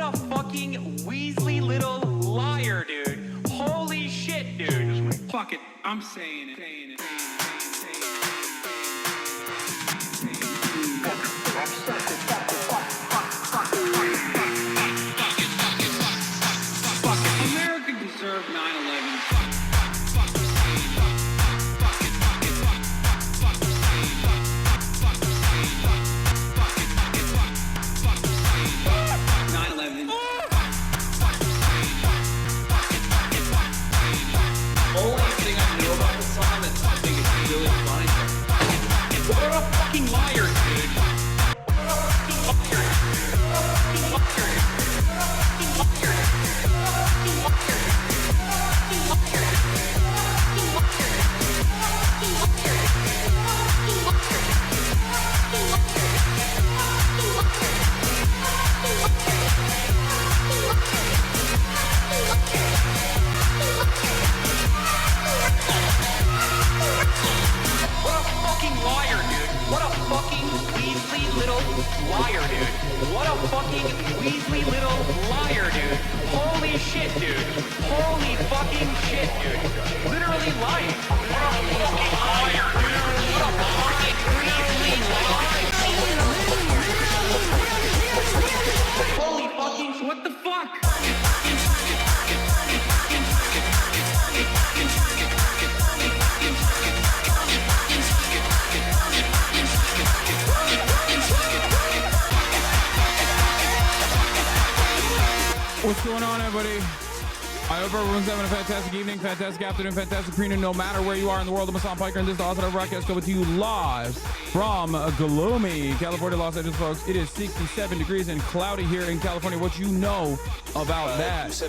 a fucking Weasley little liar, dude. Holy shit, dude. Fuck it, I'm saying it. America deserved 9/11. Only thing I know about the song that I think is really funny. What a fucking liar, dude. What a fucking Weasley little liar, dude. What a fucking Weasley little liar, dude. Holy shit, dude. Holy fucking shit, dude. Literally lying. What a fucking liar, dude. What a fucking Weasley liar. Holy fucking, what the fuck? What's going on, everybody? I hope everyone's having a fantastic evening, fantastic afternoon, fantastic pre-noon, no matter where you are in the world. I'm Hassan Piker, and this is the HasanAbi broadcast coming to you live from gloomy California, Los Angeles, folks. It is 67 degrees and cloudy here in California. What you know about that?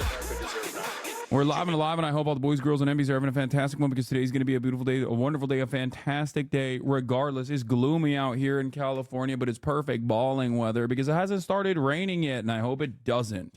We're live and alive, and I hope all the boys, girls, and MBs are having a fantastic one, because today's going to be a beautiful day, a wonderful day, a fantastic day. Regardless, it's gloomy out here in California, but it's perfect balling weather because it hasn't started raining yet, and I hope it doesn't.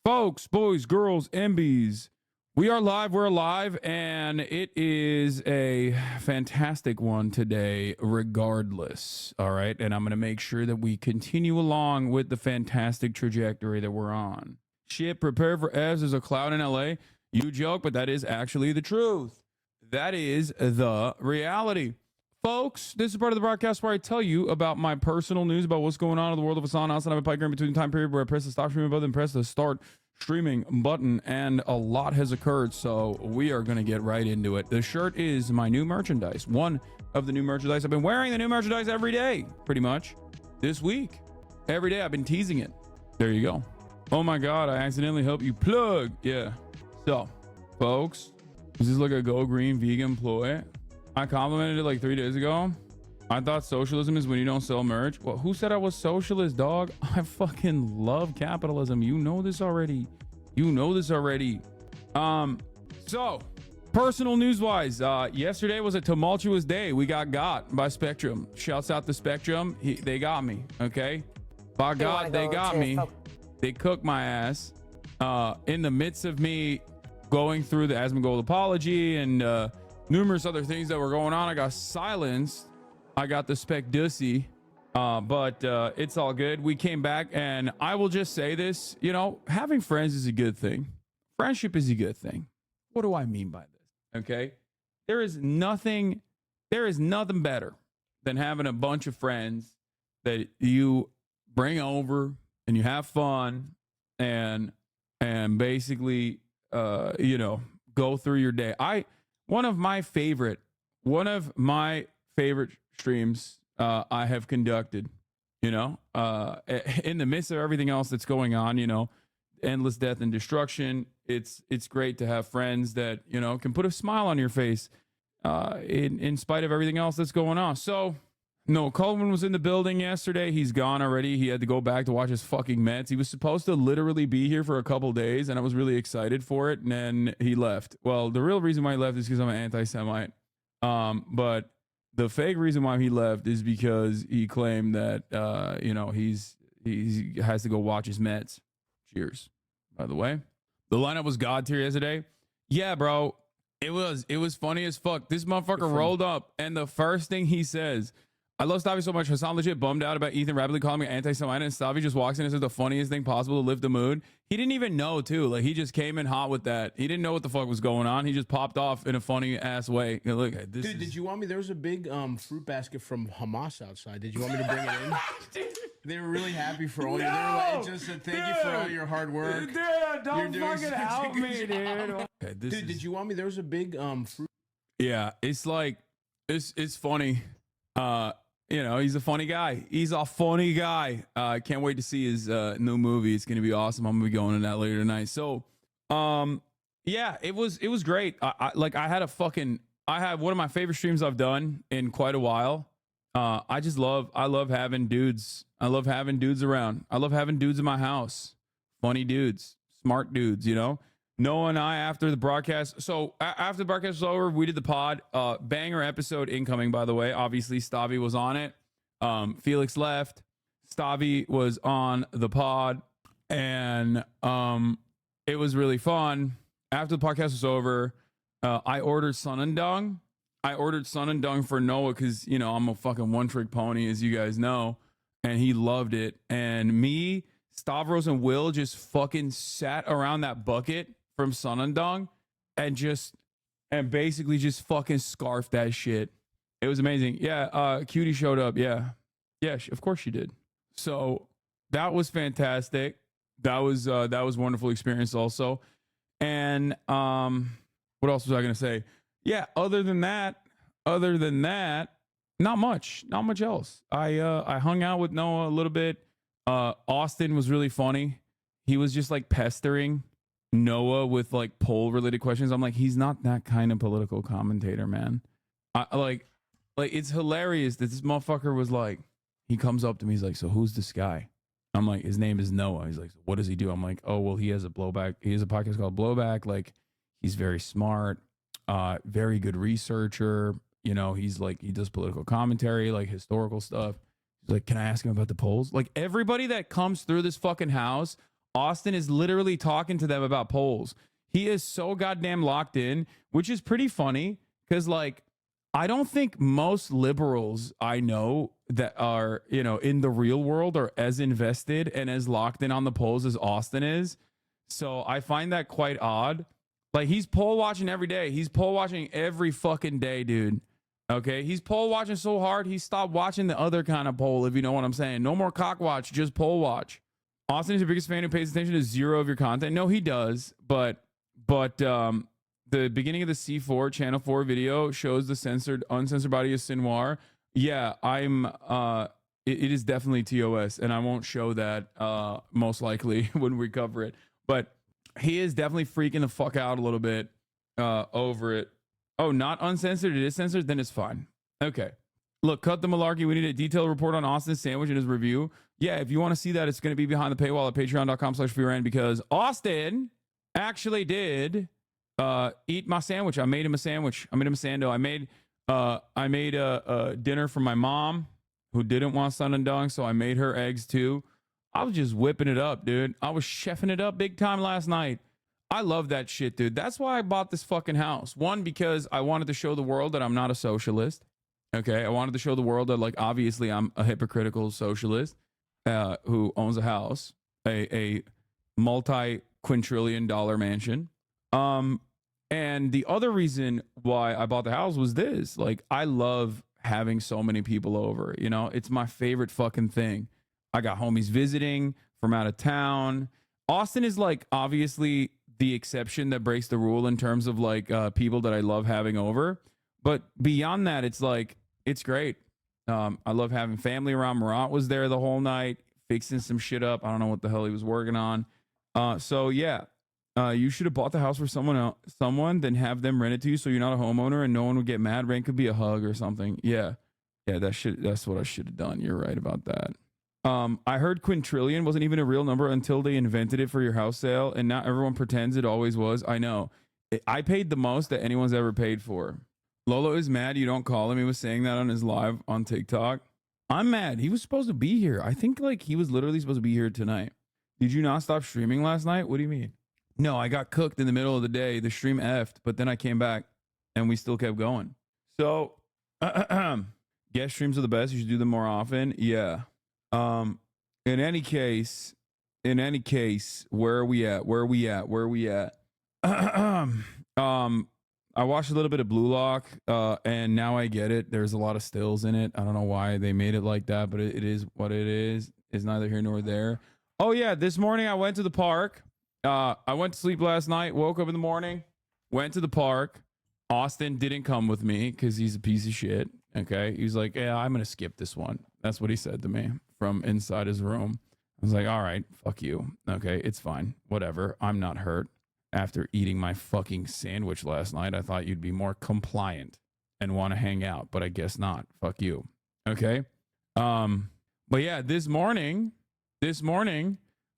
Folks, boys, girls, MBs, we are live, we're alive, and it is a fantastic one today, regardless, all right? And I'm going to make sure that we continue along with the fantastic trajectory that we're on. Shit, prepare for F's. There's a cloud in LA. You joke, but that is actually the truth. That is the reality. Folks, this is part of the broadcast where I tell you about my personal news about what's going on in the world of HasanAbi Piker in between the time period where I press the stop streaming button and press the start streaming button, and a lot has occurred, so we are going to get right into it. The shirt is my new merchandise, one of the new merchandise. I've been wearing the new merchandise every day, pretty much, this week. Every day I've been teasing it. There you go. Oh my God, I accidentally helped you plug. Yeah. So, folks, is this like a Go Green vegan ploy? I complimented it like 3 days ago. I thought socialism is when you don't sell merch. Well, who said I was socialist, dog? I fucking love capitalism. You know this already. You know this already. So, personal news-wise, yesterday was a tumultuous day. We got by Spectrum. Shouts out to Spectrum. They got me, okay? By God, they got me. They cooked my ass. In the midst of me going through the Asmongold apology and numerous other things that were going on, I got silenced. I got the spec dussy, but it's all good. We came back, and I will just say this, you know, having friends is a good thing. Friendship is a good thing. What do I mean by this? Okay. There is nothing better than having a bunch of friends that you bring over and you have fun and basically, you know, go through your day. One of my favorite streams I have conducted, you know, in the midst of everything else that's going on, you know, endless death and destruction. It's great to have friends that, you know, can put a smile on your face in spite of everything else that's going on. So, no, Coleman was in the building yesterday. He's gone already. He had to go back to watch his fucking Mets. He was supposed to literally be here for a couple days, and I was really excited for it, and then he left. Well, the real reason why he left is because I'm an anti-Semite. But the fake reason why he left is because he claimed that, you know, he has to go watch his Mets. Cheers, by the way. The lineup was god tier yesterday. Yeah, bro. It was funny as fuck. This motherfucker rolled up, and the first thing he says, I love Stavi so much. Hassan legit bummed out about Ethan rapidly calling me anti-Semite, and Stavi just walks in and says the funniest thing possible to lift the mood. He didn't even know, too. Like, he just came in hot with that. He didn't know what the fuck was going on. He just popped off in a funny ass way. You know, look, this Dude, did you want me? There was a big fruit basket from Hamas outside. Did you want me to bring it in? They were really happy for all your. They were like, it just said thank you for all your hard work. Dude, don't fucking out me, dude. Okay, Dude, did you want me? There was a big fruit. Yeah, it's like it's funny. You know, he's a funny guy. He's a funny guy. Can't wait to see his new movie. It's gonna be awesome. I'm gonna be going to that later tonight. So, yeah, it was great. I had one of my favorite streams I've done in quite a while. I love having dudes. I love having dudes around. I love having dudes in my house. Funny dudes, smart dudes, you know. Noah and I, after the broadcast, so after the broadcast was over, we did the pod. Banger episode incoming, by the way. Obviously, Stavi was on it. Felix left. Stavi was on the pod, and it was really fun. After the podcast was over, I ordered Sun and Dung. I ordered Sun and Dung for Noah because, you know, I'm a fucking one-trick pony, as you guys know, and he loved it. And me, Stavros, and Will just fucking sat around that bucket from Sun and Dung and basically just fucking scarfed that shit. It was amazing. Yeah, Cutie showed up. Yeah, of course she did. So that was fantastic. That was wonderful experience also. And what else was I gonna say? Yeah, other than that, not much else. I hung out with Noah a little bit. Austin was really funny. He was just like pestering Noah with like poll related questions. I'm like, he's not that kind of political commentator, man. I like it's hilarious that this motherfucker was like, he comes up to me, he's like, so who's this guy? I'm like, his name is Noah. He's like, so what does he do? I'm like, oh, well, he has a podcast called Blowback. Like, he's very smart, very good researcher. You know, he's like, he does political commentary, like historical stuff. He's like, can I ask him about the polls? Like, everybody that comes through this fucking house, Austin is literally talking to them about polls. He is so goddamn locked in, which is pretty funny because, like, I don't think most liberals I know that are, you know, in the real world are as invested and as locked in on the polls as Austin is. So I find that quite odd. Like, he's poll watching every day. He's poll watching every fucking day, dude. Okay, he's poll watching so hard he stopped watching the other kind of poll, if you know what I'm saying. No more cock watch, just poll watch. Austin is your biggest fan who pays attention to zero of your content. No, he does, but the beginning of the C4 Channel 4 video shows the uncensored body of Sinwar. Yeah, it is definitely TOS, and I won't show that most likely when we cover it. But he is definitely freaking the fuck out a little bit over it. Oh, not uncensored? It is censored? Then it's fine. Okay. Look, cut the malarkey. We need a detailed report on Austin's sandwich and his review. Yeah, if you want to see that, it's going to be behind the paywall at patreon.com/freerand because Austin actually did eat my sandwich. I made him a sandwich. I made him a sando. I made a dinner for my mom who didn't want Sun and Dung, so I made her eggs too. I was just whipping it up, dude. I was chefing it up big time last night. I love that shit, dude. That's why I bought this fucking house. One, because I wanted to show the world that I'm not a socialist. Okay, I wanted to show the world that, like, obviously I'm a hypocritical socialist who owns a house, a multi-quintillion-dollar mansion. And the other reason why I bought the house was this. Like, I love having so many people over. You know, it's my favorite fucking thing. I got homies visiting from out of town. Austin is, like, obviously the exception that breaks the rule in terms of, like, people that I love having over. But beyond that, it's like, it's great. I love having family around. Murat was there the whole night, fixing some shit up. I don't know what the hell he was working on. So yeah, you should have bought the house for someone, then have them rent it to you so you're not a homeowner and no one would get mad. Rent could be a hug or something. Yeah, that's what I should have done. You're right about that. I heard quintillion wasn't even a real number until they invented it for your house sale, and now everyone pretends it always was. I know. I paid the most that anyone's ever paid for. Lolo is mad you don't call him. He was saying that on his live on TikTok. I'm mad. He was supposed to be here. I think, like, he was literally supposed to be here tonight. Did you not stop streaming last night? What do you mean? No, I got cooked in the middle of the day. The stream effed, but then I came back and we still kept going. So, Guest streams are the best. You should do them more often. Yeah. In any case, where are we at? I watched a little bit of Blue Lock, and now I get it. There's a lot of stills in it. I don't know why they made it like that, but it is what it is. It's neither here nor there. Oh yeah, this morning I went to the park. I went to sleep last night, woke up in the morning, went to the park. Austin didn't come with me because he's a piece of shit. Okay. He was like, yeah, I'm going to skip this one. That's what he said to me from inside his room. I was like, all right, fuck you. Okay. It's fine. Whatever. I'm not hurt. After eating my fucking sandwich last night, I thought you'd be more compliant and want to hang out, but I guess not. Fuck you. Okay. But yeah, this morning,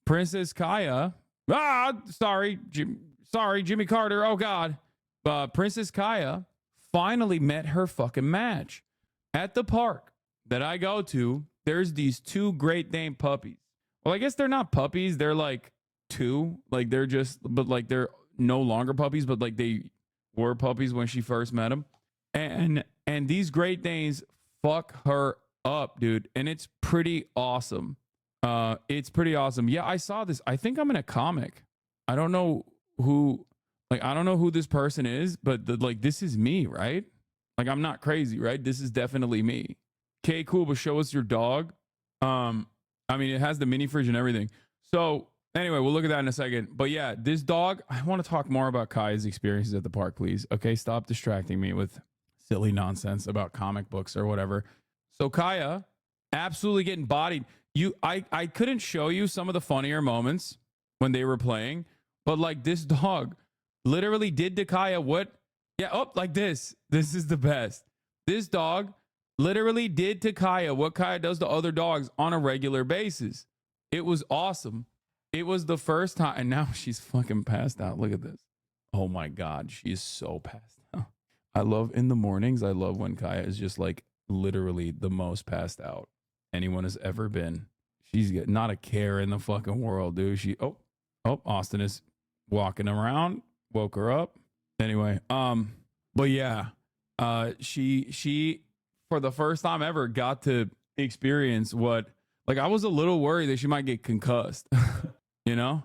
Princess Kaya, sorry, Jimmy Carter. Oh God. Princess Kaya finally met her fucking match at the park that I go to. There's these two Great Dane puppies. Well, I guess they're not puppies. They're like two, like they're they're no longer puppies, but like they were puppies when she first met them. And these Great Danes fuck her up, dude. And it's pretty awesome. It's pretty awesome. Yeah, I saw this. I think I'm in a comic. I don't know who this person is, but this is me, right? Like, I'm not crazy, right? This is definitely me. Okay, cool, but show us your dog. I mean, it has the mini fridge and everything. So anyway, we'll look at that in a second. But yeah, this dog, I want to talk more about Kaya's experiences at the park, please. Okay, stop distracting me with silly nonsense about comic books or whatever. So Kaya, absolutely getting bodied. I couldn't show you some of the funnier moments when they were playing, but like this dog literally did to Kaya what? Yeah, like this. This is the best. This dog literally did to Kaya what Kaya does to other dogs on a regular basis. It was awesome. It was the first time, and now she's fucking passed out. Look at this. Oh my God, she is so passed out. I love in the mornings. I love when Kaya is just like literally the most passed out anyone has ever been. She's got not a care in the fucking world, dude. Austin is walking around. Woke her up. Anyway, but yeah, she for the first time ever got to experience what, like, I was a little worried that she might get concussed, you know?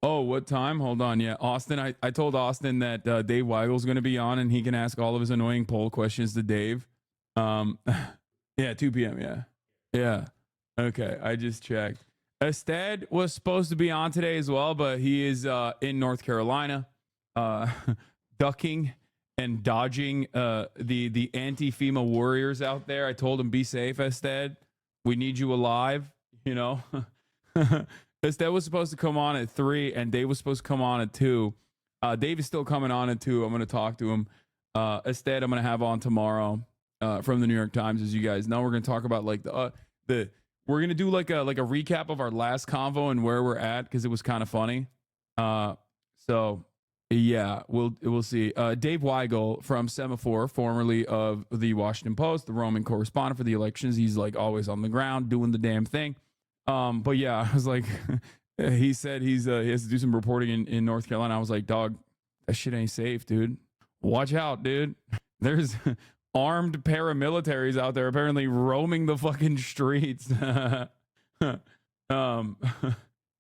Oh, what time? Hold on. Yeah, Austin, I told Austin that Dave Weigel's going to be on and he can ask all of his annoying poll questions to Dave. Yeah, 2 p.m. Yeah. Yeah. Okay, I just checked. ASTEAD was supposed to be on today as well, but he is in North Carolina, ducking and dodging the anti-FEMA warriors out there. I told him, be safe, ASTEAD. We need you alive, you know. ASTEAD was supposed to come on at 3, and Dave was supposed to come on at 2. Dave is still coming on at 2. I'm going to talk to him. ASTEAD, I'm going to have on tomorrow from the New York Times. As you guys know, we're going to talk about like we're going to do like a recap of our last convo and where we're at, because it was kind of funny. So yeah, we'll see. Dave Weigel from Semaphore, formerly of the Washington Post, the Roman correspondent for the elections. He's like always on the ground doing the damn thing. But yeah, I was like, he said he has to do some reporting in North Carolina. I was like, dog, that shit ain't safe, dude. Watch out, dude. There's armed paramilitaries out there apparently roaming the fucking streets.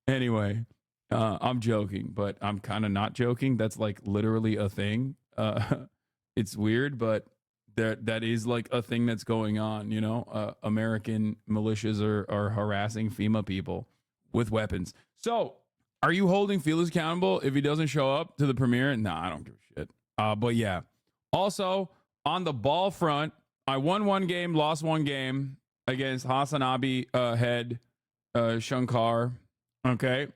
Anyway, I'm joking, but I'm kind of not joking. That's like literally a thing. It's weird, but that is like a thing that's going on, you know. American militias are harassing FEMA people with weapons. So are you holding Felix accountable if he doesn't show up to the premiere? Nah, I don't give a shit. But yeah, also on the ball front, I won 1 game, lost 1 game against HasanAbi head Shankar. Okay,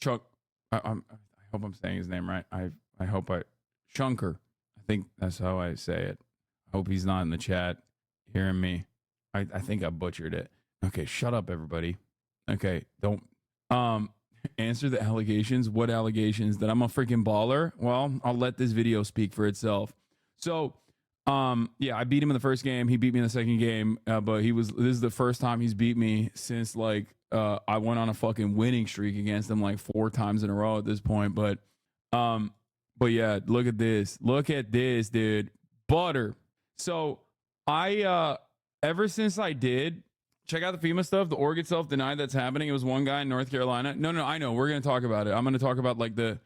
Chuck. I hope I'm saying his name right. I hope Shankar. I think that's how I say it. I hope he's not in the chat hearing me. I think I butchered it. Okay, shut up, everybody. Okay, don't answer the allegations. What allegations? That I'm a freaking baller? Well, I'll let this video speak for itself. So, yeah, I beat him in the first game. He beat me in the second game, but this is the first time he's beat me since like I went on a fucking winning streak against him like 4 times in a row at this point. But yeah, look at this. Look at this, dude. Butter. So I ever since I did check out the FEMA stuff, the org itself denied that's happening. It was one guy in North Carolina. No, I know. We're gonna talk about it. I'm gonna talk about like the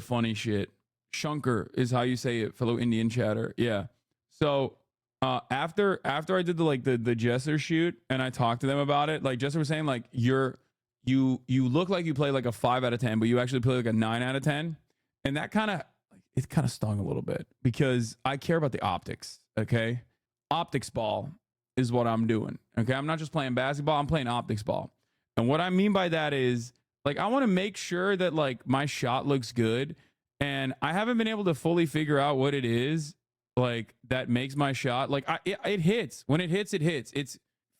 funny shit. Shunker is how you say it, fellow Indian chatter. Yeah. So after I did the Jesser shoot and I talked to them about it, like Jesser was saying, like you look like you play like a 5 out of 10, but you actually play like a 9 out of 10. And that kind of stung a little bit because I care about the optics. Okay. Optics ball is what I'm doing. Okay. I'm not just playing basketball, I'm playing optics ball. And what I mean by that is like, I want to make sure that like my shot looks good. And I haven't been able to fully figure out what it is like that makes my shot like it hits. When it hits, it hits. It's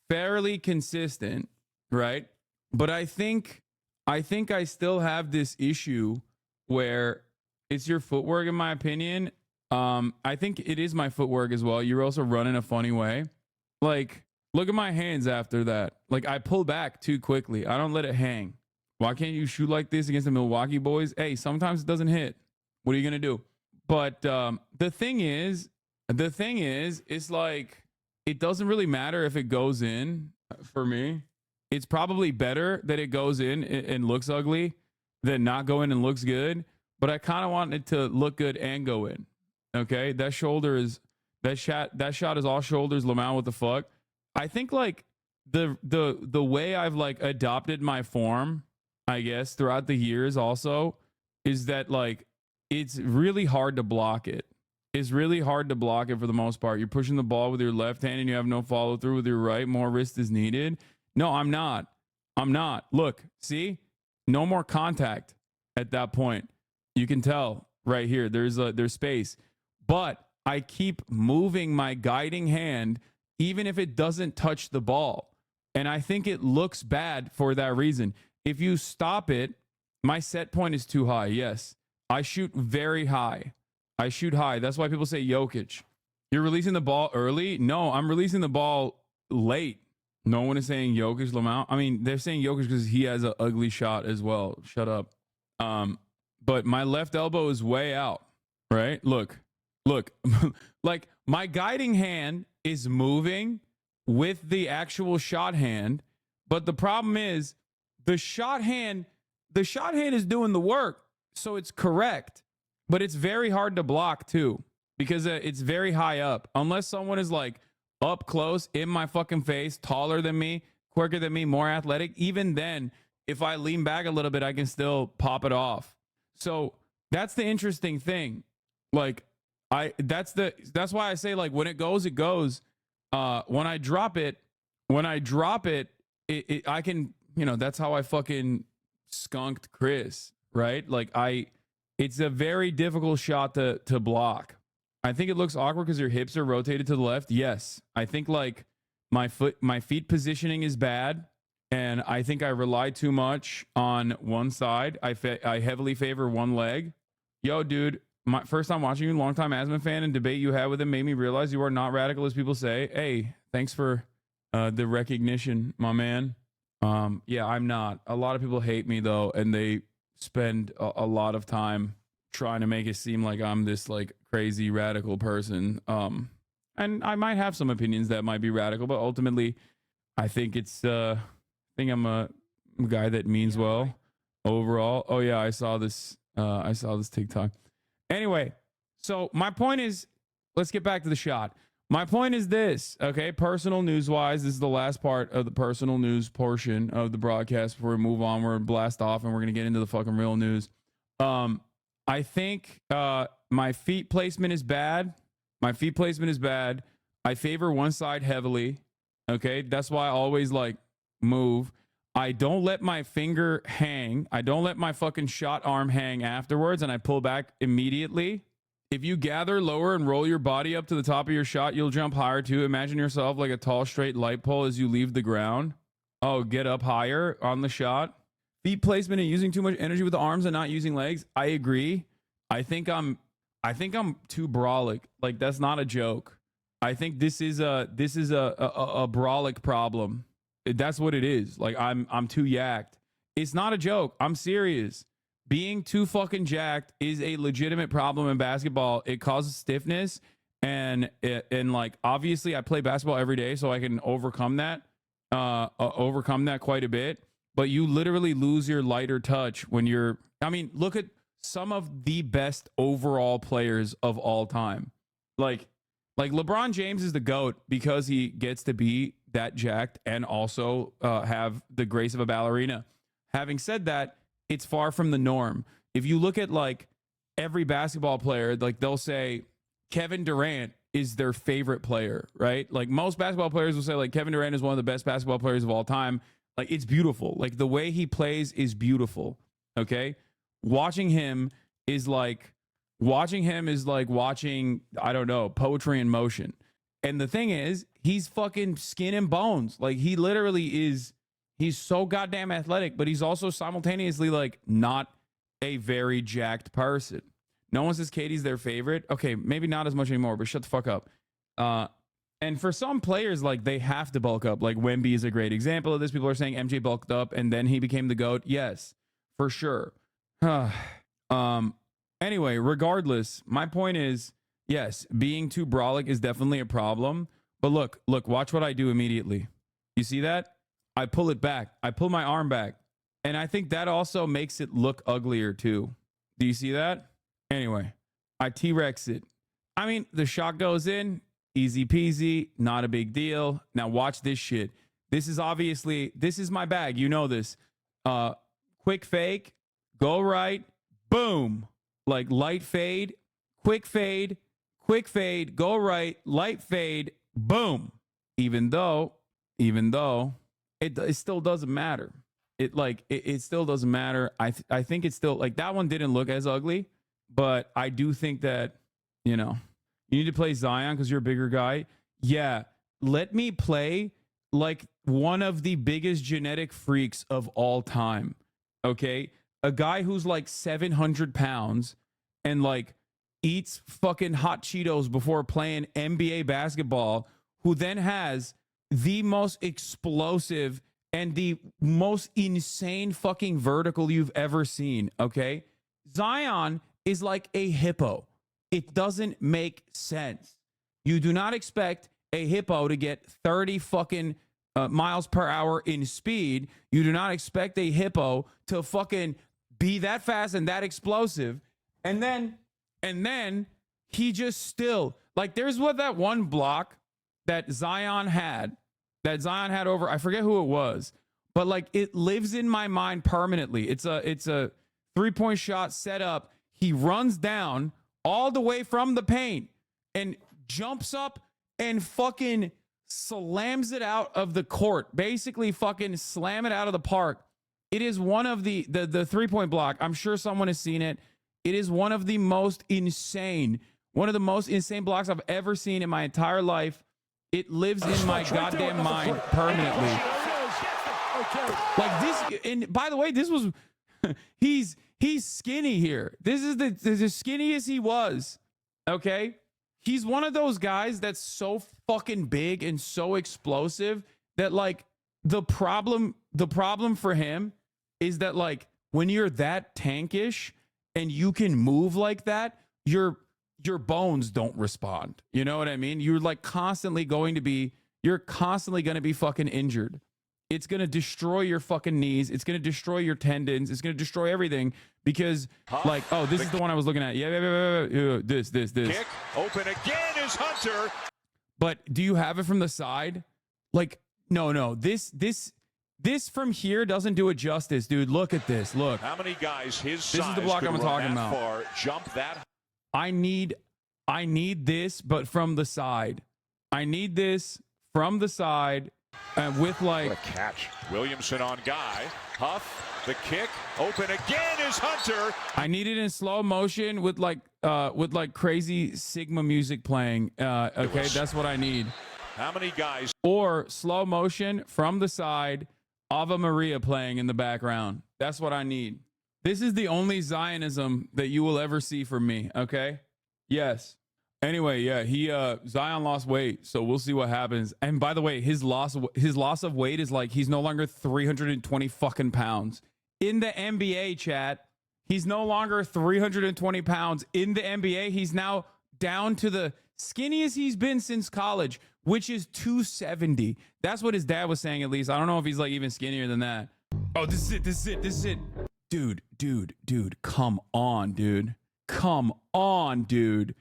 fairly consistent, right? But I think I still have this issue where it's your footwork, in my opinion. I think it is my footwork as well. You're also running a funny way. Like, look at my hands after that. Like, I pull back too quickly. I don't let it hang. Why can't you shoot like this against the Milwaukee boys? Hey, sometimes it doesn't hit. What are you gonna do? But the thing is, it's like it doesn't really matter if it goes in. For me, it's probably better that it goes in and looks ugly than not go in and looks good. But I kind of want it to look good and go in. Okay, that shot is all shoulders. Lamau, what the fuck? I think like the way I've like adopted my form, I guess, throughout the years also is that like it's really hard to block it. It's really hard to block it for the most part. You're pushing the ball with your left hand and you have no follow through with your right. More wrist is needed. No, I'm not. Look, see, no more contact at that point. You can tell right here. There's space, but I keep moving my guiding hand even if it doesn't touch the ball. And I think it looks bad for that reason. If you stop it, my set point is too high. Yes, I shoot very high. I shoot high. That's why people say Jokic. You're releasing the ball early? No, I'm releasing the ball late. No one is saying Jokic, Lamau. I mean, they're saying Jokic because he has an ugly shot as well. Shut up. But my left elbow is way out, right? Look, like my guiding hand is moving with the actual shot hand. But the problem is the shot hand is doing the work. So it's correct, but it's very hard to block too, because it's very high up. Unless someone is like up close in my fucking face, taller than me, quicker than me, more athletic. Even then, if I lean back a little bit, I can still pop it off. So that's the interesting thing. Like that's why I say like when it goes, it goes. When I drop it, I can, that's how I fucking skunked Chris, right? Like it's a very difficult shot to block. I think it looks awkward because your hips are rotated to the left. Yes. I think like my feet positioning is bad. And I think I rely too much on one side. I heavily favor one leg. Yo, dude, my first time watching you, long time Asman fan, and debate you had with him made me realize you are not radical as people say. Hey, thanks for the recognition, my man. Yeah, I'm not. A lot of people hate me though, and they spend a lot of time trying to make it seem like I'm this like crazy radical person. And I might have some opinions that might be radical, but ultimately, I think I'm a guy that means well overall. Oh yeah, I saw this TikTok. Anyway, so my point is, let's get back to the shot. My point is this, okay? Personal news wise, this is the last part of the personal news portion of the broadcast before we move on. We're gonna blast off and we're gonna get into the fucking real news. I think my feet placement is bad. I favor one side heavily. Okay, that's why I always like move. I don't let my finger hang. I don't let my fucking shot arm hang afterwards, and I pull back immediately. If you gather lower and roll your body up to the top of your shot, you'll jump higher too. Imagine yourself like a tall, straight light pole as you leave the ground. Oh, get up higher on the shot. Feet placement and using too much energy with the arms and not using legs. I agree. I think I'm too brolic. Like, that's not a joke. I think this is a brolic problem. That's what it is. Like, I'm too yacked. It's not a joke. I'm serious. Being too fucking jacked is a legitimate problem in basketball. It causes stiffness, And like, obviously I play basketball every day, so I can overcome that quite a bit. But you literally lose your lighter touch when you're, I mean, look at some of the best overall players of all time. Like LeBron James is the GOAT because he gets to be that jacked and also have the grace of a ballerina. Having said that, it's far from the norm. If you look at like every basketball player, like they'll say Kevin Durant is their favorite player, right? Like most basketball players will say like Kevin Durant is one of the best basketball players of all time. Like it's beautiful. Like the way he plays is beautiful. Okay. Watching him is like watching, I don't know, poetry in motion. And the thing is, he's fucking skin and bones. Like he literally is, he's so goddamn athletic, but he's also simultaneously like not a very jacked person. No one says Katie's their favorite. Okay, maybe not as much anymore, but shut the fuck up. And for some players, like they have to bulk up. Like Wemby is a great example of this. People are saying MJ bulked up and then he became the GOAT. Yes, for sure. Anyway, regardless, my point is, yes, being too brolic is definitely a problem. But look, watch what I do immediately. You see that? I pull it back. I pull my arm back. And I think that also makes it look uglier too. Do you see that? Anyway, I T-Rex it. I mean, the shot goes in, easy peasy, not a big deal. Now watch this shit. This is my bag. You know this. Quick fake, go right, boom. Like light fade, quick fade, go right, light fade, boom. Even though it still doesn't matter. It still doesn't matter. I think it's still like that one didn't look as ugly, but I do think that, you know, you need to play Zion because you're a bigger guy. Yeah, let me play like one of the biggest genetic freaks of all time. Okay, a guy who's like 700 pounds and like eats fucking hot Cheetos before playing NBA basketball, who then has the most explosive and the most insane fucking vertical you've ever seen. Okay, Zion is like a hippo. It doesn't make sense. You do not expect a hippo to get 30 fucking miles per hour in speed. You do not expect a hippo to fucking be that fast and that explosive. And then he just still, like, there's what that one block that Zion had over, I forget who it was, but like it lives in my mind permanently. It's a 3-point shot set up. He runs down all the way from the paint and jumps up and fucking slams it out of the court. Basically fucking slam it out of the park. It is one of the 3-point block. I'm sure someone has seen it. It is one of the most insane blocks I've ever seen in my entire life. It lives in my goddamn mind permanently. Like this, and by the way, this was he's skinny here. This is the skinniest he was. Okay, he's one of those guys that's so fucking big and so explosive that like the problem for him is that like when you're that tankish and you can move like that, your bones don't respond. You know what I mean? You're constantly going to be fucking injured. It's going to destroy your fucking knees. It's going to destroy your tendons. It's going to destroy everything because like, oh, this is the one I was looking at. Yeah. This. Kick open again is Hunter. But do you have it from the side? Like, no. This from here doesn't do it justice, dude. Look at this. Look. How many guys his size this is the block I'm talking about. Far, jump that. I need this, but from the side. I need this from the side with like what a catch. Williamson on Guy. Huff, the kick, open again is Hunter. I need it in slow motion with like crazy Sigma music playing. Okay, that's what I need. How many guys? Or slow motion from the side, Ave Maria playing in the background. That's what I need. This is the only Zionism that you will ever see from me, okay? Yes. Anyway, yeah, Zion lost weight, so we'll see what happens. And by the way, his loss of weight is like he's no longer 320 fucking pounds. In the NBA, chat, he's no longer 320 pounds. In the NBA, he's now down to the skinniest he's been since college, which is 270. That's what his dad was saying, at least. I don't know if he's like even skinnier than that. Oh, this is it. Dude, come on, dude. Come on, dude.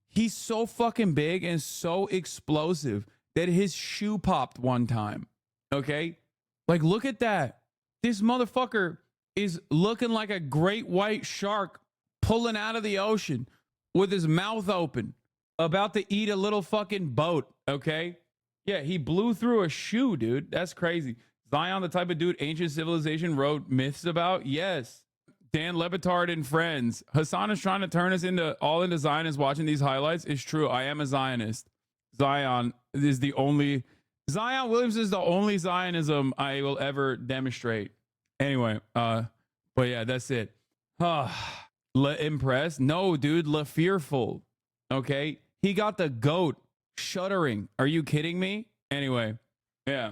He's so fucking big and so explosive that his shoe popped one time. Okay? Like, look at that. This motherfucker is looking like a great white shark pulling out of the ocean with his mouth open, about to eat a little fucking boat. Okay? Yeah, he blew through a shoe, dude. That's crazy. Zion, the type of dude ancient civilization wrote myths about? Yes. Dan Lebitard and friends. Hasan is trying to turn us into Zionists watching these highlights. It's true. I am a Zionist. Zion Williams is the only Zionism I will ever demonstrate. Anyway, but yeah, that's it. La impressed? No, dude. La fearful. Okay. He got the goat shuddering. Are you kidding me? Anyway, yeah.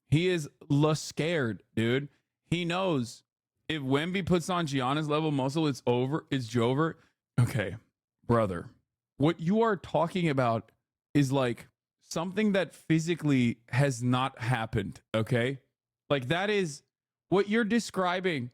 He is la scared, dude. He knows if Wemby puts on Giannis level muscle, it's over. It's Jover. Okay, brother. What you are talking about is like something that physically has not happened. Okay, like that is what you're describing.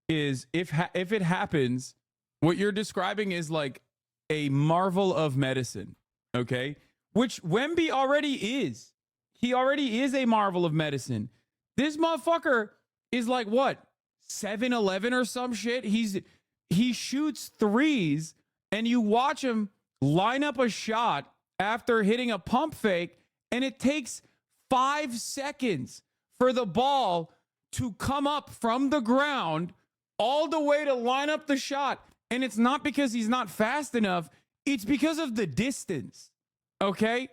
Is if it happens, what you're describing is like a marvel of medicine. Okay, which Wemby already is. He already is a marvel of medicine. This motherfucker is like what? 7'11" or some shit. He shoots threes, and you watch him line up a shot after hitting a pump fake, and it takes 5 seconds for the ball to come up from the ground all the way to line up the shot. And it's not because he's not fast enough. It's because of the distance. Okay?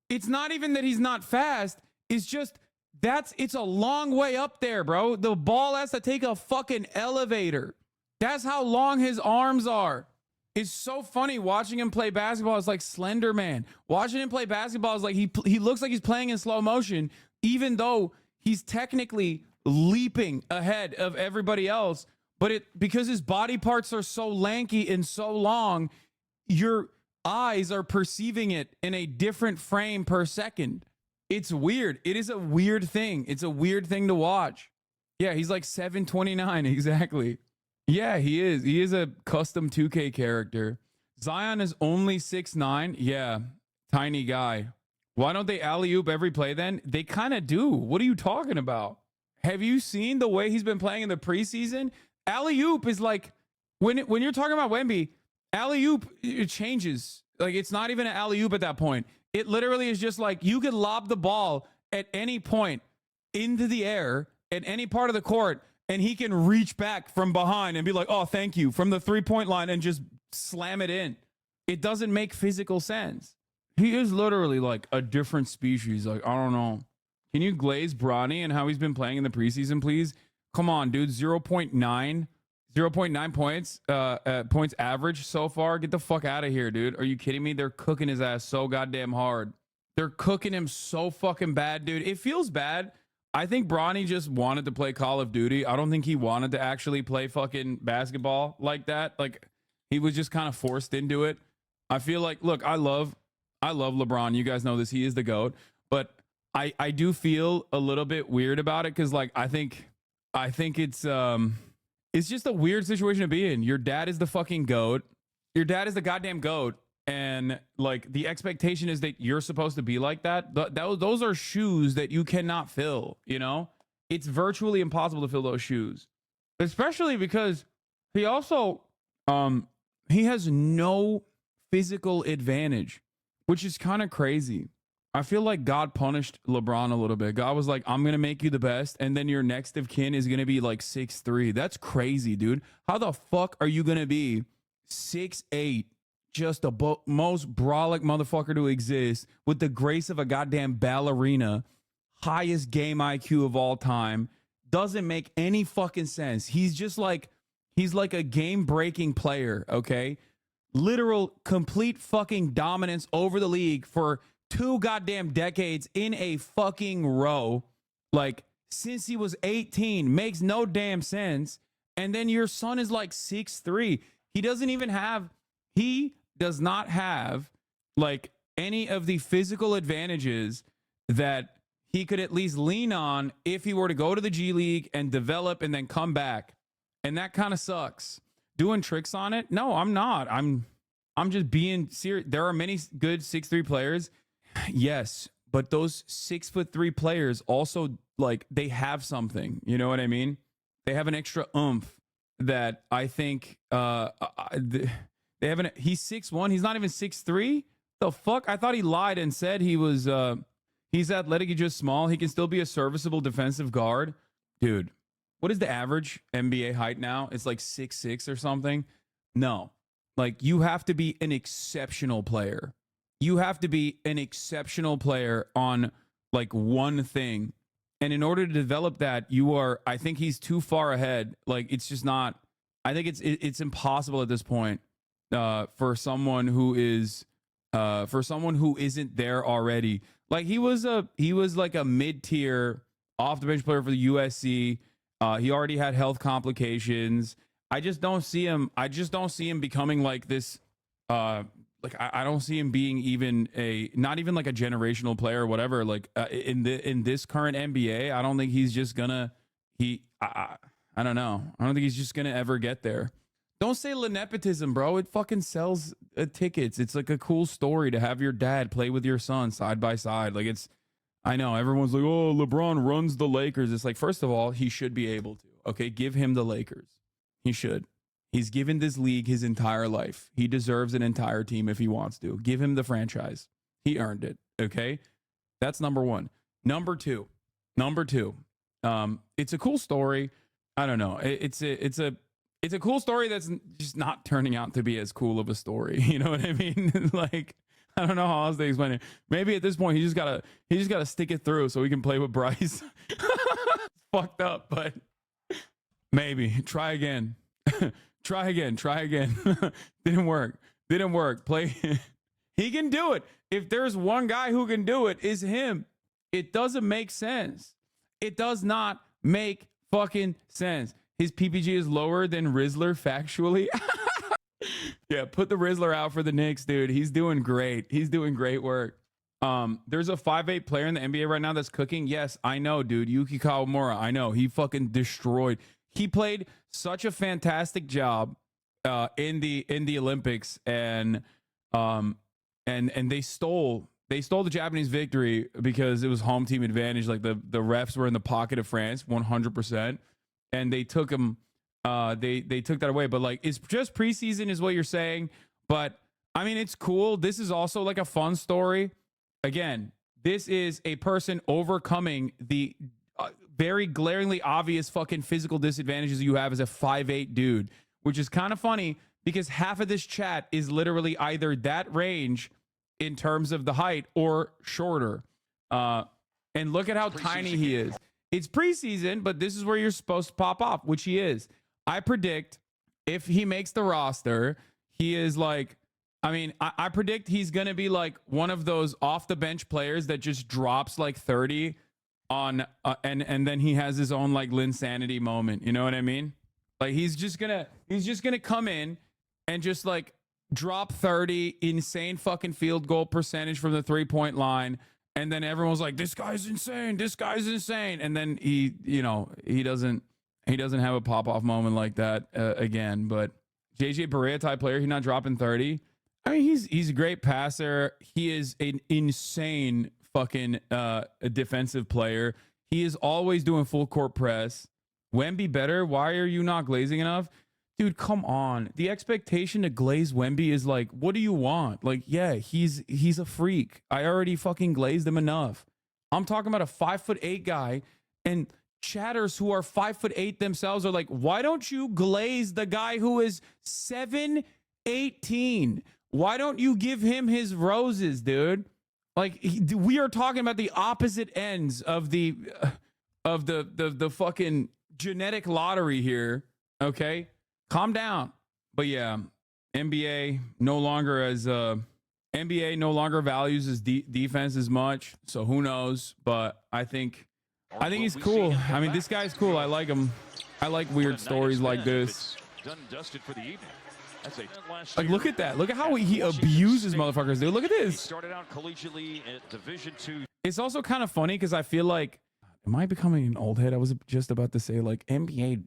It's not even that he's not fast. It's just it's a long way up there, bro. The ball has to take a fucking elevator. That's how long his arms are. It's so funny watching him play basketball. It's like Slender Man. Watching him play basketball is like he looks like he's playing in slow motion, even though he's technically leaping ahead of everybody else. But because his body parts are so lanky and so long, your eyes are perceiving it in a different frame per second. It's weird. It is a weird thing. It's a weird thing to watch. Yeah, he's like 729 exactly. Yeah, he is. He is a custom 2K character. Zion is only 6'9". Yeah, tiny guy. Why don't they alley-oop every play then? They kind of do. What are you talking about? Have you seen the way he's been playing in the preseason? Alley-oop is like, when you're talking about Wemby, alley-oop, it changes. Like, it's not even an alley-oop at that point. It literally is just like you could lob the ball at any point into the air at any part of the court, and he can reach back from behind and be like, oh, thank you, from the 3-point line, and just slam it in. It doesn't make physical sense. He is literally like a different species. Like, I don't know. Can you glaze Bronny and how he's been playing in the preseason, please? Come on, dude. 0.9 points, points average so far. Get the fuck out of here, dude. Are you kidding me? They're cooking his ass so goddamn hard. They're cooking him so fucking bad, dude. It feels bad. I think Bronny just wanted to play Call of Duty. I don't think he wanted to actually play fucking basketball like that. Like, he was just kind of forced into it. I feel like, look, I love LeBron. You guys know this. He is the GOAT. But I do feel a little bit weird about it because, like, I think it's just a weird situation to be in. Your dad is the fucking GOAT. Your dad is the goddamn GOAT. And like the expectation is that you're supposed to be like that. Those are shoes that you cannot fill, you know? It's virtually impossible to fill those shoes. Especially because he also, he has no physical advantage, which is kind of crazy. I feel like God punished LeBron a little bit. God was like, I'm going to make you the best. And then your next of kin is going to be like 6'3". That's crazy, dude. How the fuck are you going to be 6'8", just the most brolic motherfucker to exist with the grace of a goddamn ballerina, highest game IQ of all time? Doesn't make any fucking sense. He's just like, he's like a game-breaking player, okay? Literal, complete fucking dominance over the league for 2 goddamn decades in a fucking row, like since he was 18. Makes no damn sense. And then your son is like 6'3". He doesn't even have He does not have like any of the physical advantages that he could at least lean on if he were to go to the G League and develop and then come back. And that kind of sucks. Doing tricks on it? No, I'm not. I'm just being serious. There are many good 6'3" players. Yes, but those 6'3" players also, like, they have something. You know what I mean? They have an extra oomph that I think they haven't. He's 6'1". He's not even 6'3". The fuck? I thought he lied and said he was he's athletic, he's just small. He can still be a serviceable defensive guard. Dude, what is the average NBA height now? It's like 6'6" or something. No. Like, you have to be an exceptional player. You have to be an exceptional player on like one thing. And in order to develop that, I think he's too far ahead. Like, it's just not, I think it's impossible at this point for someone who isn't there already. Like, he was like a mid-tier off the bench player for the USC. He already had health complications. I just don't see him becoming like this. Like, I don't see him being not even like a generational player or whatever. Like, in this current NBA, I don't think he's just gonna, I don't know. I don't think he's just gonna ever get there. Don't say nepotism, bro. It fucking sells tickets. It's like a cool story to have your dad play with your son side by side. Like, I know everyone's like, oh, LeBron runs the Lakers. It's like, first of all, he should be able to. Okay, give him the Lakers. He should. He's given this league his entire life. He deserves an entire team if he wants to. Give him the franchise. He earned it. Okay, that's number one. Number two. It's a cool story. I don't know. It's a cool story that's just not turning out to be as cool of a story. You know what I mean? Like, I don't know how else to explain it. Maybe at this point he just gotta stick it through so he can play with Bryce. It's fucked up, but maybe try again. Try again. Didn't work. Play. He can do it. If there's one guy who can do it, is him. It doesn't make sense. It does not make fucking sense. His PPG is lower than Rizzler factually. Yeah, put the Rizzler out for the Knicks, dude. He's doing great. He's doing great work. There's a 5'8" player in the NBA right now that's cooking. Yes, I know, dude. Yuki Kawamura. I know. He fucking destroyed. He played such a fantastic job in the Olympics, and they stole the Japanese victory because it was home team advantage. Like, the refs were in the pocket of France 100%, and they took him. They took that away. But like, it's just preseason is what you're saying. But I mean, it's cool. This is also like a fun story. Again, this is a person overcoming the very glaringly obvious fucking physical disadvantages you have as a 5'8" dude, which is kind of funny because half of this chat is literally either that range in terms of the height or shorter. And look at how tiny he is. It's preseason, but this is where you're supposed to pop off, which he is. I predict if he makes the roster, he is like, I mean, I predict he's going to be like one of those off the bench players that just drops like 30 on and then he has his own like Linsanity moment. You know what I mean? Like, he's just gonna come in and just like drop 30, insane fucking field goal percentage from the 3-point line, and then everyone's like, this guy's insane, and then he doesn't have a pop-off moment like that again. But JJ Barea type player, he's not dropping 30. I mean, he's a great passer. He is an insane fucking a defensive player. He is always doing full court press. Wemby better. Why are you not glazing enough? Dude, come on. The expectation to glaze Wemby is like, what do you want? Like, yeah, he's a freak. I already fucking glazed him enough. I'm talking about a 5'8" guy, and chatters who are 5'8" themselves are like, why don't you glaze the guy who is 7'18"? Why don't you give him his roses, dude? Like, we are talking about the opposite ends of the fucking genetic lottery here. Okay, calm down. But yeah, NBA no longer values his defense as much. So who knows? But I think he's cool. I mean, this guy's cool. I like him. I like weird stories like this. Done and dusted for the evening. Like, look at that. Look at how he abuses motherfuckers, dude. Look at this. Started out collegiately at Division II. It's also kind of funny because I feel like, am I becoming an old head? I was just about to say, like, NBA,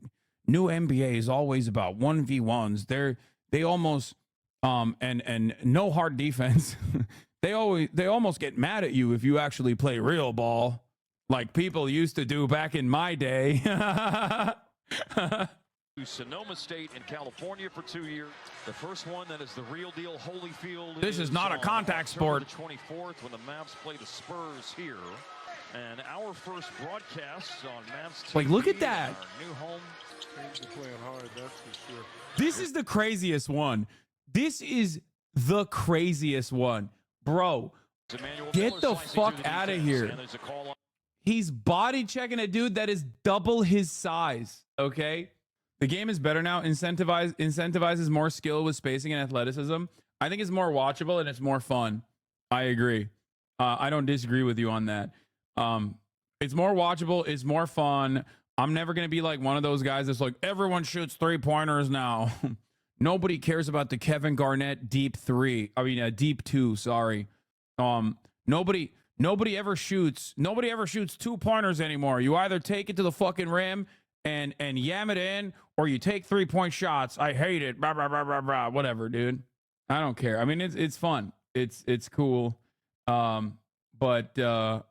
new NBA is always about 1v1s. They almost and no hard defense. they almost get mad at you if you actually play real ball, like people used to do back in my day. Sonoma State in California for 2 years. The first one that is the real deal, Holyfield. This is not a contact sport. The 24th when the Mavs play the Spurs here. And our first broadcast on Mavs TV. Like, look at that. Our new home. Playing hard, that's for sure. This is the craziest one. This is the craziest one. Bro, get the fuck out of here. He's body checking a dude that is double his size, okay? The game is better now. Incentivizes more skill with spacing and athleticism. I think it's more watchable and it's more fun. I agree. I don't disagree with you on that. It's more watchable. It's more fun. I'm never going to be like one of those guys that's like, everyone shoots 3-pointers now. Nobody cares about the Kevin Garnett deep 2, sorry. Nobody ever shoots 2-pointers anymore. You either take it to the fucking rim and yam it in, or you take 3-point shots. I hate it. Blah, blah, blah, blah, blah. Whatever, dude. I don't care. I mean, it's fun. It's cool. But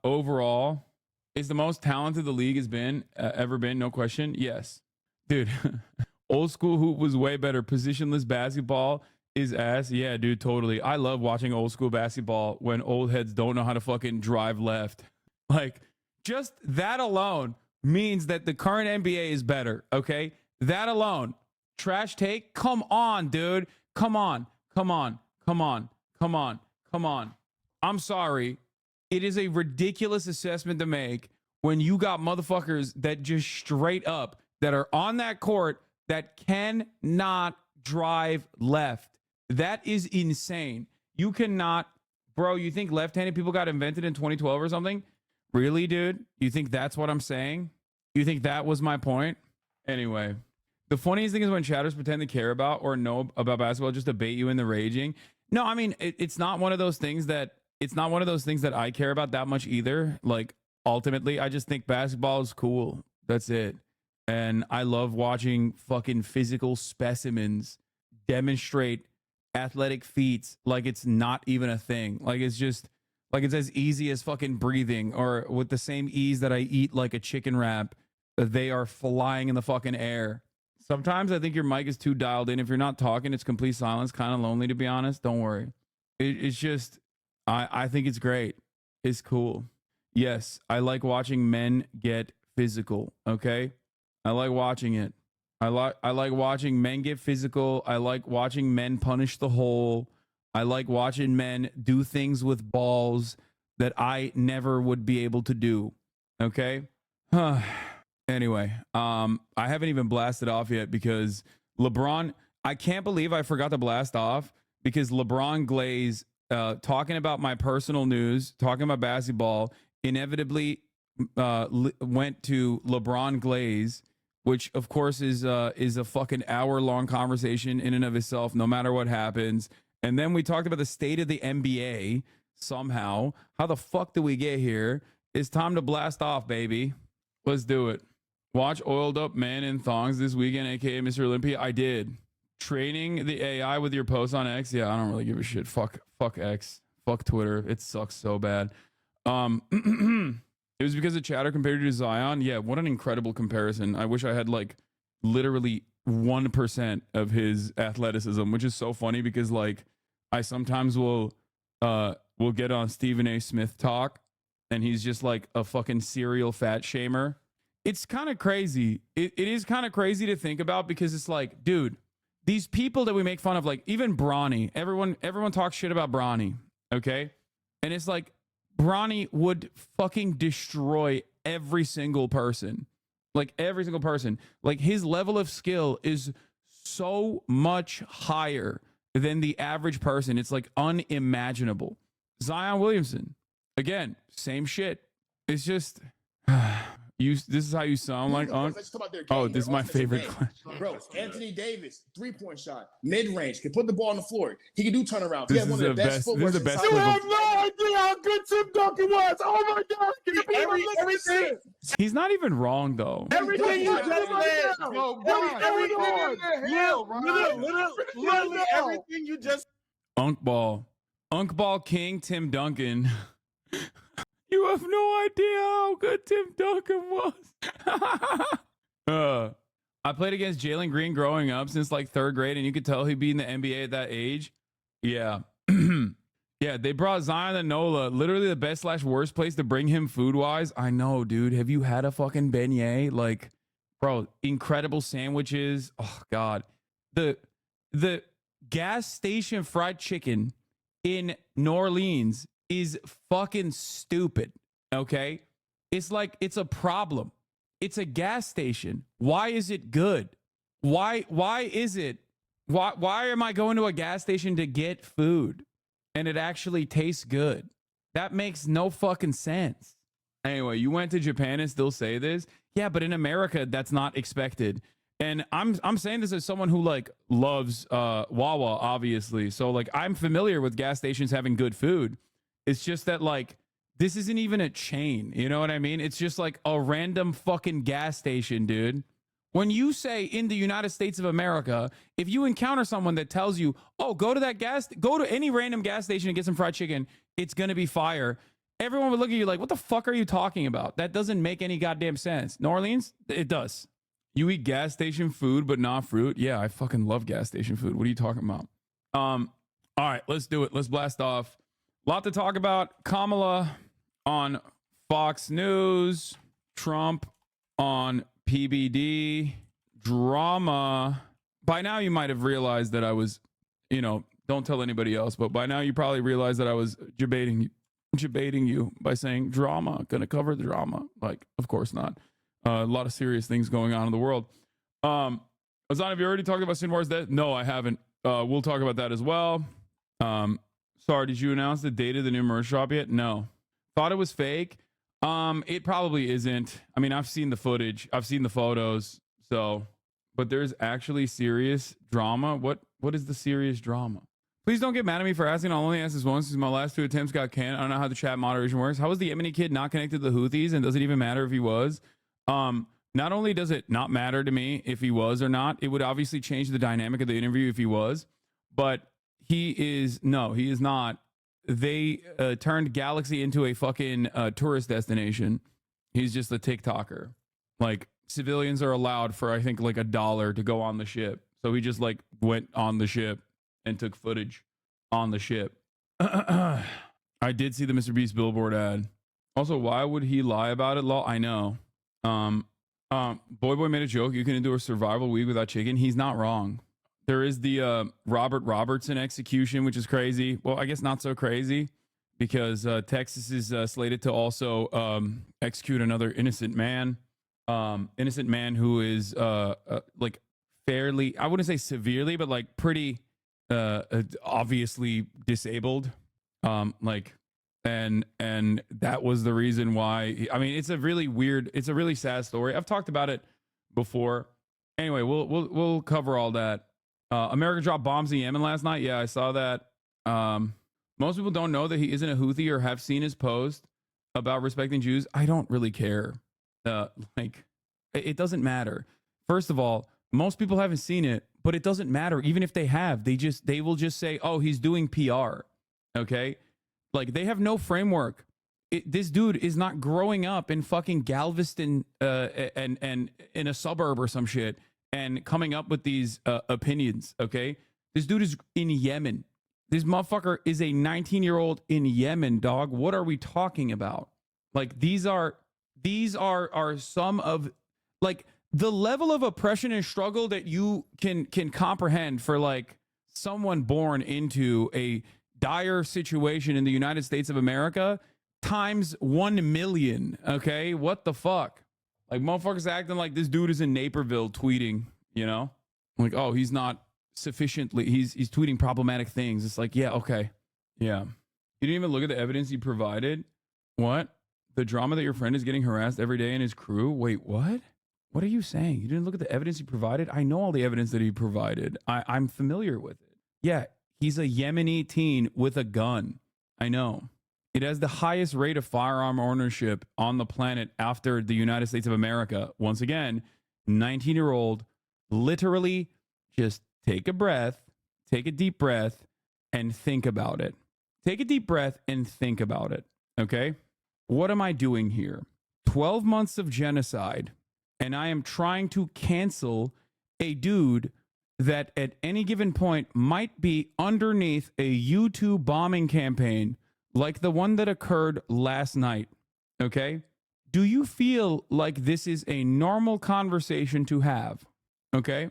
overall, is the most talented the league has been ever been? No question. Yes, dude. Old school hoop was way better. Positionless basketball is ass. Yeah, dude, totally. I love watching old school basketball when old heads don't know how to fucking drive left. Like, just that alone means that the current NBA is better, okay? That alone. Trash take? Come on, dude. Come on. I'm sorry. It is a ridiculous assessment to make when you got motherfuckers that just straight up, that are on that court, that cannot drive left. That is insane. You cannot, bro, you think left-handed people got invented in 2012 or something? Really, dude? You think that's what I'm saying? You think that was my point? Anyway, the funniest thing is when chatters pretend to care about or know about basketball just to bait you into raging. No, I mean, it's not one of those things that I care about that much either. Like, ultimately, I just think basketball is cool. That's it. And I love watching fucking physical specimens demonstrate athletic feats like it's not even a thing. Like, it's just, like, it's as easy as fucking breathing, or with the same ease that I eat like a chicken wrap, they are flying in the fucking air. Sometimes I think your mic is too dialed in. If you're not talking, it's complete silence. Kind of lonely, to be honest. Don't worry. It's just, I think it's great. It's cool. Yes, I like watching men get physical, okay? I like watching it. I like watching men get physical. I like watching men punish the hole. I like watching men do things with balls that I never would be able to do. Okay? Anyway, I haven't even blasted off yet because LeBron, I can't believe I forgot to blast off because LeBron Glaze, talking about my personal news, talking about basketball, inevitably went to LeBron Glaze, which of course is a fucking hour-long conversation in and of itself, no matter what happens. And then we talked about the state of the NBA somehow. How the fuck did we get here? It's time to blast off, baby. Let's do it. Watch Oiled Up Man in Thongs this weekend, aka Mr. Olympia. I did. Training the AI with your posts on X. Yeah, I don't really give a shit. Fuck X. Fuck Twitter. It sucks so bad. It was because of chatter compared to Zion. Yeah, what an incredible comparison. I wish I had like literally 1% of his athleticism, which is so funny because like I sometimes will get on Stephen A. Smith talk and he's just like a fucking serial fat shamer. It's kind of crazy. It is kind of crazy to think about because it's like, dude, these people that we make fun of, like even Bronny, everyone talks shit about Bronny, okay? And it's like Bronny would fucking destroy every single person. Like every single person. Like his level of skill is so much higher than the average person. It's like unimaginable. Zion Williamson, again, same shit. It's just This is how you sound like Unc? Let's talk about their game. Oh, this is Their my offensive favorite game. clip. Bro, Anthony Davis, 3-point shot, mid-range, can put the ball on the floor. He can do turnarounds. He This had one is of the best this is the best footworks clip inside. of- no idea how good Tim Duncan was. Oh my God. Everything. He's not even wrong though. Everything you just said. Literally everything you just Unk Ball King Tim Duncan. You have no idea how good Tim Duncan was. I played against Jalen Green growing up since like 3rd grade, and you could tell he'd be in the NBA at that age. Yeah. Yeah, they brought Zion and Nola, literally the best / worst place to bring him food-wise. I know, dude. Have you had a fucking beignet? Like, bro, incredible sandwiches. Oh, God. The gas station fried chicken in New Orleans is fucking stupid, okay? It's like, it's a problem. It's a gas station. Why is it good? Why is it? Why am I going to a gas station to get food and it actually tastes good? That makes no fucking sense. Anyway, you went to Japan and still say this? Yeah, but in America, that's not expected. And I'm saying this as someone who like loves Wawa, obviously. So like I'm familiar with gas stations having good food. It's just that like this isn't even a chain. You know what I mean? It's just like a random fucking gas station, dude. When you say in the United States of America, if you encounter someone that tells you, oh, go to any random gas station and get some fried chicken, it's going to be fire. Everyone would look at you like, what the fuck are you talking about? That doesn't make any goddamn sense. New Orleans, it does. You eat gas station food, but not fruit. Yeah, I fucking love gas station food. What are you talking about? All right, let's do it. Let's blast off. A lot to talk about. Kamala on Fox News, Trump on PBD, drama. By now you might have realized that I was, don't tell anybody else, but by now you probably realized that I was debating you by saying drama, gonna cover the drama. Like, of course not. A lot of serious things going on in the world. Hasan, have you already talked about Sinwar's death? No, I haven't. We'll talk about that as well. Sorry, did you announce the date of the new merch drop yet? No. Thought it was fake. It probably isn't. I mean, I've seen the footage, I've seen the photos, so, but there's actually serious drama. What is the serious drama? Please don't get mad at me for asking. I'll only ask this once because my last 2 attempts got canned. I don't know how the chat moderation works. How was the Yemeni kid not connected to the Houthis, and does it even matter if he was? Not only does it not matter to me if he was or not, it would obviously change the dynamic of the interview if he was, but he is not. They turned Galaxy into a fucking tourist destination. He's just a TikToker. Like, civilians are allowed for, I think, like $1 to go on the ship. So he just like went on the ship and took footage on the ship. I did see the Mr. Beast billboard ad. Also, why would he lie about it? I know. Boy made a joke. You can do a survival week without chicken. He's not wrong. There is the Robert Robertson execution, which is crazy. Well, I guess not so crazy because Texas is slated to also execute another innocent man who is like fairly, I wouldn't say severely, but like pretty obviously disabled. And that was the reason why. I mean, it's a really sad story. I've talked about it before. Anyway, we'll cover all that. America dropped bombs in Yemen last night. Yeah, I saw that. Most people don't know that he isn't a Houthi or have seen his post about respecting Jews. I don't really care. It doesn't matter. First of all, most people haven't seen it, but it doesn't matter. Even if they have, they will just say, oh, he's doing PR. Okay. Like, they have no framework. This dude is not growing up in fucking Galveston and in a suburb or some shit and coming up with these opinions, okay? This dude is in Yemen. This motherfucker is a 19-year-old in Yemen, dog. What are we talking about? Like, these are some of, like, the level of oppression and struggle that you can comprehend for, like, someone born into a dire situation in the United States of America times 1 million, okay? What the fuck? Like, motherfuckers acting like this dude is in Naperville tweeting, you know? Like, oh, he's not sufficiently, he's tweeting problematic things. It's like, yeah, okay. Yeah. You didn't even look at the evidence he provided? What? the drama that your friend is getting harassed every day in his crew. Wait, what? What are you saying? You didn't look at the evidence he provided? I know all the evidence that he provided. I'm familiar with it. Yeah, he's a Yemeni teen with a gun. I know. It has the highest rate of firearm ownership on the planet after the United States of America. Once again, 19-year-old, literally just take a breath, take a deep breath, and think about it. Take a deep breath and think about it, okay? What am I doing here? 12 months of genocide, and I am trying to cancel a dude that at any given point might be underneath a YouTube bombing campaign like the one that occurred last night, okay? Do you feel like this is a normal conversation to have, okay?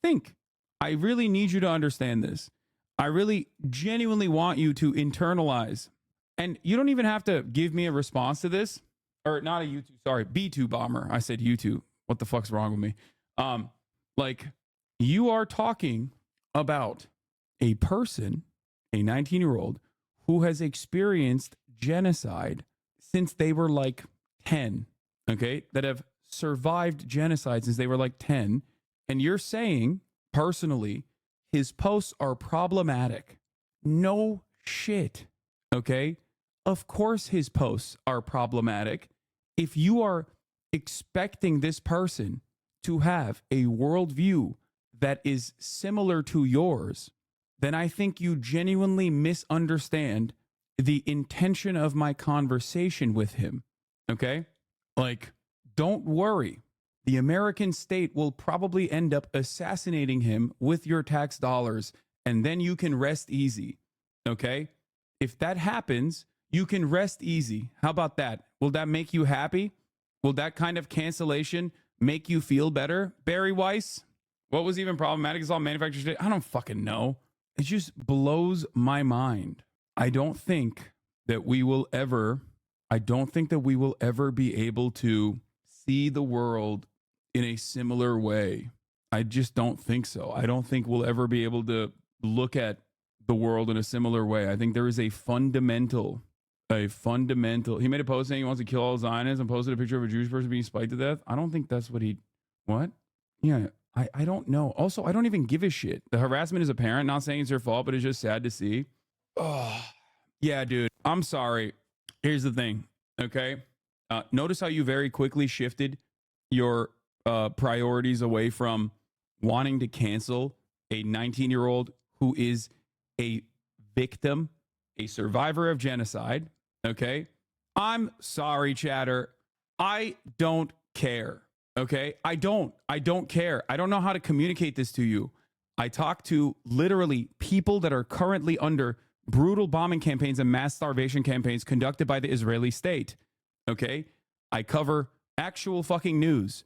Think. I really need you to understand this. I really genuinely want you to internalize. And you don't even have to give me a response to this. Or not a YouTube, sorry, B2 bomber. I said YouTube. What the fuck's wrong with me? Like, you are talking about a person, a 19-year-old, who has experienced genocide since they were like 10, okay? That have survived genocide since they were like 10. And you're saying, personally, his posts are problematic. No shit, okay? Of course his posts are problematic. If you are expecting this person to have a worldview that is similar to yours, then I think you genuinely misunderstand the intention of my conversation with him, okay? Like, don't worry. The American state will probably end up assassinating him with your tax dollars, and then you can rest easy, okay? If that happens, you can rest easy. How about that? Will that make you happy? Will that kind of cancellation make you feel better? Barry Weiss, what was even problematic is all manufacturers did. I don't fucking know. It just blows my mind. I don't think that we will ever be able to see the world in a similar way. I just don't think so. I don't think we'll ever be able to look at the world in a similar way. I think there is a fundamental. He made a post saying he wants to kill all Zionists and posted a picture of a Jewish person being spiked to death. I don't think that's what what? Yeah, I don't know. Also, I don't even give a shit. The harassment is apparent. Not saying it's your fault, but it's just sad to see. Oh, yeah, dude. I'm sorry. Here's the thing, okay? Notice how you very quickly shifted your priorities away from wanting to cancel a 19-year-old who is a victim, a survivor of genocide, okay? I'm sorry, chatter. I don't care, okay? I don't care. I don't know how to communicate this to you. I talk to literally people that are currently under brutal bombing campaigns and mass starvation campaigns conducted by the Israeli state, okay? I cover actual fucking news.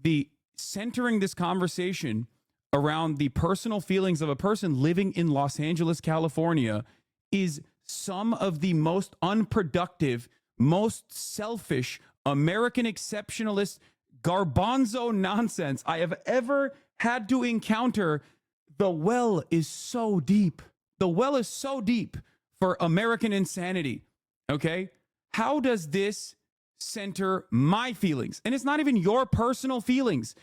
The centering this conversation around the personal feelings of a person living in Los Angeles, California is some of the most unproductive, most selfish, American exceptionalist, garbanzo nonsense I have ever had to encounter. The well is so deep. The well is so deep for American insanity, okay? How does this center my feelings? And it's not even your personal feelings.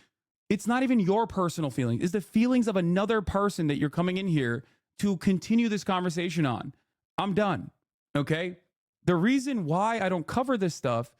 It's not even your personal feelings. It's the feelings of another person that you're coming in here to continue this conversation on. I'm done, okay? The reason why I don't cover this stuff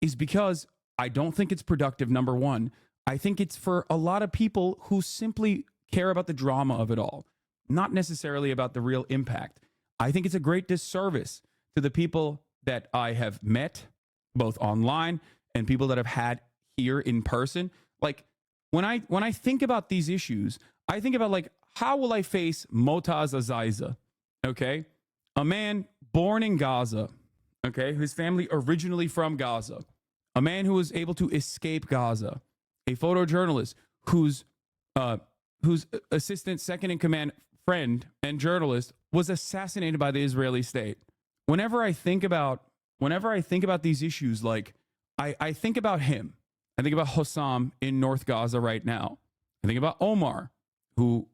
is because I don't think it's productive, number one. I think it's for a lot of people who simply care about the drama of it all, not necessarily about the real impact. I think it's a great disservice to the people that I have met, both online and people that I've had here in person. Like, when I think about these issues, I think about, like, how will I face Motaz Azaiza, okay? A man born in Gaza, okay? His family originally from Gaza. A man who was able to escape Gaza. A photojournalist whose assistant second in command friend and journalist was assassinated by the Israeli state. Whenever I think about these issues, like, I think about him. I think about Hossam in North Gaza right now. I think about Omar, who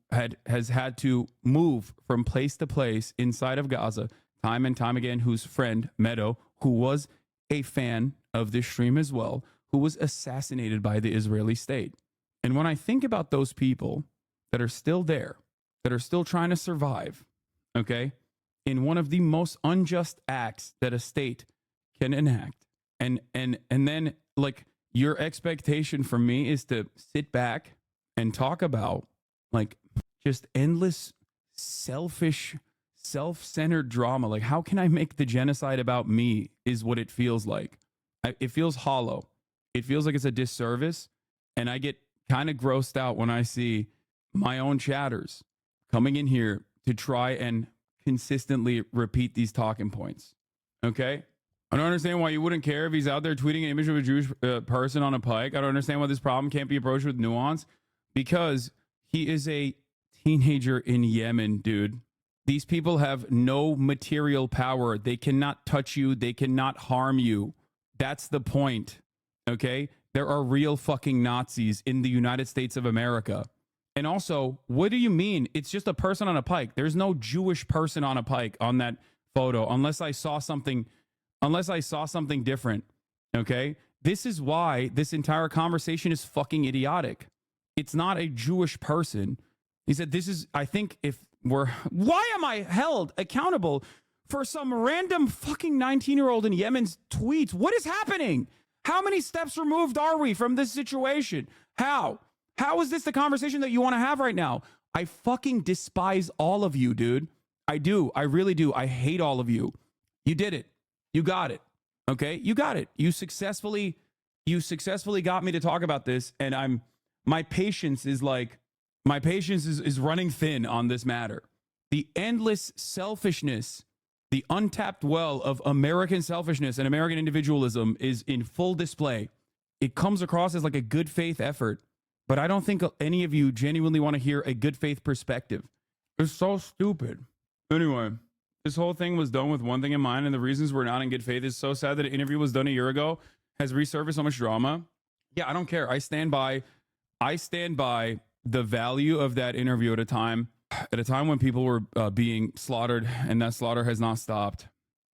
has had to move from place to place inside of Gaza time and time again, whose friend, Meadow, who was a fan of this stream as well who was assassinated by the Israeli state. And when I think about those people that are still there, that are still trying to survive, okay, in one of the most unjust acts that a state can enact, and then like your expectation from me is to sit back and talk about like just endless selfish, self-centered drama. Like, how can I make the genocide about me is what it feels like. It feels hollow. It feels like it's a disservice. And I get kind of grossed out when I see my own chatters coming in here to try and consistently repeat these talking points. Okay? I don't understand why you wouldn't care if he's out there tweeting an image of a Jewish person on a pike. I don't understand why this problem can't be approached with nuance, because he is a teenager in Yemen, dude. These people have no material power. They cannot touch you. They cannot harm you. That's the point. Okay? There are real fucking Nazis in the United States of America. And also, what do you mean? It's just a person on a pike. There's no Jewish person on a pike on that photo, unless I saw something different. Okay? This is why this entire conversation is fucking idiotic. It's not a Jewish person. He said, this is, I think why am I held accountable for some random fucking 19-year-old in Yemen's tweets? What is happening? How many steps removed are we from this situation? How is this the conversation that you want to have right now? I fucking despise all of you, dude. I do. I really do. I hate all of you. You did it. You got it. Okay? You got it. You successfully got me to talk about this, and my patience is running thin on this matter. The endless selfishness, the untapped well of American selfishness and American individualism is in full display. It comes across as like a good faith effort, but I don't think any of you genuinely want to hear a good faith perspective. It's so stupid. Anyway, this whole thing was done with one thing in mind, and the reasons we're not in good faith is so sad that an interview was done a year ago has resurfaced so much drama. Yeah, I don't care. I stand by the value of that interview at a time when people were being slaughtered, and that slaughter has not stopped.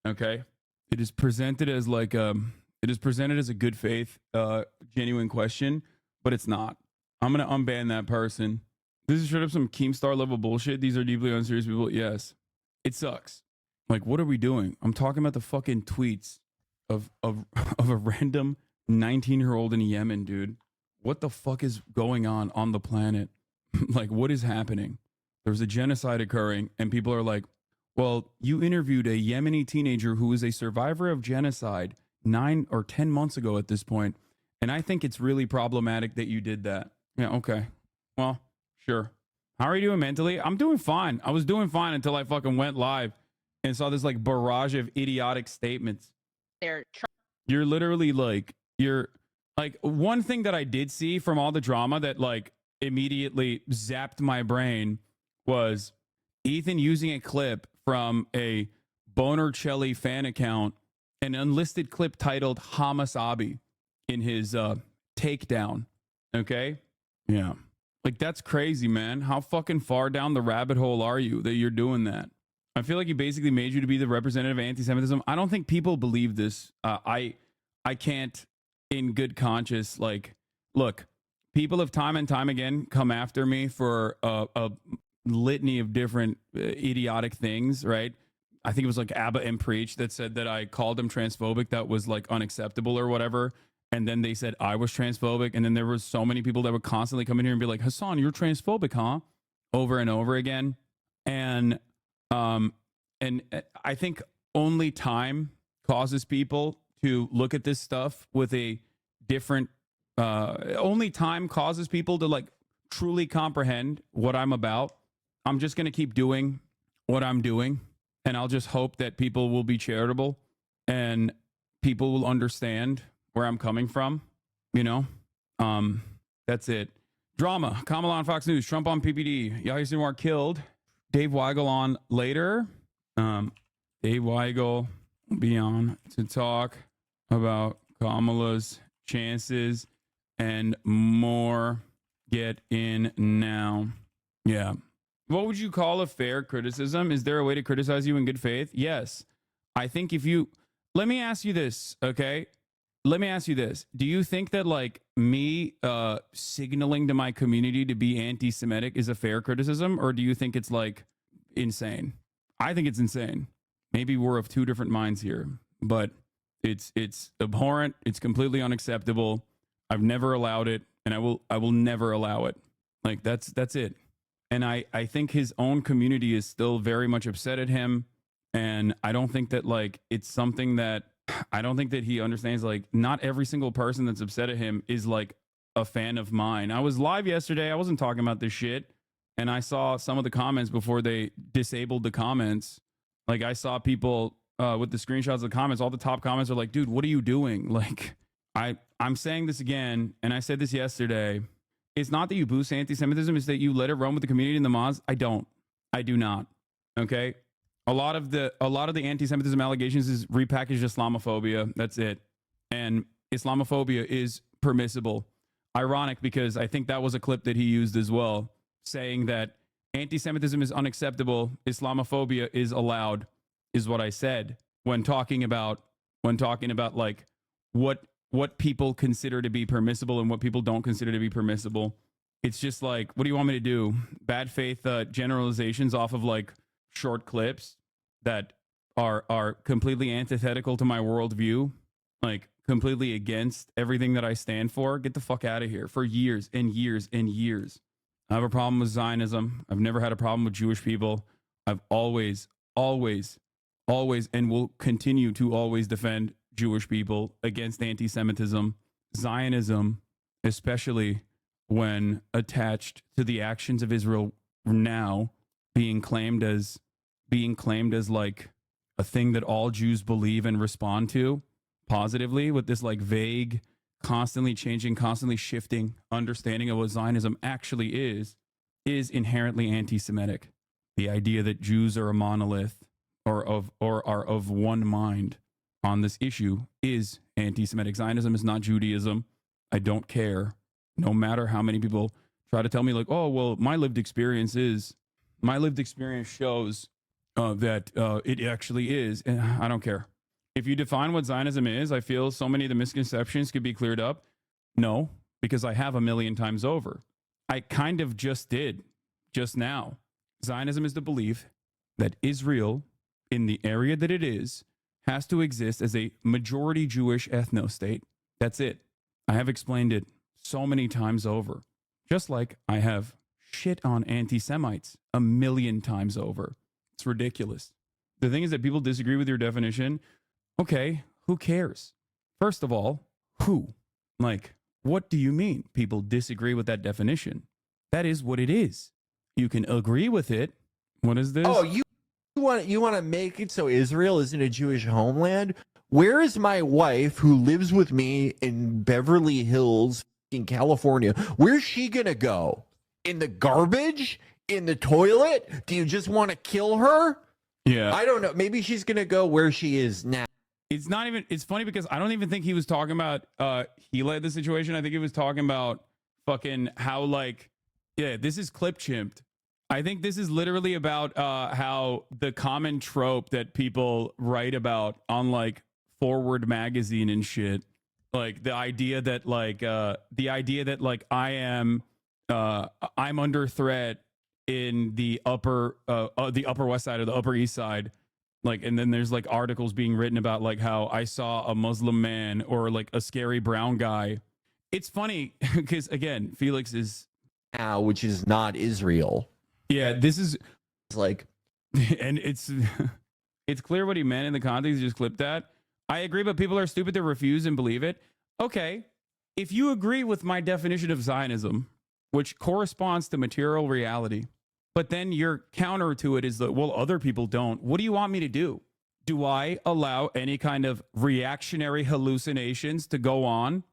Okay, it is presented as like a good faith, genuine question, but it's not. I'm gonna unban that person. This is straight up some Keemstar level bullshit. These are deeply unserious people. Yes, it sucks. Like, what are we doing? I'm talking about the fucking tweets of a random 19-year-old in Yemen, dude. What the fuck is going on the planet? Like, what is happening? There's a genocide occurring, and people are like, well, you interviewed a Yemeni teenager who is a survivor of genocide 9 or 10 months ago at this point, and I think it's really problematic that you did that. Yeah, okay. Well, sure. How are you doing mentally? I'm doing fine. I was doing fine until I fucking went live and saw this like barrage of idiotic statements. You're literally like, one thing that I did see from all the drama that like immediately zapped my brain was Ethan using a clip from a Bonercelli fan account, an unlisted clip titled HasanAbi in his takedown. Okay? Yeah. Like, that's crazy, man. How fucking far down the rabbit hole are you that you're doing that? I feel like he basically made you to be the representative of anti-Semitism. I don't think people believe this. I can't in good conscience, like, look, people have time and time again come after me for a litany of different idiotic things, right? I think it was like Abba and Preach that said that I called him transphobic. That was like unacceptable or whatever. And then they said I was transphobic. And then there was so many people that would constantly come in here and be like, Hasan, you're transphobic, huh? Over and over again. And I think only time causes people to look at this stuff with a different, only time causes people to like truly comprehend what I'm about. I'm just going to keep doing what I'm doing. And I'll just hope that people will be charitable and people will understand where I'm coming from, you know? That's it. Drama. Kamala on Fox News. Trump on PBD. Yahya Sinwar killed. Dave Weigel on later. Dave Weigel will be on to talk about Kamala's chances and more. Get in now. Yeah. What would you call a fair criticism? Is there a way to criticize you in good faith? Yes. I think if you let me ask you this, okay? Let me ask you this. Do you think that like me signaling to my community to be anti-Semitic is a fair criticism, or do you think it's like insane? I think it's insane. Maybe we're of two different minds here, but it's abhorrent. It's completely unacceptable. I've never allowed it, and I will never allow it. Like that's it. And I think his own community is still very much upset at him, and I don't think that like it's something that I don't think that he understands. Like not every single person that's upset at him is like a fan of mine. I was live yesterday. I wasn't talking about this shit, and I saw some of the comments before they disabled the comments. Like I saw people with the screenshots of the comments. All the top comments are like, "Dude, what are you doing?" Like I'm saying this again, and I said this yesterday. It's not that you boost anti-Semitism, it's that you let it run with the community and the mods. I do not. Okay. A lot of the anti-Semitism allegations is repackaged Islamophobia. That's it. And Islamophobia is permissible. Ironic, because I think that was a clip that he used as well, saying that anti-Semitism is unacceptable, Islamophobia is allowed, is what I said when talking about like what people consider to be permissible and what people don't consider to be permissible. It's just like, what do you want me to do? Bad faith generalizations off of like short clips that are completely antithetical to my worldview, like completely against everything that I stand for. Get the fuck out of here. For years and years and years, I have a problem with Zionism. I've never had a problem with Jewish people. I've always, and will continue to always defend Jewish people against anti-Semitism. Zionism, especially when attached to the actions of Israel now, being claimed as like a thing that all Jews believe and respond to positively, with this like vague, constantly changing, constantly shifting understanding of what Zionism actually is inherently anti-Semitic. The idea that Jews are a monolith or are of one mind on this issue is anti-Semitic. Zionism is not Judaism. I don't care. No matter how many people try to tell me like, oh, well, my lived experience shows that it actually is. And I don't care. If you define what Zionism is, I feel so many of the misconceptions could be cleared up. No, because I have a million times over. I kind of just did just now. Zionism is the belief that Israel, in the area that it is, has to exist as a majority Jewish ethno-state. That's it. I have explained it so many times over. Just like I have shit on anti-Semites a million times over. It's ridiculous. The thing is that people disagree with your definition. Okay, who cares? First of all, who? Like, what do you mean people disagree with that definition? That is what it is. You can agree with it. What is this? Oh, you want to make it so Israel isn't a Jewish homeland? Where is my wife who lives with me in Beverly Hills in California? Where's she gonna go? In the garbage? In the toilet? Do you just want to kill her? Yeah. I don't know. Maybe she's gonna go where she is now. It's not even, it's funny because I don't even think he was talking about he led the situation. I think he was talking about fucking how like, yeah, this is clip chimped. I think this is literally about how the common trope that people write about on like Forward magazine and shit, like the idea that like I'm under threat in the upper west side or the upper east side, like, and then there's like articles being written about like how I saw a Muslim man or like a scary brown guy. It's funny because again, Felix is now, which is not Israel. Yeah, this is like, and it's clear what he meant in the context. He just clipped that. I agree, but people are stupid to refuse and believe it. Okay, if you agree with my definition of Zionism, which corresponds to material reality, but then your counter to it is that, well, other people don't. What do you want me to do? Do I allow any kind of reactionary hallucinations to go on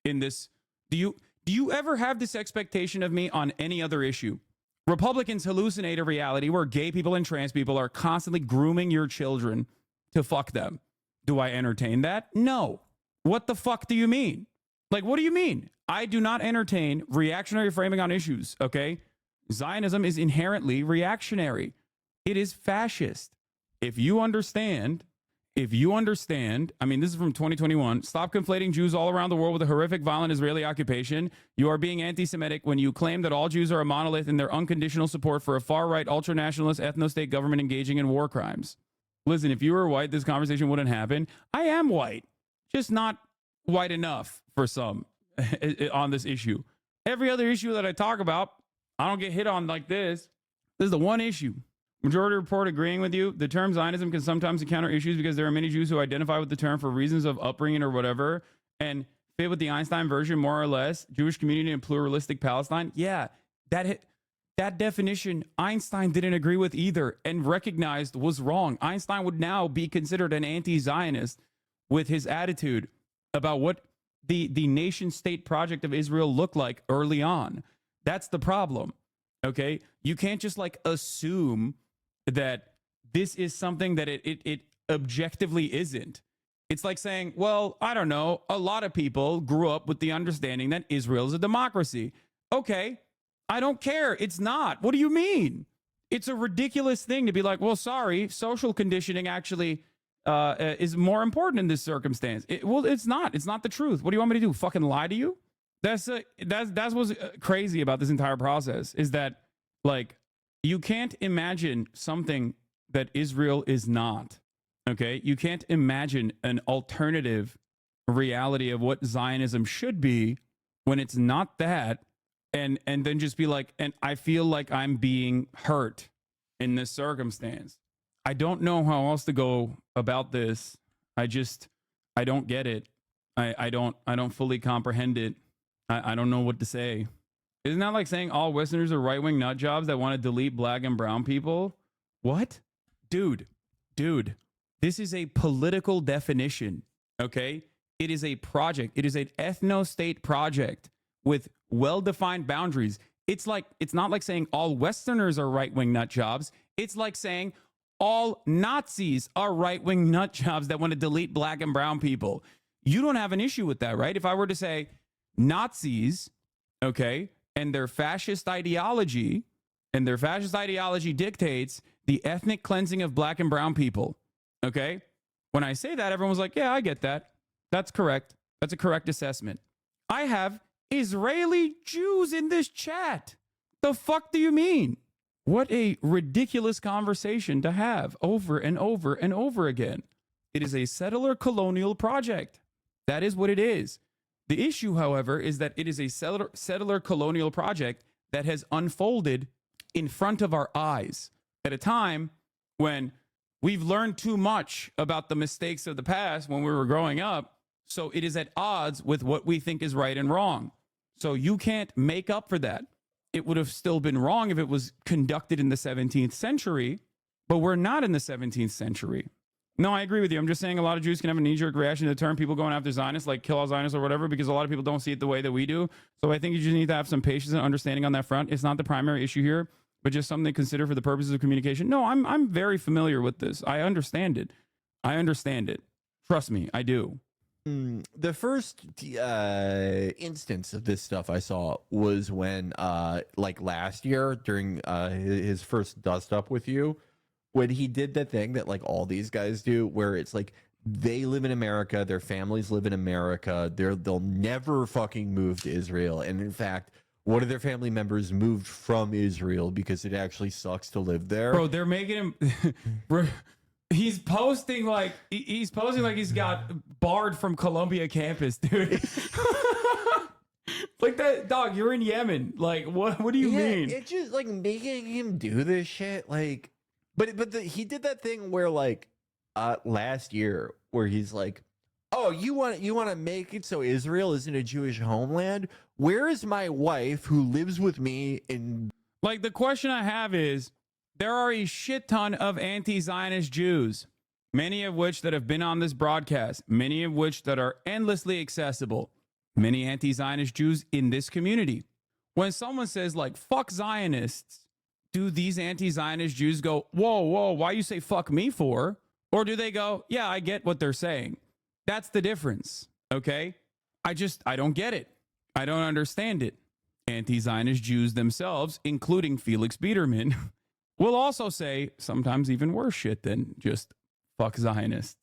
in this? Do you ever have this expectation of me on any other issue? Republicans hallucinate a reality where gay people and trans people are constantly grooming your children to fuck them. Do I entertain that? No. What the fuck do you mean? Like, what do you mean? I do not entertain reactionary framing on issues, okay? Zionism is inherently reactionary. It is fascist. If you understand if you understand, I mean, this is from 2021, stop conflating Jews all around the world with a horrific, violent Israeli occupation. You are being anti-Semitic when you claim that all Jews are a monolith in their unconditional support for a far-right, ultra-nationalist, ethno-state government engaging in war crimes. Listen, if you were white, this conversation wouldn't happen. I am white, just not white enough for some on this issue. Every other issue that I talk about, I don't get hit on like this. This is the one issue. Majority report agreeing with you. The term Zionism can sometimes encounter issues because there are many Jews who identify with the term for reasons of upbringing or whatever and fit with the Einstein version more or less. Jewish community and pluralistic Palestine. Yeah, that definition Einstein didn't agree with either and recognized was wrong. Einstein would now be considered an anti-Zionist with his attitude about what the nation state project of Israel looked like early on. That's the problem. Okay, you can't just like assume that this is something that it objectively isn't. It's like saying, well, I don't know, a lot of people grew up with the understanding that Israel is a democracy. Okay, I don't care. It's not. What do you mean? It's a ridiculous thing to be like, well, sorry, social conditioning actually is more important in this circumstance. Well, it's not. It's not the truth. What do you want me to do? Fucking lie to you? That's what's crazy about this entire process is that, like, you can't imagine something that Israel is not. Okay, you can't imagine an alternative reality of what Zionism should be when it's not that, and then just be like, and I feel like I'm being hurt in this circumstance. I don't know how else to go about this. I don't get it. I don't fully comprehend it. I don't know what to say. Isn't that like saying all Westerners are right-wing nut jobs that want to delete black and brown people? What? Dude, this is a political definition, okay? It is a project. It is an ethno-state project with well-defined boundaries. It's not like saying all Westerners are right-wing nut jobs. It's like saying all Nazis are right-wing nut jobs that want to delete black and brown people. You don't have an issue with that, right? If I were to say Nazis, okay, and their fascist ideology dictates the ethnic cleansing of black and brown people, okay? When I say that, everyone's like, yeah, I get that. That's correct. That's a correct assessment. I have Israeli Jews in this chat. The fuck do you mean? What a ridiculous conversation to have over and over and over again. It is a settler colonial project. That is what it is. The issue, however, is that it is a settler colonial project that has unfolded in front of our eyes at a time when we've learned too much about the mistakes of the past when we were growing up. So it is at odds with what we think is right and wrong. So you can't make up for that. It would have still been wrong if it was conducted in the 17th century, but we're not in the 17th century. No, I agree with you. I'm just saying a lot of Jews can have a knee-jerk reaction to the term people going after Zionists, like kill all Zionists or whatever, because a lot of people don't see it the way that we do. So I think you just need to have some patience and understanding on that front. It's not the primary issue here, but just something to consider for the purposes of communication. No, I'm very familiar with this. I understand it. Trust me, I do. The first instance of this stuff I saw was when, like last year during his first dust up with you, when he did that thing that like all these guys do, where it's like they live in America, their families live in America, they'll never fucking move to Israel, and in fact, one of their family members moved from Israel because it actually sucks to live there. Bro, they're making him. He's posting like he's got barred from Columbia campus, dude. Like that, dog. You're in Yemen. Like, what do you mean? It's just like making him do this shit. Like, but he did that thing where like last year where he's like, oh, you want to make it so Israel isn't a Jewish homeland? Where is my wife who lives with me in? Like, the question I have is, there are a shit ton of anti-Zionist Jews, many of which that have been on this broadcast, many of which that are endlessly accessible, many anti-Zionist Jews in this community. When someone says like, fuck Zionists, do these anti-Zionist Jews go, whoa, why you say fuck me for? Or do they go, yeah, I get what they're saying. That's the difference, okay? I don't get it. I don't understand it. Anti-Zionist Jews themselves, including Felix Biederman, will also say sometimes even worse shit than just fuck Zionists.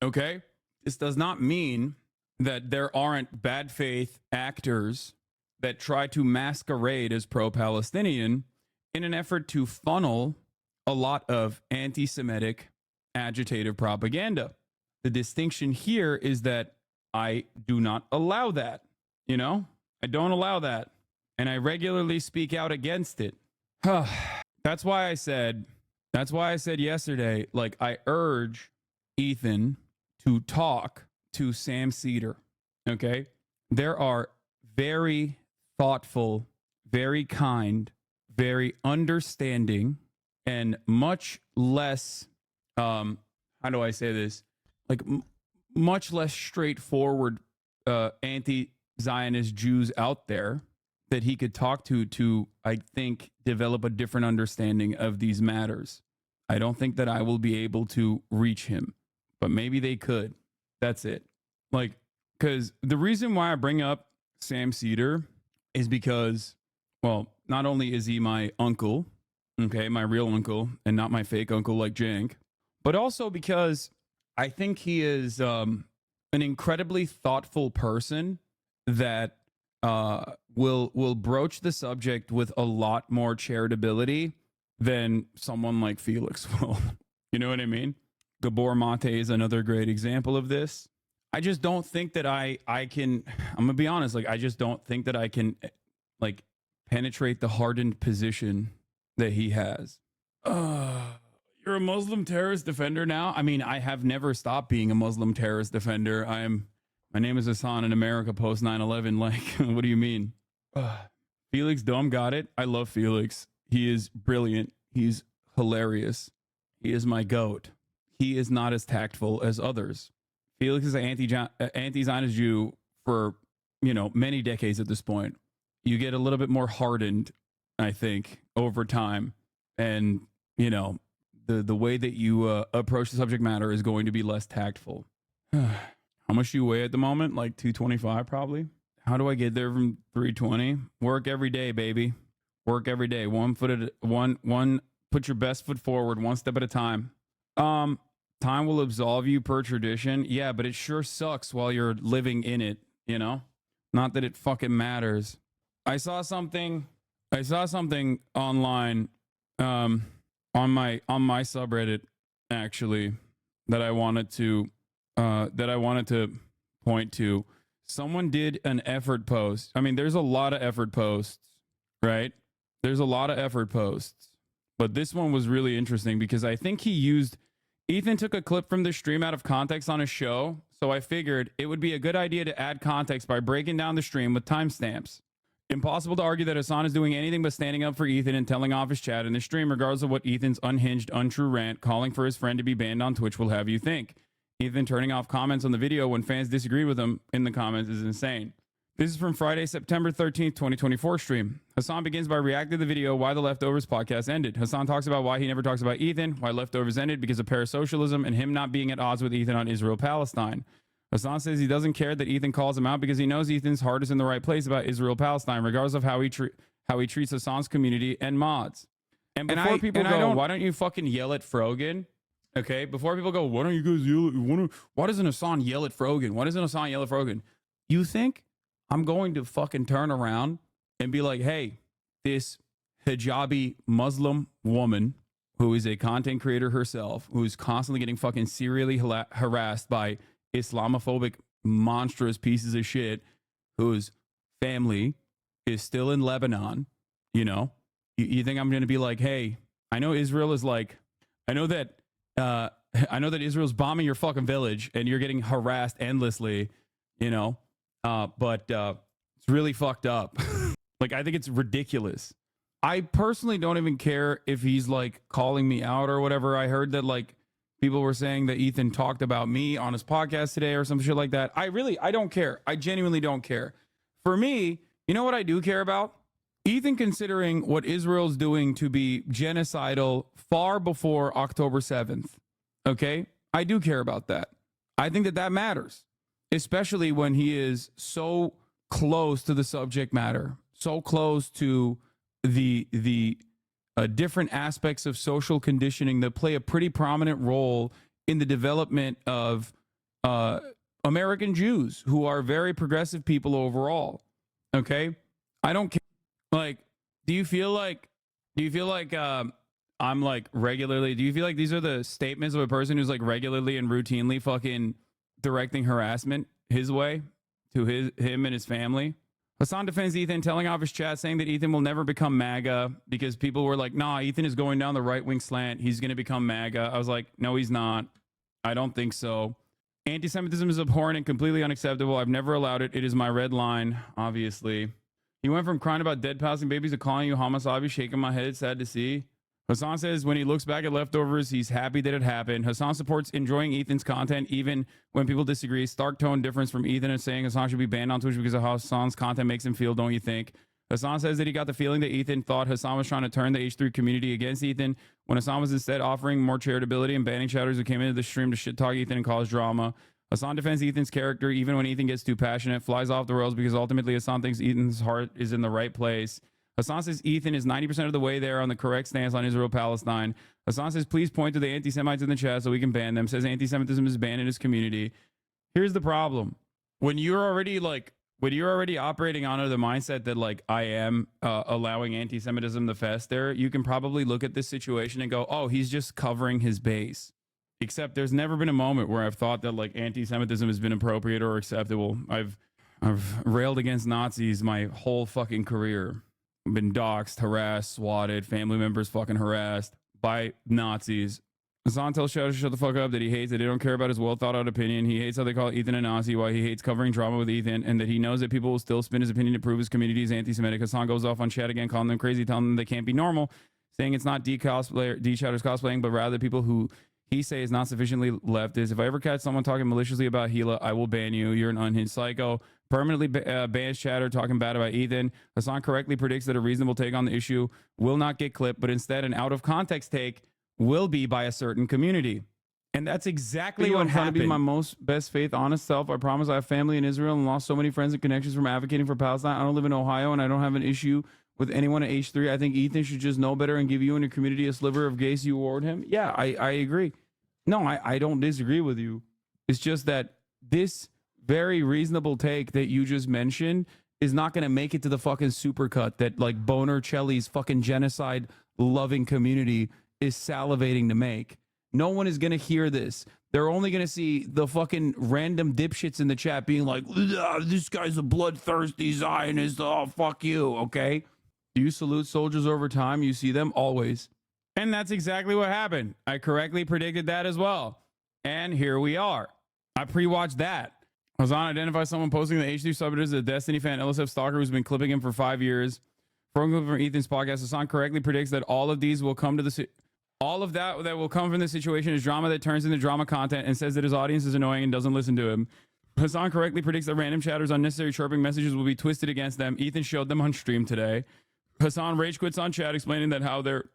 Okay? This does not mean that there aren't bad faith actors that try to masquerade as pro-Palestinian in an effort to funnel a lot of anti-Semitic agitative propaganda. The distinction here is that I do not allow that. You know, I don't allow that. And I regularly speak out against it. That's why I said yesterday, like, I urge Ethan to talk to Sam Cedar. Okay. There are very thoughtful, very kind, very understanding, and much less, how do I say this? Like, much less straightforward anti-Zionist Jews out there that he could talk to, I think, develop a different understanding of these matters. I don't think that I will be able to reach him, but maybe they could. That's it. Like, because the reason why I bring up Sam Cedar is because, well, not only is he my uncle, okay, my real uncle, and not my fake uncle like Jank, but also because I think he is an incredibly thoughtful person that will broach the subject with a lot more charitability than someone like Felix will. You know what I mean? Gabor Mate is another great example of this. I just don't think that I can, I'm gonna be honest, like, I just don't think that I can, like, penetrate the hardened position that he has. You're a Muslim terrorist defender now? I mean, I have never stopped being a Muslim terrorist defender. My name is Hasan in America post 9/11. Like, what do you mean? Felix Dome got it. I love Felix. He is brilliant. He's hilarious. He is my goat. He is not as tactful as others. Felix is an anti-Zionist Jew for, you know, many decades at this point. You get a little bit more hardened, I think, over time. And, you know, the way that you approach the subject matter is going to be less tactful. How much do you weigh at the moment? Like 225 probably. How do I get there from 320? Work every day, baby. Work every day. One foot at one. Put your best foot forward, one step at a time. Time will absolve you per tradition. Yeah, but it sure sucks while you're living in it, you know? Not that it fucking matters. I saw something online on my subreddit, actually, that I wanted to point to. Someone did an effort post. I mean, there's a lot of effort posts, right? There's a lot of effort posts. But this one was really interesting because I think Ethan took a clip from the stream out of context on his show, so I figured it would be a good idea to add context by breaking down the stream with timestamps. Impossible to argue that Hasan is doing anything but standing up for Ethan and telling off his chat in the stream, regardless of what Ethan's unhinged, untrue rant calling for his friend to be banned on Twitch will have you think. Ethan turning off comments on the video when fans disagree with him in the comments is insane. This is from Friday, September 13th, 2024 stream. Hasan begins by reacting to the video Why the Leftovers podcast ended. Hasan talks about why he never talks about Ethan, why Leftovers ended because of parasocialism, and him not being at odds with Ethan on Israel-Palestine. Hasan says he doesn't care that Ethan calls him out because he knows Ethan's heart is in the right place about Israel-Palestine, regardless of how he treats Hasan's community and mods. And before people go, why don't you fucking yell at Frogan? Okay, before people go, why don't you guys yell at, why doesn't Hasan yell at Frogan? Why doesn't Hasan yell at Frogan? You think I'm going to fucking turn around and be like, hey, this hijabi Muslim woman who is a content creator herself, who's constantly getting fucking serially harassed by Islamophobic monstrous pieces of shit, whose family is still in Lebanon, you know, you think I'm going to be like, hey, I know Israel is like, I know that Israel's bombing your fucking village and you're getting harassed endlessly, you know, but it's really fucked up. Like, I think it's ridiculous. I personally don't even care if he's like calling me out or whatever. I heard that like people were saying that Ethan talked about me on his podcast today or some shit like that. I don't care. I genuinely don't care. For me, you know what I do care about? Ethan considering what Israel's doing to be genocidal far before October 7th. Okay? I do care about that. I think that that matters, especially when he is so close to the subject matter, so close to the different aspects of social conditioning that play a pretty prominent role in the development of American Jews who are very progressive people overall. Okay, I don't care. Like, do you feel like I'm like regularly? Do you feel like these are the statements of a person who's like regularly and routinely fucking directing harassment his way to him and his family? Hasan defends Ethan, telling off his chat, saying that Ethan will never become MAGA because people were like, nah, Ethan is going down the right-wing slant. He's going to become MAGA. I was like, no, he's not. I don't think so. Anti-Semitism is abhorrent and completely unacceptable. I've never allowed it. It is my red line, obviously. He went from crying about dead passing babies to calling you HasanAbi, shaking my head, sad to see. Hasan says when he looks back at leftovers, he's happy that it happened. Hasan supports enjoying Ethan's content even when people disagree. Stark tone difference from Ethan is saying Hasan should be banned on Twitch because of how Hasan's content makes him feel, don't you think? Hasan says that he got the feeling that Ethan thought Hasan was trying to turn the H3 community against Ethan when Hasan was instead offering more charitability and banning chatters who came into the stream to shit talk Ethan and cause drama. Hasan defends Ethan's character even when Ethan gets too passionate, flies off the rails because ultimately Hasan thinks Ethan's heart is in the right place. Hasan says Ethan is 90% of the way there on the correct stance on Israel-Palestine. Hasan says, please point to the anti-Semites in the chat so we can ban them. Says anti-Semitism is banned in his community. Here's the problem. When you're already operating under the mindset that like I am allowing anti-Semitism to fester, you can probably look at this situation and go, oh, he's just covering his base. Except there's never been a moment where I've thought that like anti-Semitism has been appropriate or acceptable. I've railed against Nazis my whole fucking career. Been doxxed, harassed, swatted, family members fucking harassed by Nazis. Hasan tells Shadow to shut the fuck up, that he hates that they don't care about his well thought out opinion. He hates how they call Ethan a Nazi, why he hates covering drama with Ethan, and that he knows that people will still spin his opinion to prove his community is anti-Semitic. Hasan goes off on chat again, calling them crazy, telling them they can't be normal, saying it's not D-Chatter's cosplaying, but rather people who he say is not sufficiently leftist. If I ever catch someone talking maliciously about Hila, I will ban you. You're an unhinged psycho. Permanently bans chatter talking bad about Ethan. Hasan correctly predicts that a reasonable take on the issue will not get clipped, but instead an out of context take will be by a certain community. And that's exactly what happened. To be my most best faith, honest self. I promise I have family in Israel and lost so many friends and connections from advocating for Palestine. I don't live in Ohio and I don't have an issue with anyone at H3. I think Ethan should just know better and give you and your community a sliver of grace you award him. Yeah, I agree. No, I don't disagree with you. It's just that this very reasonable take that you just mentioned is not going to make it to the fucking supercut that like Boner Chelly's fucking genocide loving community is salivating to make. No one is going to hear this. They're only going to see the fucking random dipshits in the chat being like, this guy's a bloodthirsty Zionist. Oh, fuck you. Okay. Do you salute soldiers over time? You see them always. And that's exactly what happened. I correctly predicted that as well. And here we are. I pre-watched that. Hasan identifies someone posting the H3 subreddit as a Destiny fan, LSF stalker who's been clipping him for 5 years. From Ethan's podcast, Hasan correctly predicts that all of these will come to the all of that will come from the situation is drama that turns into drama content, and says that his audience is annoying and doesn't listen to him. Hasan correctly predicts that random chatters' unnecessary chirping messages will be twisted against them. Ethan showed them on stream today. Hasan rage quits on chat, explaining that how they're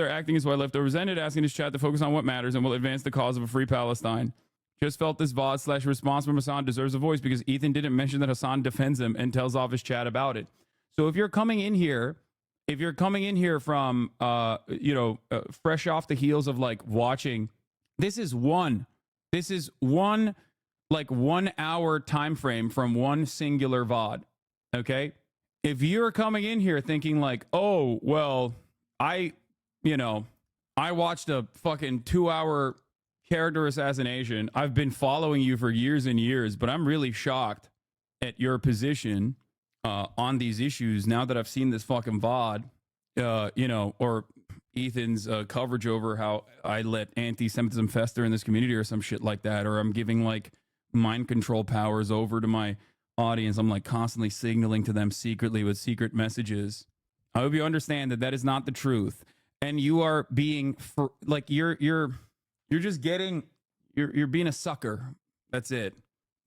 acting is why leftovers ended, asking his chat to focus on what matters and will advance the cause of a free Palestine. Just felt this VOD / response from Hasan deserves a voice because Ethan didn't mention that Hasan defends him and tells off his chat about it. So if you're coming in here from fresh off the heels of like watching, this is one like 1 hour time frame from one singular VOD. Okay. If you're coming in here thinking like, oh, well, I watched a fucking 2 hour character assassination. I've been following you for years and years, but I'm really shocked at your position on these issues now that I've seen this fucking VOD, or Ethan's coverage over how I let anti-Semitism fester in this community or some shit like that, or I'm giving like mind control powers over to my audience. I'm like constantly signaling to them secretly with secret messages. I hope you understand that that is not the truth, and you are being you're being a sucker. That's it.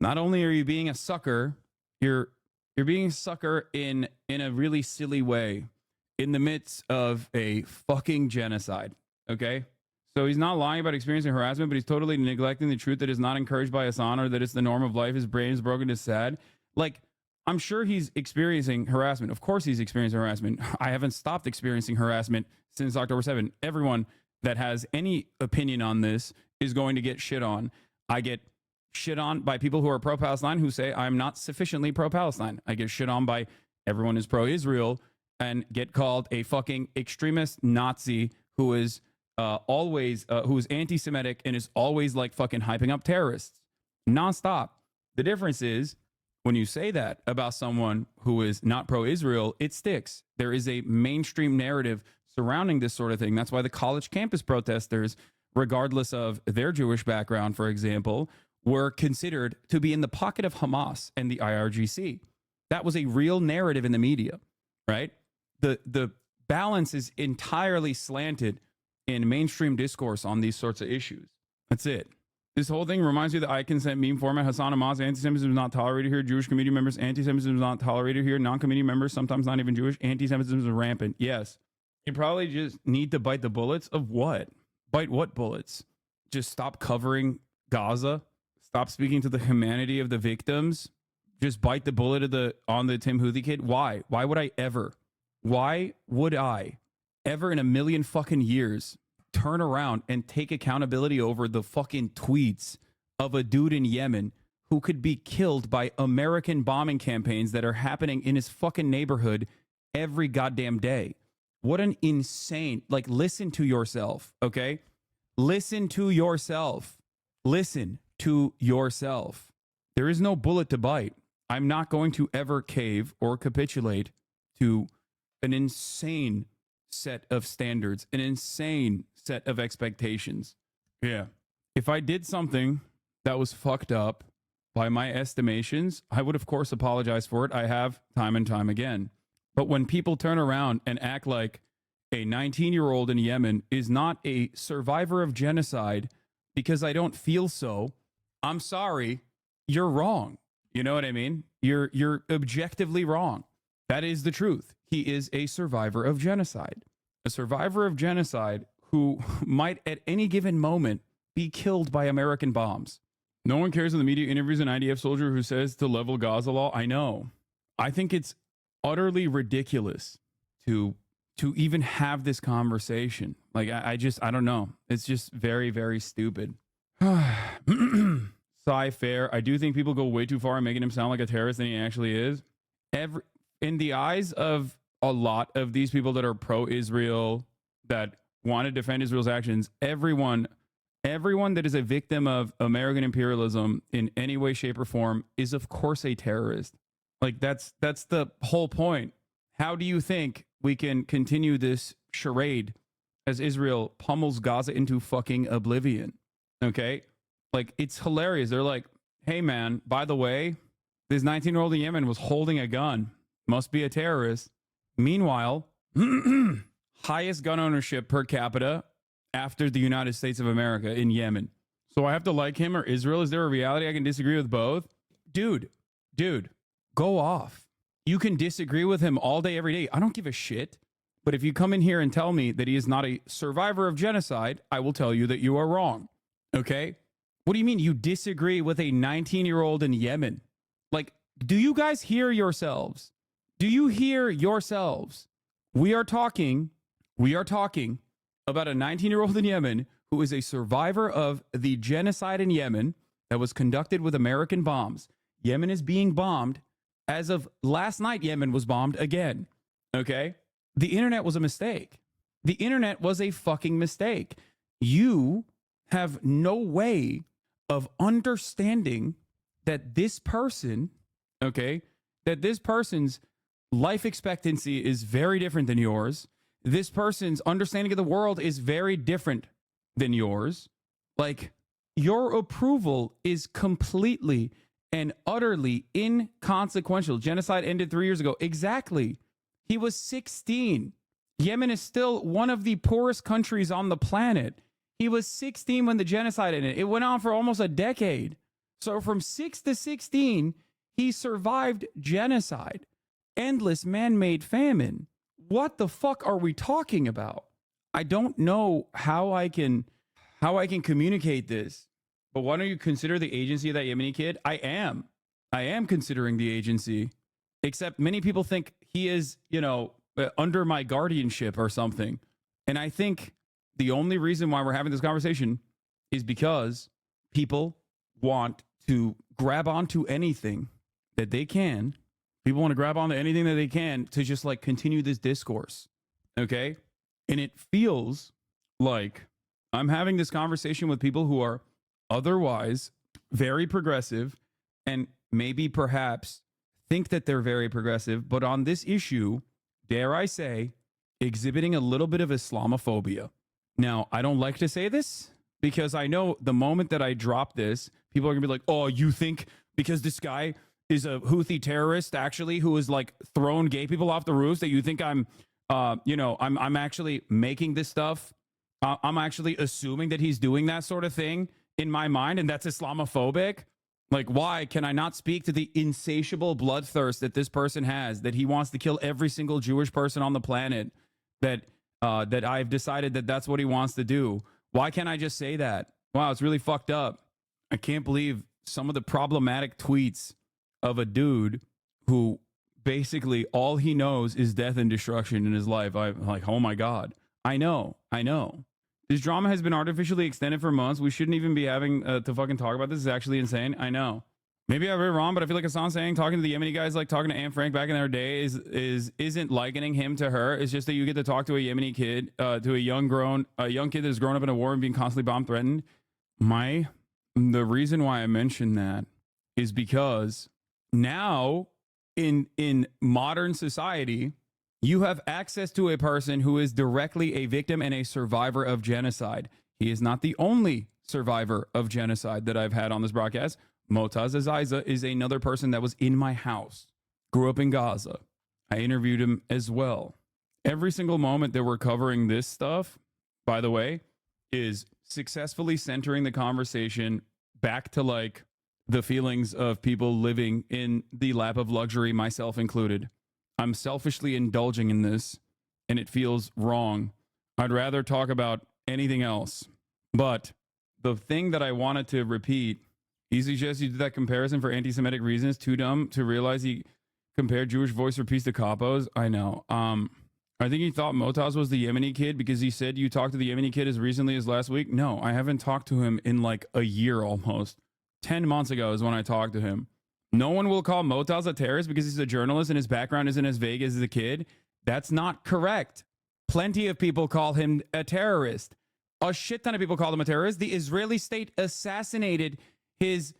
Not only are you being a sucker, you're being a sucker in a really silly way in the midst of a fucking genocide. Okay? So he's not lying about experiencing harassment, but he's totally neglecting the truth that is not encouraged by Hasan, or that it's the norm of life. His brain is broken, is sad. Like, I'm sure he's experiencing harassment. Of course he's experiencing harassment. I haven't stopped experiencing harassment since October 7th. Everyone that has any opinion on this is going to get shit on. I get shit on by people who are pro-Palestine who say I'm not sufficiently pro-Palestine. I get shit on by everyone who's pro-Israel and get called a fucking extremist Nazi who is who's anti-Semitic and is always like fucking hyping up terrorists nonstop. The difference is when you say that about someone who is not pro-Israel, it sticks. There is a mainstream narrative surrounding this sort of thing. That's why the college campus protesters, regardless of their Jewish background, for example, were considered to be in the pocket of Hamas and the IRGC. That was a real narrative in the media, right? The balance is entirely slanted in mainstream discourse on these sorts of issues. That's it. This whole thing reminds me of the I consent meme format. HasanAbi's anti-Semitism is not tolerated here. Jewish community members, anti-Semitism is not tolerated here. Non-community members, sometimes not even Jewish, anti-Semitism is rampant. Yes. You probably just need to bite the bullets of what? Bite what bullets? Just stop covering Gaza. Stop speaking to the humanity of the victims. Just bite the bullet on the Tim Houthi kid. Why? Why would I ever in a million fucking years turn around and take accountability over the fucking tweets of a dude in Yemen who could be killed by American bombing campaigns that are happening in his fucking neighborhood every goddamn day? What an insane, like, listen to yourself, okay? Listen to yourself. Listen to yourself. There is no bullet to bite. I'm not going to ever cave or capitulate to an insane set of standards, an insane set of expectations. Yeah. If I did something that was fucked up by my estimations, I would, of course, apologize for it. I have time and time again. But when people turn around and act like a 19-year-old in Yemen is not a survivor of genocide because I don't feel so, I'm sorry, you're wrong. You know what I mean? You're objectively wrong. That is the truth. He is a survivor of genocide. A survivor of genocide who might at any given moment be killed by American bombs. No one cares in the media interviews an IDF soldier who says to level Gaza law. I know. I think it's utterly ridiculous to even have this conversation. Like, I don't know. It's just very, very stupid. Fair. I do think people go way too far in making him sound like a terrorist than he actually is. In the eyes of a lot of these people that are pro-Israel, that want to defend Israel's actions, everyone that is a victim of American imperialism in any way, shape, or form is, of course, a terrorist. Like, that's the whole point. How do you think we can continue this charade as Israel pummels Gaza into fucking oblivion? Okay? Like, it's hilarious. They're like, hey, man, by the way, this 19-year-old in Yemen was holding a gun. Must be a terrorist. Meanwhile, highest gun ownership per capita after the United States of America in Yemen. So I have to like him or Israel? Is there a reality I can disagree with both? Dude, go off. You can disagree with him all day, every day. I don't give a shit. But if you come in here and tell me that he is not a survivor of genocide, I will tell you that you are wrong. Okay? What do you mean you disagree with a 19-year-old in Yemen? Like, do you guys hear yourselves? Do you hear yourselves? We are talking about a 19-year-old in Yemen who is a survivor of the genocide in Yemen that was conducted with American bombs. Yemen is being bombed. As of last night, Yemen was bombed again. Okay? The internet was a mistake. The internet was a fucking mistake. You have no way of understanding that this person, okay, that this person's life expectancy is very different than yours. This person's understanding of the world is very different than yours. Like, your approval is completely and utterly inconsequential. Genocide ended 3 years ago. Exactly. He was 16. Yemen is still one of the poorest countries on the planet. He was 16 when the genocide ended. It went on for almost a decade. So from 6 to 16, he survived genocide. Endless man-made famine. What the fuck are we talking about? I don't know how I can communicate this, but why don't you consider the agency of that Yemeni kid? I am considering the agency, except many people think he is, under my guardianship or something. And I think the only reason why we're having this conversation is because people want to grab onto anything that they can. People want to grab onto anything that they can to just like continue this discourse. Okay. And it feels like I'm having this conversation with people who are otherwise very progressive and maybe perhaps think that they're very progressive, but on this issue, dare I say, exhibiting a little bit of Islamophobia. Now, I don't like to say this because I know the moment that I drop this, people are gonna be like, oh, you think because this guy is a Houthi terrorist actually who has like thrown gay people off the roofs that you think I'm I'm actually making this stuff. I'm actually assuming that he's doing that sort of thing in my mind, and that's Islamophobic. Like, why can I not speak to the insatiable bloodthirst that this person has, that he wants to kill every single Jewish person on the planet, that I've decided that that's what he wants to do? Why can't I just say that? Wow, it's really fucked up. I can't believe some of the problematic tweets of a dude who basically all he knows is death and destruction in his life. I'm like, oh my God. I know. This drama has been artificially extended for months. We shouldn't even be having to fucking talk about this. It's actually insane. I know. Maybe I read wrong, but I feel like Hassan saying talking to the Yemeni guys like talking to Anne Frank back in their day isn't likening him to her. It's just that you get to talk to a Yemeni kid, to a young kid that's grown up in a war and being constantly bomb threatened. The reason why I mentioned that is because now in modern society, you have access to a person who is directly a victim and a survivor of genocide. He is not the only survivor of genocide that I've had on this broadcast. Motaz Azaiza is another person that was in my house, grew up in Gaza. I interviewed him as well. Every single moment that we're covering this stuff, by the way, is successfully centering the conversation back to like the feelings of people living in the lap of luxury, myself included. I'm selfishly indulging in this, and it feels wrong. I'd rather talk about anything else. But the thing that I wanted to repeat, he suggests you did that comparison for anti-Semitic reasons. Too dumb to realize he compared Jewish Voice for Peace to Capos. I know. I think he thought Motaz was the Yemeni kid because he said you talked to the Yemeni kid as recently as last week. No, I haven't talked to him in like a year almost. 10 months ago is when I talked to him. No one will call Motaz a terrorist because he's a journalist and his background isn't as vague as the kid. That's not correct. Plenty of people call him a terrorist. A shit ton of people call him a terrorist. The Israeli state assassinated his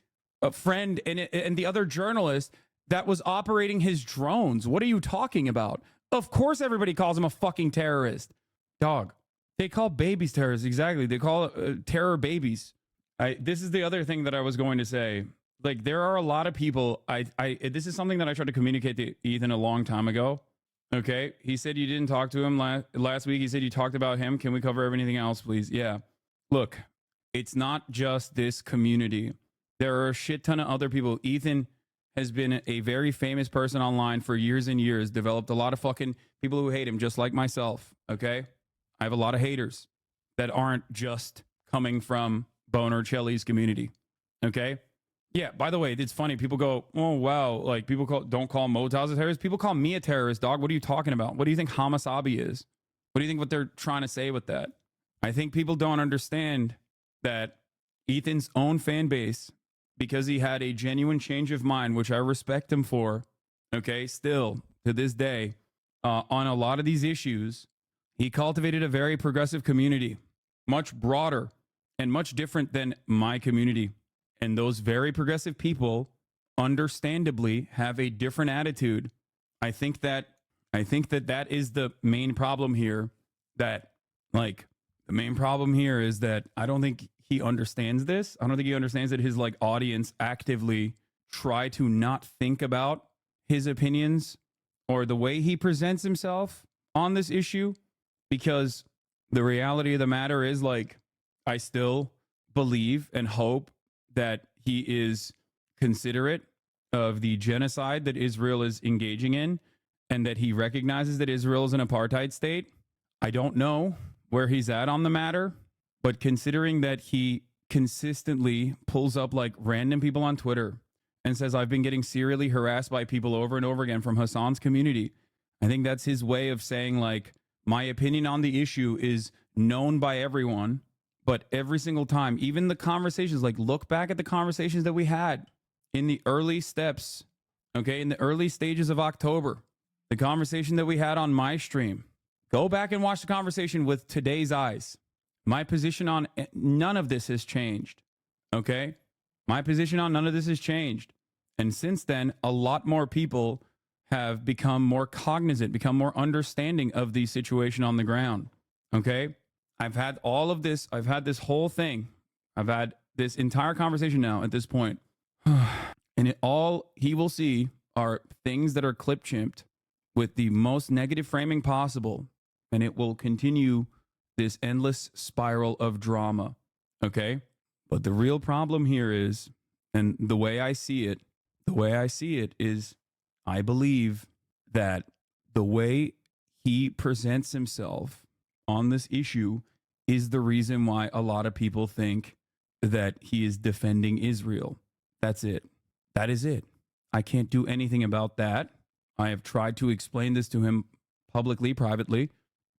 friend and the other journalist that was operating his drones. What are you talking about? Of course everybody calls him a fucking terrorist. Dog. They call babies terrorists. Exactly. They call terror babies. This is the other thing that I was going to say. Like, there are a lot of people. This is something that I tried to communicate to Ethan a long time ago. Okay. He said you didn't talk to him last week. He said you talked about him. Can we cover everything else, please? Yeah. Look, it's not just this community. There are a shit ton of other people. Ethan has been a very famous person online for years and years, developed a lot of fucking people who hate him, just like myself. Okay. I have a lot of haters that aren't just coming from Boner Chelly's community. Okay. Yeah, by the way, it's funny. People go, oh, wow. Like, people don't call Motaz a terrorist. People call me a terrorist, dog. What are you talking about? What do you think HasanAbi is? What do you think what they're trying to say with that? I think people don't understand that Ethan's own fan base, because he had a genuine change of mind, which I respect him for, okay, still to this day, on a lot of these issues, he cultivated a very progressive community, much broader and much different than my community. And those very progressive people, understandably, have a different attitude. I think that is the main problem here. That, like, the main problem here is that I don't think he understands this. I don't think he understands that his like audience actively try to not think about his opinions or the way he presents himself on this issue, because the reality of the matter is, like, I still believe and hope that he is considerate of the genocide that Israel is engaging in, and that he recognizes that Israel is an apartheid state. I don't know where he's at on the matter, but considering that he consistently pulls up like random people on Twitter and says, I've been getting serially harassed by people over and over again from Hassan's community, I think that's his way of saying, like, my opinion on the issue is known by everyone, But every single time, even the conversations, like look back at the conversations that we had in the early steps, okay, in the early stages of October, the conversation that we had on my stream. Go back and watch the conversation with today's eyes. My position on none of this has changed, okay? My position on none of this has changed. And since then, a lot more people have become more cognizant, become more understanding of the situation on the ground, okay? I've had all of this. I've had this whole thing. I've had this entire conversation now at this point. And all he will see are things that are clip-chimped with the most negative framing possible. And it will continue this endless spiral of drama, okay? But the real problem here is, and the way I see it is I believe that the way he presents himself on this issue is the reason why a lot of people think that he is defending Israel. That's it. That is it. I can't do anything about that. I have tried to explain this to him publicly, privately.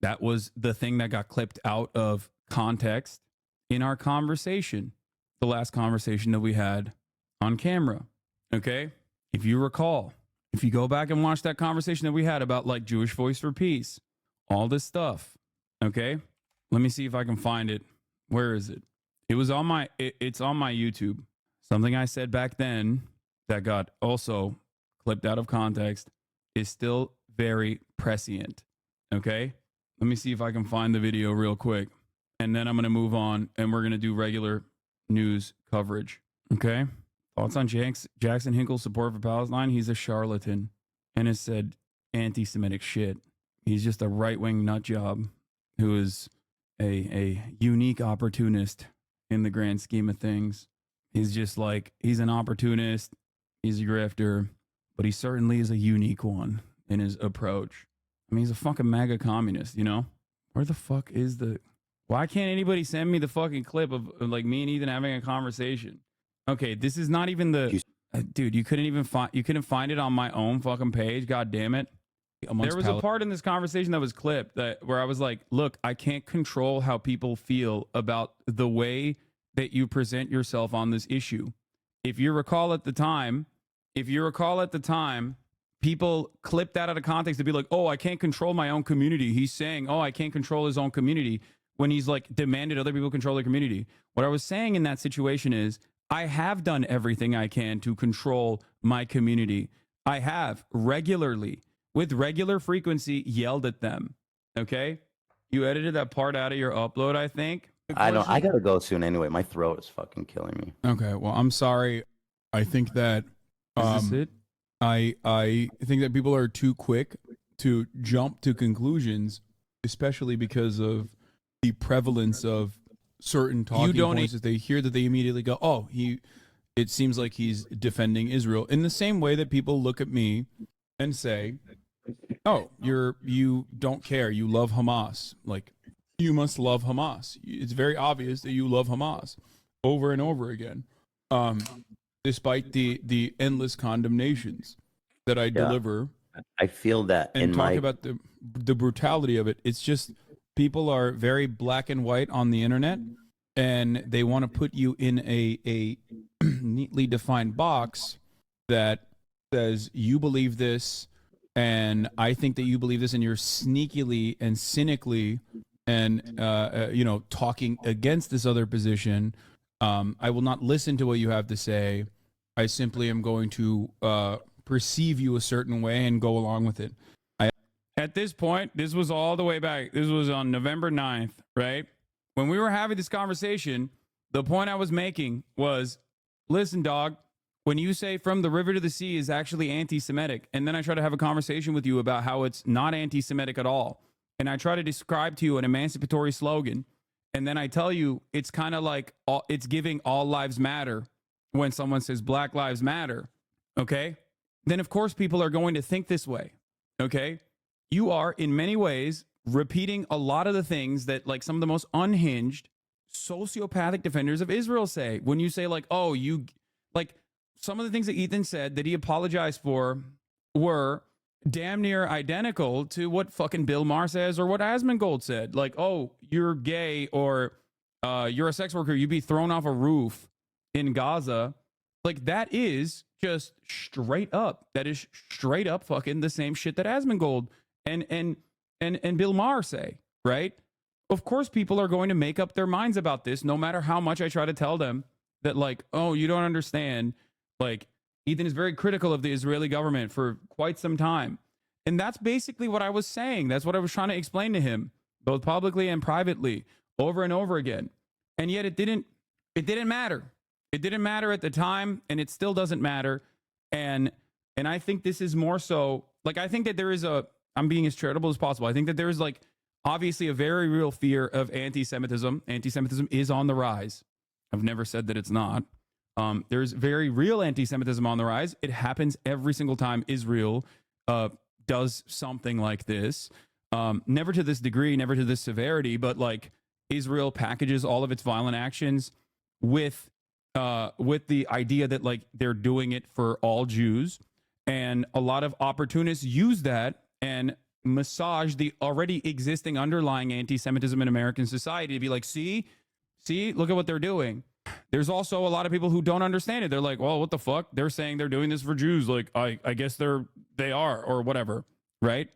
That was the thing that got clipped out of context in our conversation, the last conversation that we had on camera. Okay? If you recall, if you go back and watch that conversation that we had about like Jewish Voice for Peace, all this stuff. Okay? Let me see if I can find it. Where is it? It was on my, it's on my YouTube. Something I said back then that got also clipped out of context is still very prescient. Okay? Let me see if I can find the video real quick. And then I'm going to move on and we're going to do regular news coverage. Okay? Thoughts on Jackson Hinkle's support for Palestine? He's a charlatan and has said anti-Semitic shit. He's just a right-wing nut job who is a unique opportunist in the grand scheme of things. He's just like, he's an opportunist. He's a grifter, but he certainly is a unique one in his approach. I mean, he's a fucking MAGA communist, you know? Where the fuck is the... Why can't anybody send me the fucking clip of like me and Ethan having a conversation? Okay, this is not even the... dude, you couldn't find it on my own fucking page, god damn it. There was a part in this conversation that was clipped where I was like, look, I can't control how people feel about the way that you present yourself on this issue. If you recall at the time, people clipped that out of context to be like, oh, I can't control my own community. He's saying, oh, I can't control his own community when he's like demanded other people control their community. What I was saying in that situation is I have done everything I can to control my community. I have regularly, with regular frequency, yelled at them. Okay? You edited that part out of your upload, I think. I gotta go soon anyway. My throat is fucking killing me. Okay, well, I'm sorry. I think that is this it? I think that people are too quick to jump to conclusions, especially because of the prevalence of certain talking points that they hear that they immediately go, oh, it seems like he's defending Israel. In the same way that people look at me and say, oh, you don't care, you love Hamas. Like, you must love Hamas. It's very obvious that you love Hamas over and over again. Despite the endless condemnations that I deliver. I feel that and talk about the brutality of it. It's just people are very black and white on the internet, and they want to put you in a neatly defined box that says you believe this, and I think that you believe this, and you're sneakily and cynically and talking against this other position. I will not listen to what you have to say. I simply am going to perceive you a certain way and go along with it. At this point, this was all the way back. This was on November 9th, right? When we were having this conversation, the point I was making was, listen, dog, when you say from the river to the sea is actually anti-Semitic, and then I try to have a conversation with you about how it's not anti-Semitic at all, and I try to describe to you an emancipatory slogan, and then I tell you it's kind of like it's giving all lives matter when someone says Black Lives Matter, okay? Then, of course, people are going to think this way, okay? You are, in many ways, repeating a lot of the things that, like, some of the most unhinged sociopathic defenders of Israel say. When you say, like, oh, some of the things that Ethan said that he apologized for were damn near identical to what fucking Bill Maher says or what Asmongold said. Like, oh, you're gay, or you're a sex worker, you'd be thrown off a roof in Gaza. Like, that is just straight up. That is straight up fucking the same shit that Asmongold and Bill Maher say, right? Of course, people are going to make up their minds about this, no matter how much I try to tell them that, like, oh, you don't understand. Like, Ethan is very critical of the Israeli government for quite some time. And that's basically what I was saying. That's what I was trying to explain to him, both publicly and privately, over and over again. And yet it didn't matter. It didn't matter at the time, and it still doesn't matter. And I think this is more so, like, I think that there is I'm being as charitable as possible. I think that there is, like, obviously a very real fear of anti-Semitism. Anti-Semitism is on the rise. I've never said that it's not. There's very real anti-Semitism on the rise. It happens every single time Israel does something like this. Never to this degree, never to this severity, but, like, Israel packages all of its violent actions with the idea that, like, they're doing it for all Jews. And a lot of opportunists use that and massage the already existing underlying anti-Semitism in American society to be like, see, look at what they're doing. There's also a lot of people who don't understand it. They're like, well, what the fuck? They're saying they're doing this for Jews. Like, I guess they are, or whatever, right?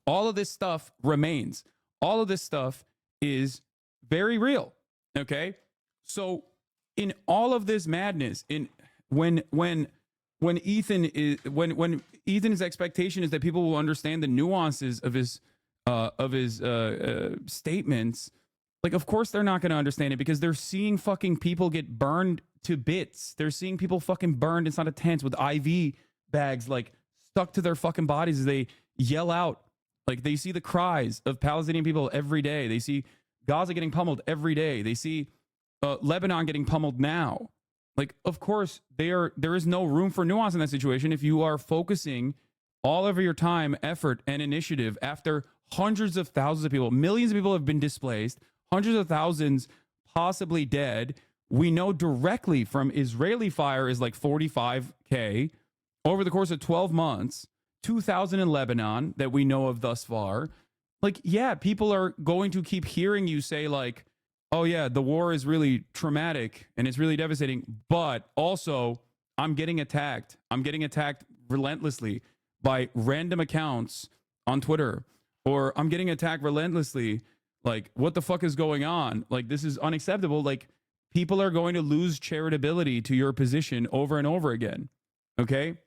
All of this stuff remains. All of this stuff is very real, okay? So in all of this madness, when Ethan's expectation is that people will understand the nuances of his statements, like, of course they're not going to understand it, because they're seeing fucking people get burned to bits. They're seeing people fucking burned inside of tents with IV bags, like, stuck to their fucking bodies as they yell out. Like, they see the cries of Palestinian people every day. They see Gaza getting pummeled every day. They see Lebanon getting pummeled now. Like, of course, there is no room for nuance in that situation if you are focusing all of your time, effort, and initiative after hundreds of thousands of people, millions of people have been displaced, hundreds of thousands possibly dead. We know directly from Israeli fire is like 45K over the course of 12 months, 2,000 in Lebanon that we know of thus far. Like, yeah, people are going to keep hearing you say, like, oh yeah, the war is really traumatic and it's really devastating, but also I'm getting attacked. I'm getting attacked relentlessly by random accounts on Twitter, or I'm getting attacked relentlessly. Like, what the fuck is going on? Like, this is unacceptable. Like, people are going to lose charitability to your position over and over again. Okay.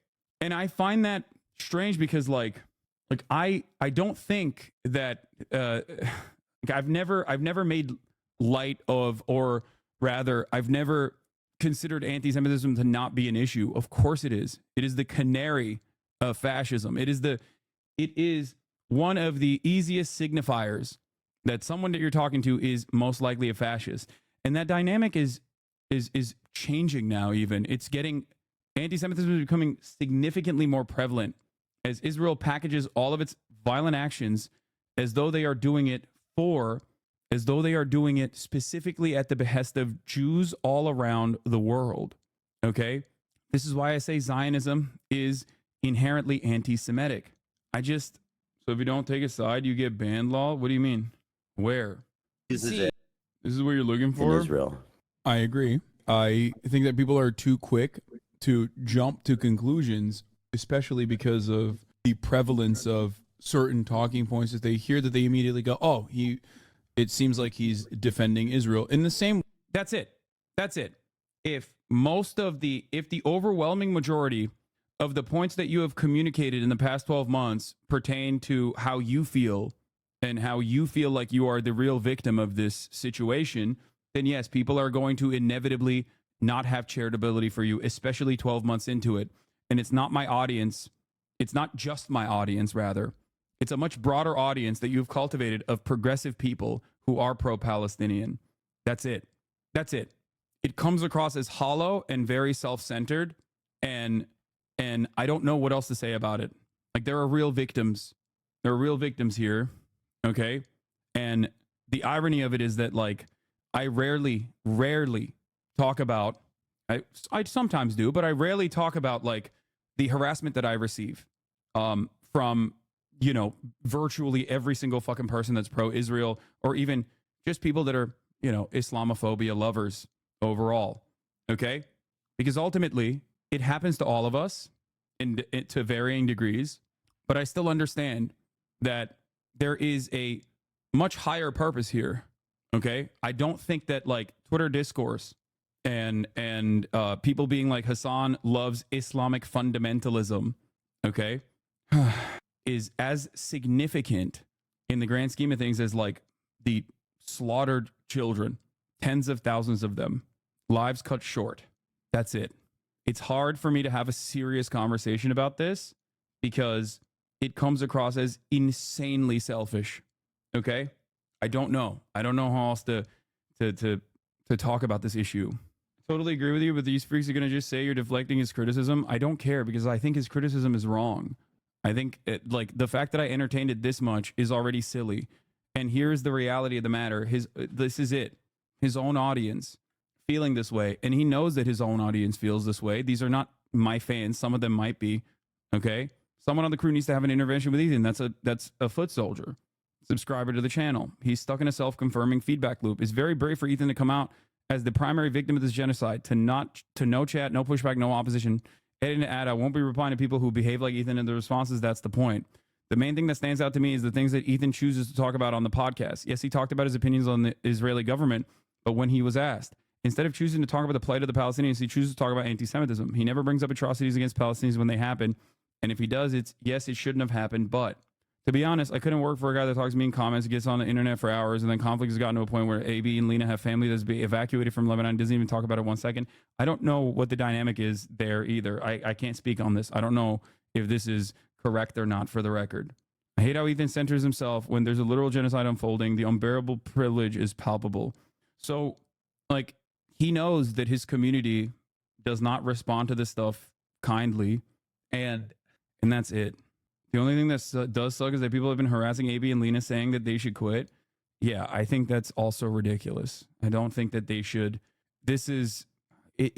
And I find that strange because like I don't think that, I've never made light of, or rather, I've never considered anti-Semitism to not be an issue. Of course it is. It is the canary of fascism. It is one of the easiest signifiers that someone that you're talking to is most likely a fascist. And that dynamic is changing now. Even it's getting, anti-Semitism is becoming significantly more prevalent as Israel packages all of its violent actions as though they are doing it specifically at the behest of Jews all around the world. Okay? This is why I say Zionism is inherently anti-Semitic. So if you don't take a side, you get banned law? What do you mean? Where? This is it. This is what you're looking for? In Israel. I agree. I think that people are too quick to jump to conclusions, especially because of the prevalence of certain talking points that they hear, that they immediately go, oh, it seems like he's defending Israel. In the same, that's it. If the overwhelming majority of the points that you have communicated in the past 12 months pertain to how you feel and how you feel like you are the real victim of this situation, then yes, people are going to inevitably not have charitability for you, especially 12 months into it. And it's not my audience. It's not just my audience, rather. It's a much broader audience that you've cultivated of progressive people who are pro-Palestinian. That's it. It comes across as hollow and very self-centered, and I don't know what else to say about it. Like, there are real victims. There are real victims here, okay? And the irony of it is that, like, I rarely talk about, I sometimes do, but I rarely talk about, like, the harassment that I receive from, virtually every single fucking person that's pro-Israel, or even just people that are, you know, Islamophobia lovers overall. Okay? Because ultimately, it happens to all of us to varying degrees. But I still understand that there is a much higher purpose here. Okay? I don't think that like Twitter discourse and people being like Hasan loves Islamic fundamentalism, okay, is as significant in the grand scheme of things as like the slaughtered children, tens of thousands of them, lives cut short. That's it. It's hard for me to have a serious conversation about this because it comes across as insanely selfish. Okay? I don't know how else to talk about this issue. Totally agree with you, but these freaks are going to just say you're deflecting his criticism. I don't care because I think his criticism is wrong. I think like the fact that I entertained it this much is already silly. And here's the reality of the matter. This is it. His own audience feeling this way. And he knows that his own audience feels this way. These are not my fans. Some of them might be. Okay. Someone on the crew needs to have an intervention with Ethan. That's a foot soldier. Subscriber to the channel. He's stuck in a self-confirming feedback loop. It's very brave for Ethan to come out as the primary victim of this genocide, to no chat, no pushback, no opposition. Editing to add, I won't be replying to people who behave like Ethan in the responses. That's the point. The main thing that stands out to me is the things that Ethan chooses to talk about on the podcast. Yes, he talked about his opinions on the Israeli government, but when he was asked, instead of choosing to talk about the plight of the Palestinians, he chooses to talk about anti-Semitism. He never brings up atrocities against Palestinians when they happen. And if he does, it's, yes, it shouldn't have happened, but to be honest, I couldn't work for a guy that talks mean comments, gets on the internet for hours, and then conflict has gotten to a point where AB and Lena have family that's been evacuated from Lebanon, doesn't even talk about it 1 second. I don't know what the dynamic is there either. I can't speak on this. I don't know if this is correct or not, for the record. I hate how Ethan centers himself when there's a literal genocide unfolding. The unbearable privilege is palpable. So, like, he knows that his community does not respond to this stuff kindly, and that's it. The only thing that does suck is that people have been harassing AB and Lena saying that they should quit. Yeah, I think that's also ridiculous. I don't think that they should. It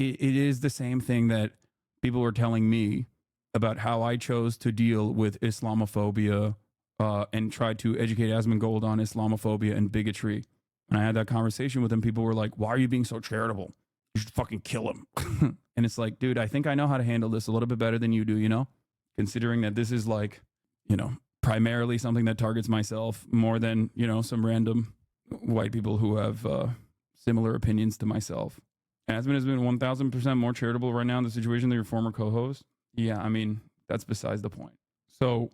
is the same thing that people were telling me about how I chose to deal with Islamophobia and tried to educate Asmongold on Islamophobia and bigotry. And I had that conversation with them. People were like, why are you being so charitable? You should fucking kill him. And it's like, dude, I think I know how to handle this a little bit better than you do, you know? Considering that this is like, you know, primarily something that targets myself more than, you know, some random white people who have similar opinions to myself. Asmon has been 1,000% more charitable right now in the situation than your former co-host. Yeah, I mean, that's besides the point. So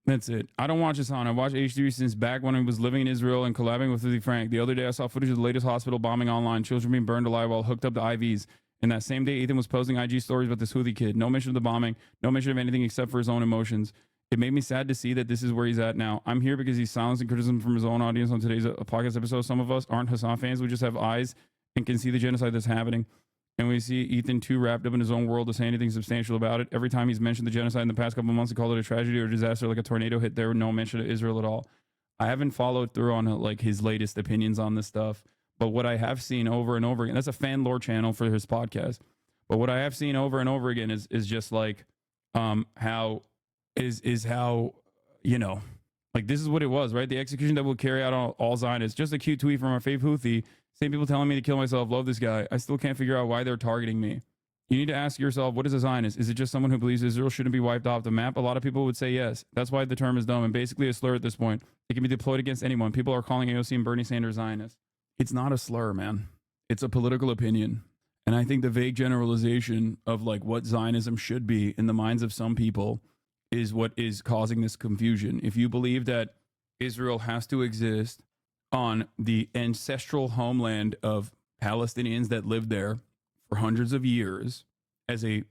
that's it. I don't watch Hasan. I watched H3 since back when I was living in Israel and collabing with 50 Frank. The other day I saw footage of the latest hospital bombing online. Children being burned alive while hooked up to IVs. And that same day, Ethan was posting IG stories about this Houthi kid. No mention of the bombing, no mention of anything except for his own emotions. It made me sad to see that this is where he's at now. I'm here because he's silencing criticism from his own audience on today's podcast episode. Some of us aren't Hasan fans. We just have eyes and can see the genocide that's happening. And we see Ethan too wrapped up in his own world to say anything substantial about it. Every time he's mentioned the genocide in the past couple of months, he called it a tragedy or a disaster, like a tornado hit there, no mention of Israel at all. I haven't followed through on like his latest opinions on this stuff. But what I have seen over and over again, that's a fan lore channel for his podcast. But what I have seen over and over again is just like how, you know, like this is what it was, right? The execution that will carry out all Zionists. Just a cute tweet from our fave Houthi. Same people telling me to kill myself. Love this guy. I still can't figure out why they're targeting me. You need to ask yourself, what is a Zionist? Is it just someone who believes Israel shouldn't be wiped off the map? A lot of people would say yes. That's why the term is dumb and basically a slur at this point. It can be deployed against anyone. People are calling AOC and Bernie Sanders Zionists. It's not a slur, man. It's a political opinion. And I think the vague generalization of like what Zionism should be in the minds of some people is what is causing this confusion. If you believe that Israel has to exist on the ancestral homeland of Palestinians that lived there for hundreds of years as a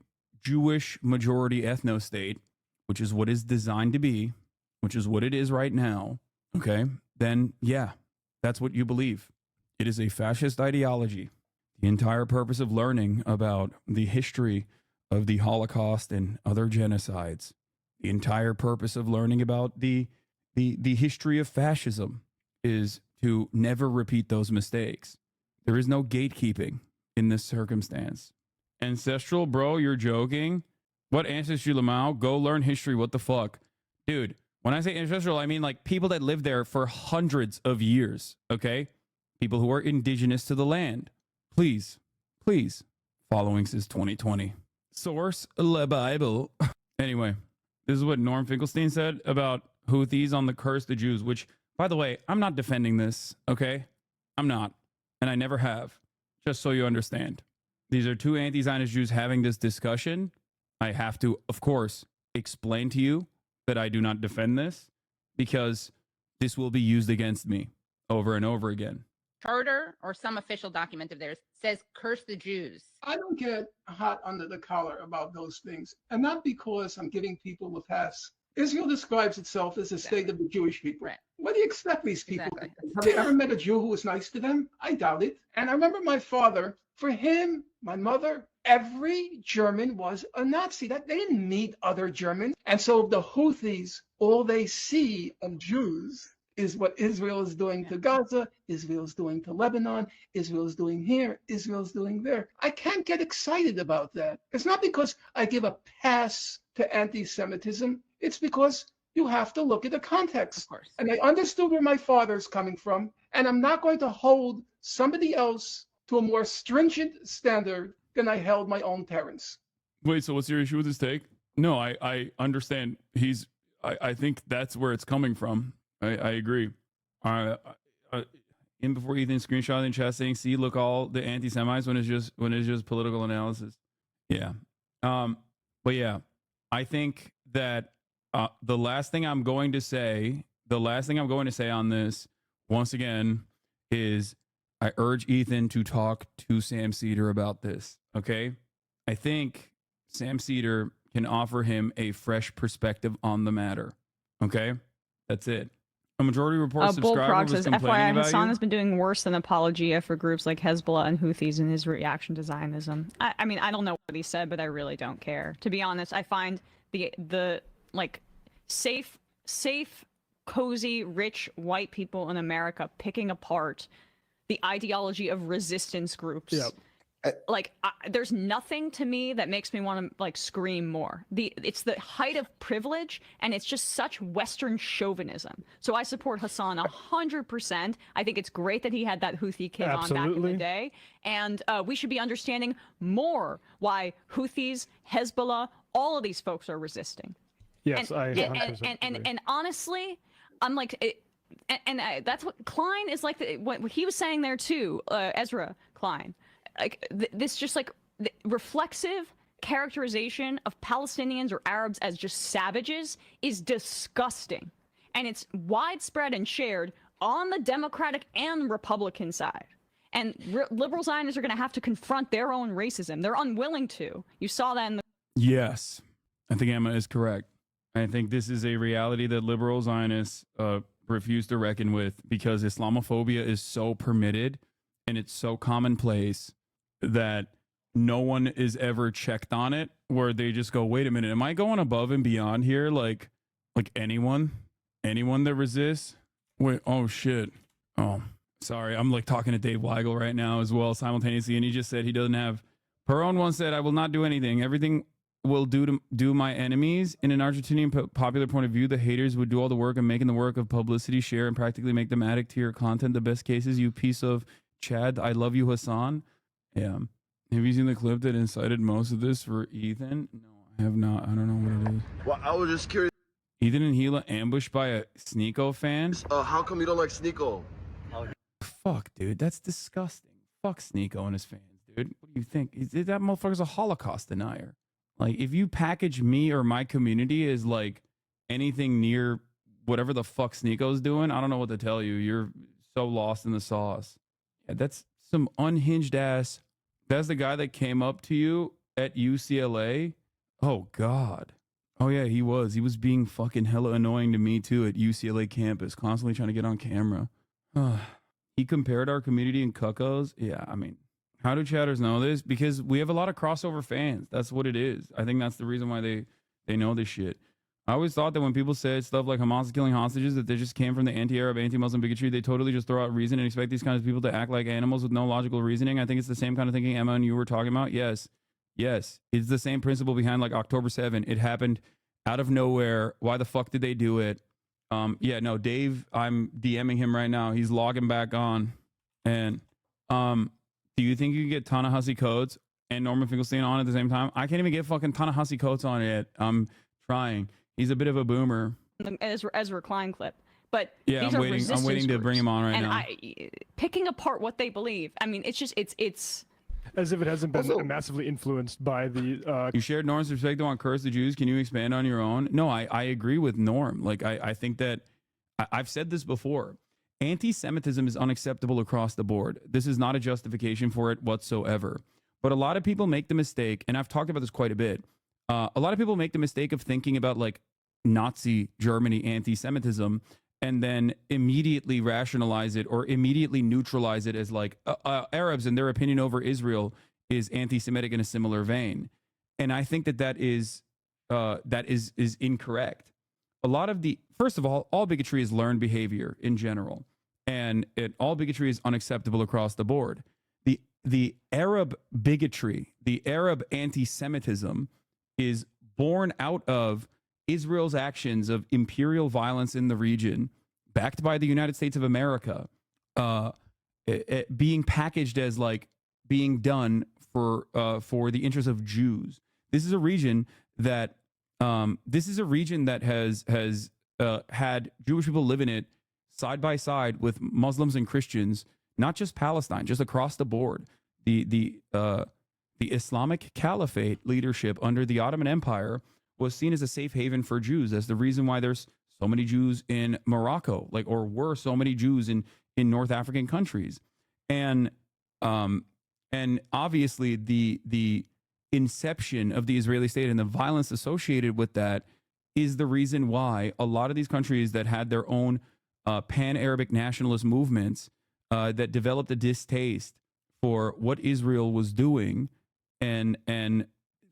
Jewish majority ethno-state, which is what is designed to be, which is what it is right now, okay, then yeah, that's what you believe. It is a fascist ideology. The entire purpose of learning about the history of the Holocaust and other genocides, the entire purpose of learning about the history of fascism is to never repeat those mistakes. There is no gatekeeping in this circumstance. Ancestral, bro, you're joking? What ancestry, Lamau? Go learn history. What the fuck? Dude, when I say ancestral, I mean like people that lived there for hundreds of years, okay? people who are indigenous to the land. Please, please, following since 2020. Source, the Bible. Anyway, this is what Norm Finkelstein said about Houthis on the curse the Jews, which, by the way, I'm not defending this, okay? I'm not, and I never have, just so you understand. These are two anti-Zionist Jews having this discussion. I have to, of course, explain to you that I do not defend this because this will be used against me over and over again. Charter or some official document of theirs says curse the Jews. I don't get hot under the collar about those things, and not because I'm giving people a pass. Israel describes itself as a state of the Jewish people. Right. What do you expect these people? Exactly. Have they ever met a Jew who was nice to them? I doubt it. And I remember my father, for him, my mother, every German was a Nazi. That they didn't meet other Germans. And so the Houthis, all they see of Jews is what Israel is doing to Gaza, Israel is doing to Lebanon, Israel is doing here, Israel is doing there. I can't get excited about that. It's not because I give a pass to anti-Semitism. It's because you have to look at the context. Of course. And I understood where my father's coming from, and I'm not going to hold somebody else to a more stringent standard than I held my own parents. Wait, so what's your issue with his take? No, I understand. I think that's where it's coming from. I agree. In before Ethan screenshot in chat saying, "See, look, all the anti-Semites when it's just political analysis." Yeah. But yeah, I think that the last thing I'm going to say on this, once again, is I urge Ethan to talk to Sam Cedar about this. Okay, I think Sam Cedar can offer him a fresh perspective on the matter. Okay, that's it. A majority report subscriber was says, complaining FYI, about Hassan you. has been doing worse than Apologia for groups like Hezbollah and Houthis in his reaction to Zionism. I mean, I don't know what he said, but I really don't care. To be honest, I find the like safe, cozy, rich white people in America picking apart the ideology of resistance groups. Yep. Like, there's nothing to me that makes me want to like scream more. It's the height of privilege, and it's just such Western chauvinism. So I support Hassan 100%. I think it's great that he had that Houthi kid on back in the day, and we should be understanding more why Houthis, Hezbollah, all of these folks are resisting. Yes, and honestly, I'm like, that's what Klein is like. What he was saying there too, Ezra Klein. Like this just like reflexive characterization of Palestinians or Arabs as just savages is disgusting, and it's widespread and shared on the Democratic and Republican side. And liberal Zionists are going to have to confront their own racism. They're unwilling to. You saw that in the... Yes, I think Emma is correct. I think this is a reality that liberal Zionists refuse to reckon with, because Islamophobia is so permitted and it's so commonplace that no one is ever checked on it, where they just go, wait a minute, am I going above and beyond here? Like anyone that resists? Wait, oh shit. Oh, sorry. I'm like talking to Dave Weigel right now as well simultaneously. And he just said he doesn't have, Perón once said, I will not do anything. Everything will do my enemies. In an Argentinian popular point of view, the haters would do all the work and making the work of publicity, share, and practically make them addict to your content. The best cases, you piece of Chad, I love you, Hassan. Yeah. Have you seen the clip that incited most of this for Ethan? No, I have not. I don't know what it is. Well, I was just curious. Ethan and Gila ambushed by a Sneeko fan? How come you don't like Sneeko? Fuck, dude. That's disgusting. Fuck Sneeko and his fans, dude. What do you think? That motherfucker's a Holocaust denier. Like, if you package me or my community as, like, anything near whatever the fuck Sneeko's doing, I don't know what to tell you. You're so lost in the sauce. Yeah, that's some unhinged ass. That's the guy that came up to you at UCLA. Oh, God. Oh, yeah, he was. He was being fucking hella annoying to me, too, at UCLA campus, constantly trying to get on camera. He compared our community in cuckos. Yeah, I mean, how do chatters know this? Because we have a lot of crossover fans. That's what it is. I think that's the reason why they know this shit. I always thought that when people said stuff like Hamas is killing hostages, that they just came from the anti-Arab, anti-Muslim bigotry. They totally just throw out reason and expect these kinds of people to act like animals with no logical reasoning. I think it's the same kind of thinking Emma and you were talking about. Yes. It's the same principle behind like October 7. It happened out of nowhere. Why the fuck did they do it? Yeah, no, Dave, I'm DMing him right now. He's logging back on. And do you think you can get Ta-Nehisi Coates and Norman Finkelstein on at the same time? I can't even get fucking Ta-Nehisi Coates on yet. I'm trying. He's a bit of a boomer. The Ezra Klein clip. But yeah, these I'm are waiting. I'm resistance waiting to groups. bring him on right and now. Picking apart what they believe. I mean, it's as if it hasn't been massively influenced by the. You shared Norm's perspective on curse the Jews. Can you expand on your own? No, I agree with Norm. Like I think that I've said this before. Anti-Semitism is unacceptable across the board. This is not a justification for it whatsoever. But a lot of people make the mistake, and I've talked about this quite a bit. A lot of people make the mistake of thinking about like Nazi Germany anti-Semitism and then immediately rationalize it or immediately neutralize it as like Arabs and their opinion over Israel is anti-Semitic in a similar vein. And I think that is incorrect. A lot of first of all bigotry is learned behavior in general, and all bigotry is unacceptable across the board. The Arab bigotry, the Arab anti-Semitism is born out of Israel's actions of imperial violence in the region, backed by the United States of America, being packaged as like being done for the interests of Jews. This is a region that has had Jewish people live in it side by side with Muslims and Christians, not just Palestine, just across the board. The Islamic Caliphate leadership under the Ottoman Empire was seen as a safe haven for Jews. That's the reason why there's so many Jews in Morocco, or were so many Jews in North African countries. And obviously the inception of the Israeli state and the violence associated with that is the reason why a lot of these countries that had their own pan-Arabic nationalist movements that developed a distaste for what Israel was doing, and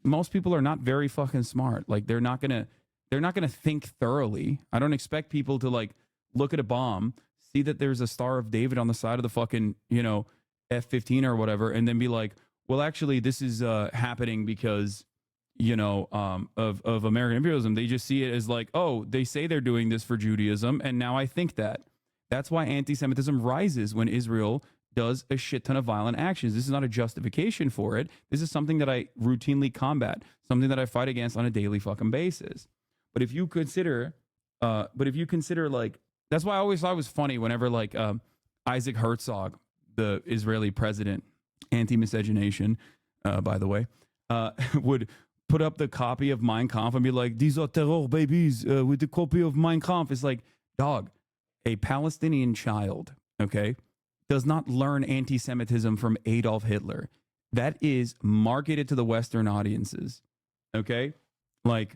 most people are not very fucking smart. Like they're not gonna think thoroughly. I don't expect people to like look at a bomb, see that there's a Star of David on the side of the fucking F-15 or whatever, and then be like, well, actually, this is happening because of American imperialism. They just see it as like, oh, they say they're doing this for Judaism, and now I think that. That's why anti-Semitism rises when Israel does a shit ton of violent actions. This is not a justification for it. This is something that I routinely combat, something that I fight against on a daily fucking basis. But if you consider like, that's why I always thought it was funny whenever like Isaac Herzog, the Israeli president, anti-miscegenation, by the way, would put up the copy of Mein Kampf and be like, these are terror babies with the copy of Mein Kampf. It's like, dog, a Palestinian child, okay, does not learn anti-Semitism from Adolf Hitler. That is marketed to the Western audiences, okay? Like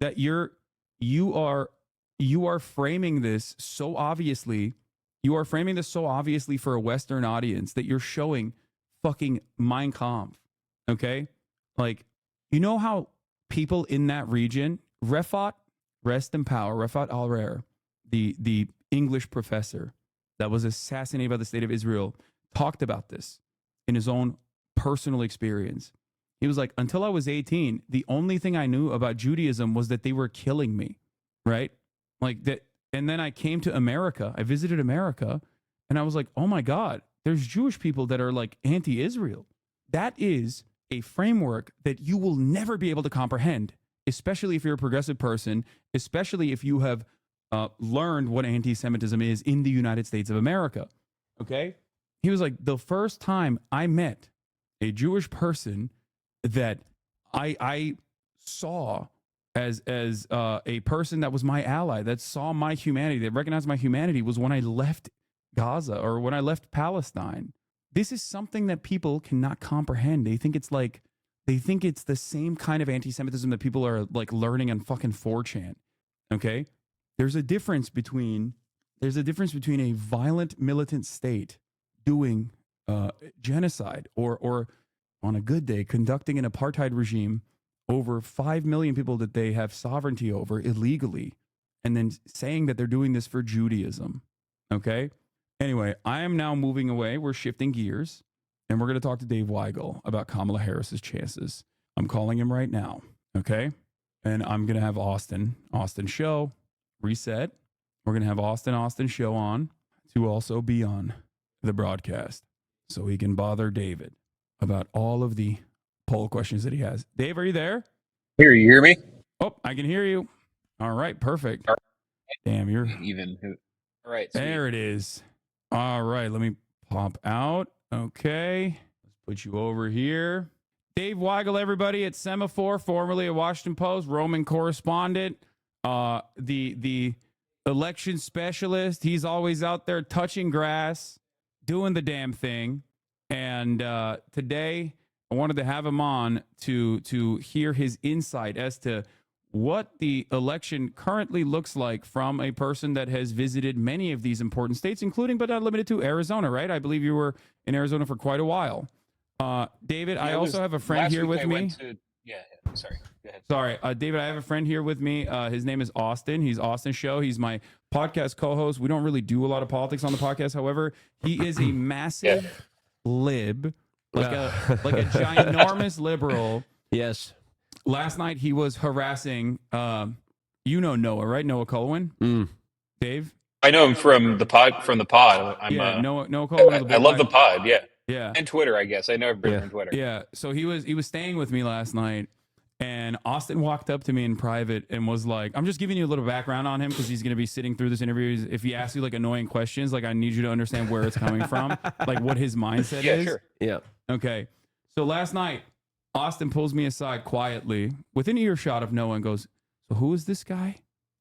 that you are framing this so obviously. You are framing this so obviously for a Western audience that you're showing fucking Mein Kampf, okay? Like, you know how people in that region, Refat, rest in power, Refat al-Rer, the English professor that was assassinated by the state of Israel, talked about this in his own personal experience. He was like, until I was 18, the only thing I knew about Judaism was that they were killing me, right? Like that. And then I came to America. I visited America, and I was like, oh my God, there's Jewish people that are like anti-Israel. That is a framework that you will never be able to comprehend, especially if you're a progressive person, especially if you have learned what anti-Semitism is in the United States of America. Okay? He was like, the first time I met a Jewish person that I saw as a person that was my ally, that saw my humanity, that recognized my humanity, was when I left Gaza or when I left Palestine. This is something that people cannot comprehend. They think it's the same kind of anti-Semitism that people are like learning on fucking 4chan. Okay? There's a difference between a violent militant state doing genocide or on a good day conducting an apartheid regime over 5 million people that they have sovereignty over illegally, and then saying that they're doing this for Judaism. Okay? Anyway, I am now moving away. We're shifting gears, and we're going to talk to Dave Weigel about Kamala Harris's chances. I'm calling him right now. Okay? And I'm going to have Austin show, reset. We're going to have Austin show on to also be on the broadcast so he can bother David about all of the poll questions that he has. Dave, are you there? Here, you hear me? Oh, I can hear you. All right, perfect. Damn, you're even. All right, sweet. There it is. All right, let me pop out. Okay, let's put you over here. Dave Weigel, everybody, at Semaphore, formerly a Washington Post, Roman correspondent, the election specialist. He's always out there touching grass, doing the damn thing. And today, I wanted to have him on to hear his insight as to what the election currently looks like from a person that has visited many of these important states, including but not limited to Arizona, right? I believe you were in Arizona for quite a while. David, I also have a friend here with me. Sorry. Go ahead. Sorry, David, I have a friend here with me. His name is Austin. He's Austin Show. He's my podcast co-host. We don't really do a lot of politics on the podcast. However, he is a massive lib, like a ginormous liberal. Yes. Last night he was harassing, Noah, right? Noah Colwyn. Dave. I know him from the pod. Noah Colwyn. I love the pod. Yeah. Yeah. And Twitter, I guess. I know everybody on Twitter. Yeah. So he was staying with me last night, and Austin walked up to me in private and was like, I'm just giving you a little background on him because he's going to be sitting through this interview. If he asks you like annoying questions, like I need you to understand where it's coming from, like what his mindset is. Sure. Yeah. Okay. So last night, Austin pulls me aside quietly within earshot of Noah and goes, so who is this guy?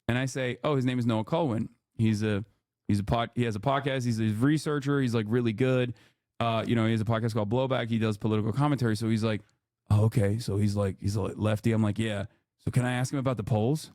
And I say, oh, his name is Noah Colwyn. He has a podcast. He's a researcher. He's like really good. He has a podcast called Blowback. He does political commentary. So he's like, oh, okay. So he's a lefty. I'm like, yeah. So can I ask him about the polls?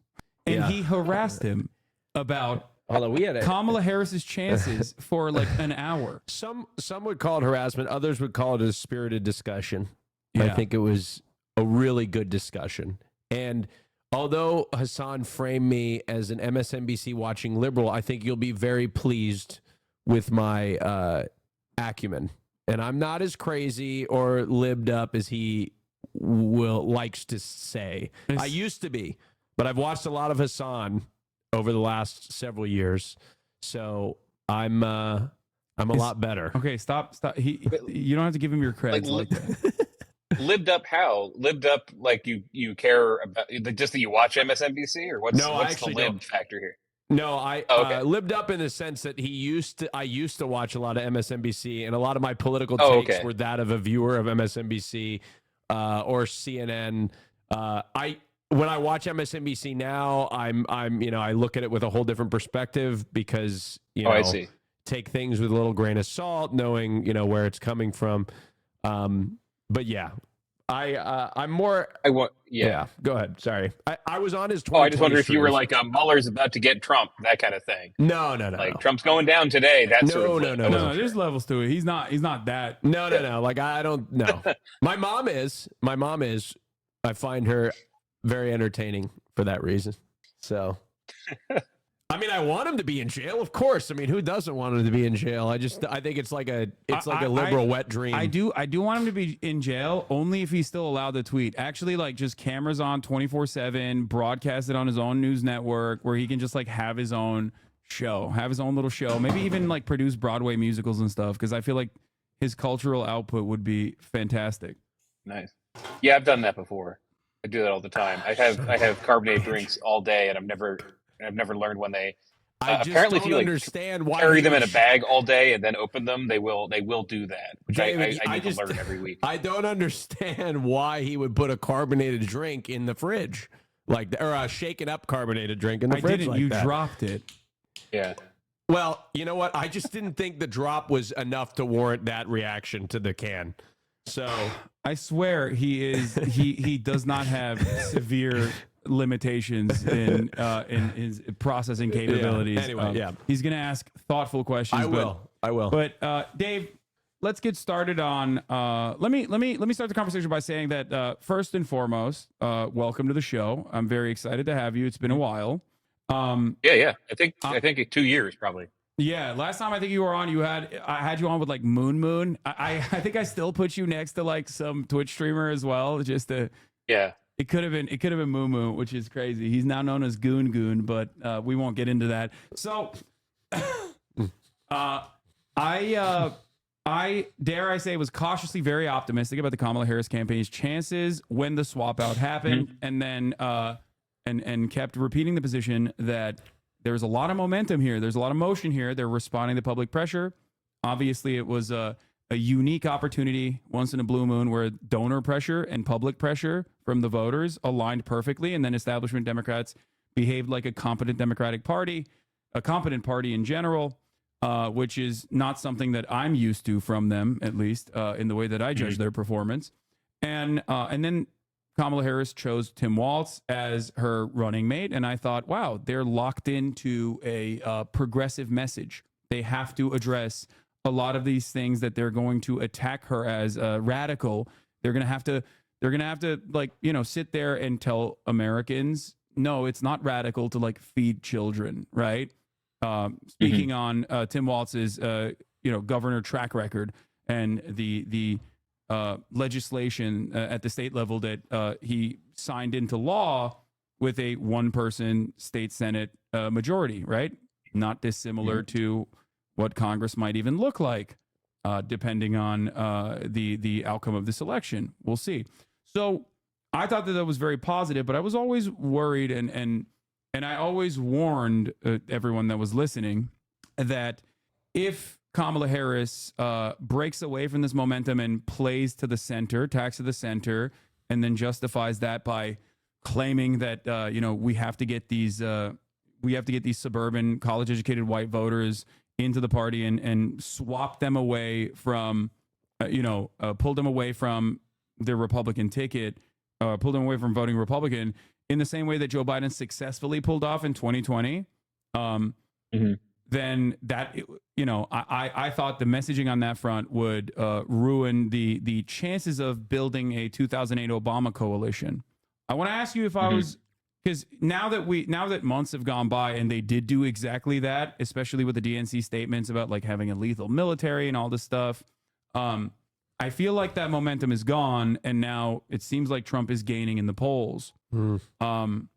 And he harassed him about Kamala Harris's chances for like an hour. Some would call it harassment. Others would call it a spirited discussion. Yeah. I think it was a really good discussion. And although Hasan framed me as an MSNBC watching liberal, I think you'll be very pleased with my acumen. And I'm not as crazy or libbed up as he likes to say. I used to be, but I've watched a lot of Hasan over the last several years. So I'm a lot better. Okay, stop. You don't have to give him your credits like that. Libbed up how? Libbed up like you care about just that you watch MSNBC, or what's the lib factor here? No, I libbed up in the sense that I used to watch a lot of MSNBC, and a lot of my political takes were that of a viewer of MSNBC or CNN. When I watch MSNBC now, I look at it with a whole different perspective because I see. Take things with a little grain of salt, knowing where it's coming from. But yeah, I'm more. Yeah. Go ahead. Sorry, I was on his. I just wonder if you were like Mueller's about to get Trump, that kind of thing. No. Like Trump's going down today. That's No. There's levels to it. He's not that. No. Like I don't know. My mom is. I find her very entertaining for that reason. So. I mean, I want him to be in jail, of course. I mean, who doesn't want him to be in jail? I think it's like a liberal wet dream. I do want him to be in jail only if he's still allowed to tweet. Actually, like just cameras on 24/7, broadcast it on his own news network where he can just like have his own show, have his own little show, maybe even like produce Broadway musicals and stuff. Because I feel like his cultural output would be fantastic. Nice. Yeah, I've done that before. I do that all the time. I have carbonated drinks all day, and I've never learned when they. Apparently, if you carry them in a bag all day and then open them, they will do that. Which David, I need to learn every week. I don't understand why he would put a carbonated drink in the fridge, or a shaken up carbonated drink in the fridge. Didn't. Like You that. dropped it. Yeah. Well, you know what? I just didn't think the drop was enough to warrant that reaction to the can. So I swear he does not have severe limitations in his processing capabilities. Anyway, he's gonna ask thoughtful questions. I will. But Dave, let's get started on. Let me start the conversation by saying that first and foremost, welcome to the show. I'm very excited to have you. It's been a while. Yeah. I think 2 years probably. Yeah, last time I think you were on, I had you on with like Moon. I think I still put you next to like some Twitch streamer as well, just to. Yeah. It could have been Moo, which is crazy. He's now known as Goon, but we won't get into that. So, I dare I say was cautiously very optimistic about the Kamala Harris campaign's chances when the swap out happened, and then and kept repeating the position that there's a lot of momentum here, there's a lot of motion here. They're responding to public pressure. Obviously, it was a unique opportunity, once in a blue moon, where donor pressure and public pressure from the voters aligned perfectly, and then establishment Democrats behaved like a competent Democratic Party, a competent party in general. Which is not something that I'm used to from them, at least in the way that I judge their performance. And then Kamala Harris chose Tim Walz as her running mate, and I thought, wow, they're locked into a progressive message. They have to address a lot of these things that they're going to attack her as radical. They're gonna have to like, you know, sit there and tell Americans, no, it's not radical to like feed children, right? Speaking on Tim Walz's, governor track record and the legislation at the state level that he signed into law with a one-person state Senate majority, right? Not dissimilar to what Congress might even look like, depending on the outcome of this election. We'll see. So I thought that was very positive, but I was always worried and I always warned everyone that was listening that if Kamala Harris breaks away from this momentum and plays to the center, tacks to the center, and then justifies that by claiming that we have to get these suburban college-educated white voters into the party and swap them away from, pull them away from their Republican ticket, pull them away from voting Republican, in the same way that Joe Biden successfully pulled off in 2020, then that, I thought the messaging on that front would ruin the chances of building a 2008 Obama coalition. I want to ask you if I was, because now that months have gone by and they did do exactly that, especially with the DNC statements about like having a lethal military and all this stuff, I feel like that momentum is gone, and now it seems like Trump is gaining in the polls. And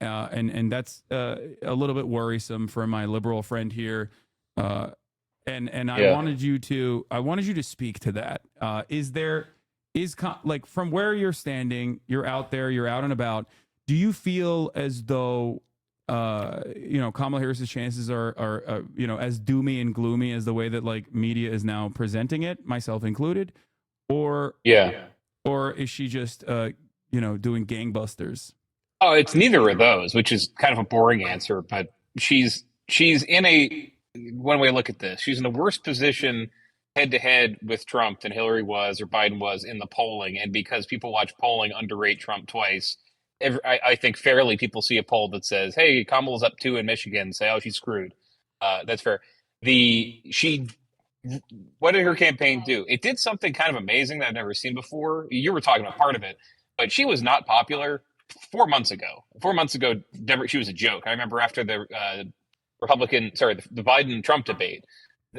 that's a little bit worrisome for my liberal friend here. I wanted you to speak to that. Like, from where you're standing, you're out there, you're out and about. Do you feel as though Kamala Harris's chances are as doomy and gloomy as the way that like media is now presenting it, myself included, or is she just doing gangbusters? Oh, it's neither of those, which is kind of a boring answer, but she's in one way to look at this, she's in a worse position head to head with Trump than Hillary was or Biden was in the polling. And because people watch polling underrate Trump twice, I think fairly people see a poll that says, hey, Kamala's up 2 in Michigan, say, oh, she's screwed. That's fair. What did her campaign do? It did something kind of amazing that I've never seen before. You were talking about part of it, but she was not popular 4 months ago. 4 months ago, she was a joke. I remember after the Biden-Trump debate,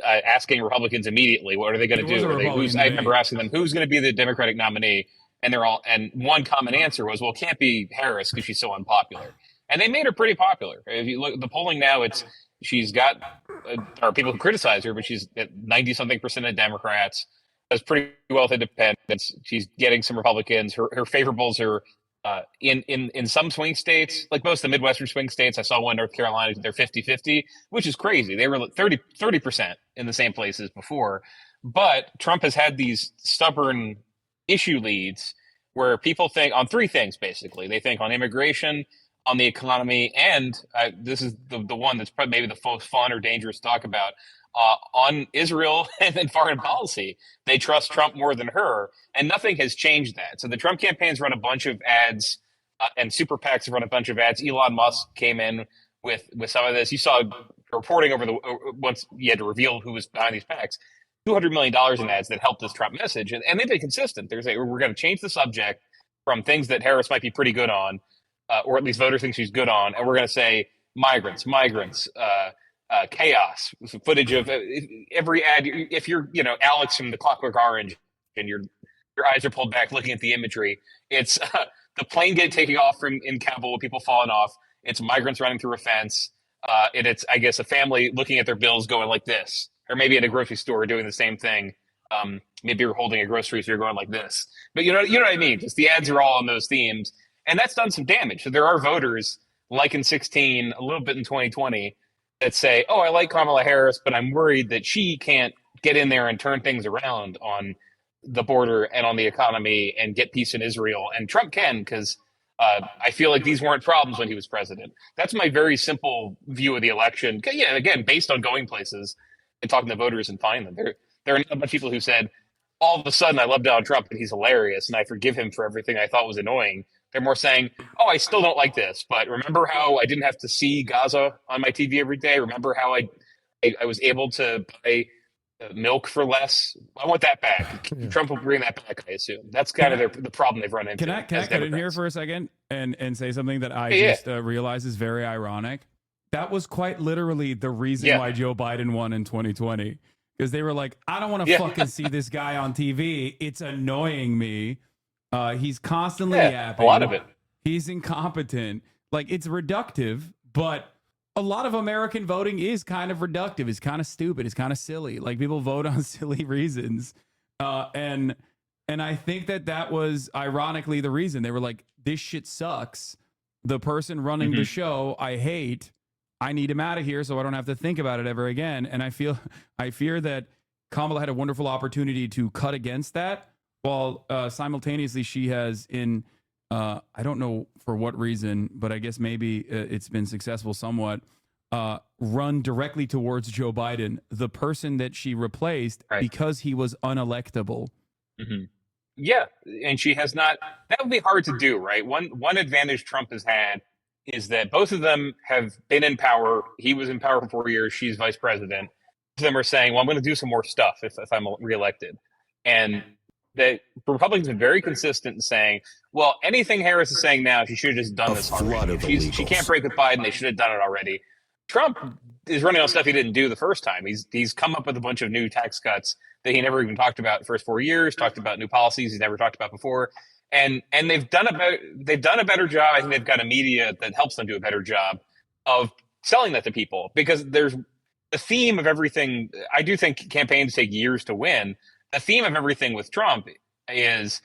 asking Republicans immediately, what are they going to do? I remember asking them, who's going to be the Democratic nominee? And one common answer was, well, it can't be Harris because she's so unpopular. And they made her pretty popular. If you look at the polling now, she's got, or people who criticize her, but she's at 90-something% of Democrats, does pretty well with independents. She's getting some Republicans. Her favorables are in some swing states, like most of the Midwestern swing states. I saw one, North Carolina, they're 50-50, which is crazy. They were 30% in the same places before. But Trump has had these stubborn issue leads where people think on 3 things, basically. They think on immigration, on the economy, and this is the one that's probably maybe the most fun or dangerous to talk about, on Israel and then foreign policy. They trust Trump more than her, and nothing has changed that. So the Trump campaign's run a bunch of ads, and super PACs have run a bunch of ads. Elon Musk came in with some of this. You saw reporting once you had to reveal who was behind these PACs, $200 million in ads that helped this Trump message. And they've been consistent. They're saying, we're going to change the subject from things that Harris might be pretty good on, or at least voters think she's good on. And we're going to say migrants, chaos, footage of every ad. If you're, Alex from the Clockwork Orange and your eyes are pulled back looking at the imagery, it's the plane taking off in Kabul with people falling off. It's migrants running through a fence. and it's, I guess, a family looking at their bills going like this, or maybe at a grocery store doing the same thing. Maybe you're holding a grocery, so you're going like this. But you know what I mean? Just the ads are all on those themes, and that's done some damage. So there are voters, like in 16, a little bit in 2020, that say, "Oh, I like Kamala Harris, but I'm worried that she can't get in there and turn things around on the border and on the economy and get peace in Israel." And Trump can, because I feel like these weren't problems when he was president. That's my very simple view of the election. Yeah, again, based on going places and talking to voters and finding them. There are not a bunch of people who said, all of a sudden, I love Donald Trump and he's hilarious and I forgive him for everything I thought was annoying. They're more saying, oh, I still don't like this, but remember how I didn't have to see Gaza on my TV every day? Remember how I was able to buy milk for less? I want that back. Trump will bring that back, I assume. That's kind of the problem they've run into. Can I cut in here for a second and say something that I just realized is very ironic? That was quite literally the reason why Joe Biden won in 2020. Because they were like, I don't want to fucking see this guy on TV. It's annoying me. He's constantly yapping. A lot of it. He's incompetent. Like, it's reductive, but a lot of American voting is kind of reductive. It's kind of stupid. It's kind of silly. Like, people vote on silly reasons. And I think that was ironically the reason. They were like, this shit sucks. The person running the show, I hate. I need him out of here so I don't have to think about it ever again. And I fear that Kamala had a wonderful opportunity to cut against that, while simultaneously she has I don't know for what reason, but I guess maybe it's been successful somewhat, run directly towards Joe Biden, the person that she replaced because he was unelectable. Yeah, and she has not. That would be hard to do, right? One advantage Trump has had is that both of them have been in power. He was in power for 4 years. She's vice president. Both of them are saying, well, I'm going to do some more stuff if I'm reelected. And the Republicans have been very consistent in saying, well, anything Harris is saying now, she should have just done this already. She can't break with Biden. They should have done it already. Trump is running on stuff he didn't do the first time. He's come up with a bunch of new tax cuts that he never even talked about the first 4 years, talked about new policies he's never talked about before. And they've done a better job. I think they've got a media that helps them do a better job of selling that to people, because there's the theme of everything. I do think campaigns take years to win. The theme of everything with Trump is,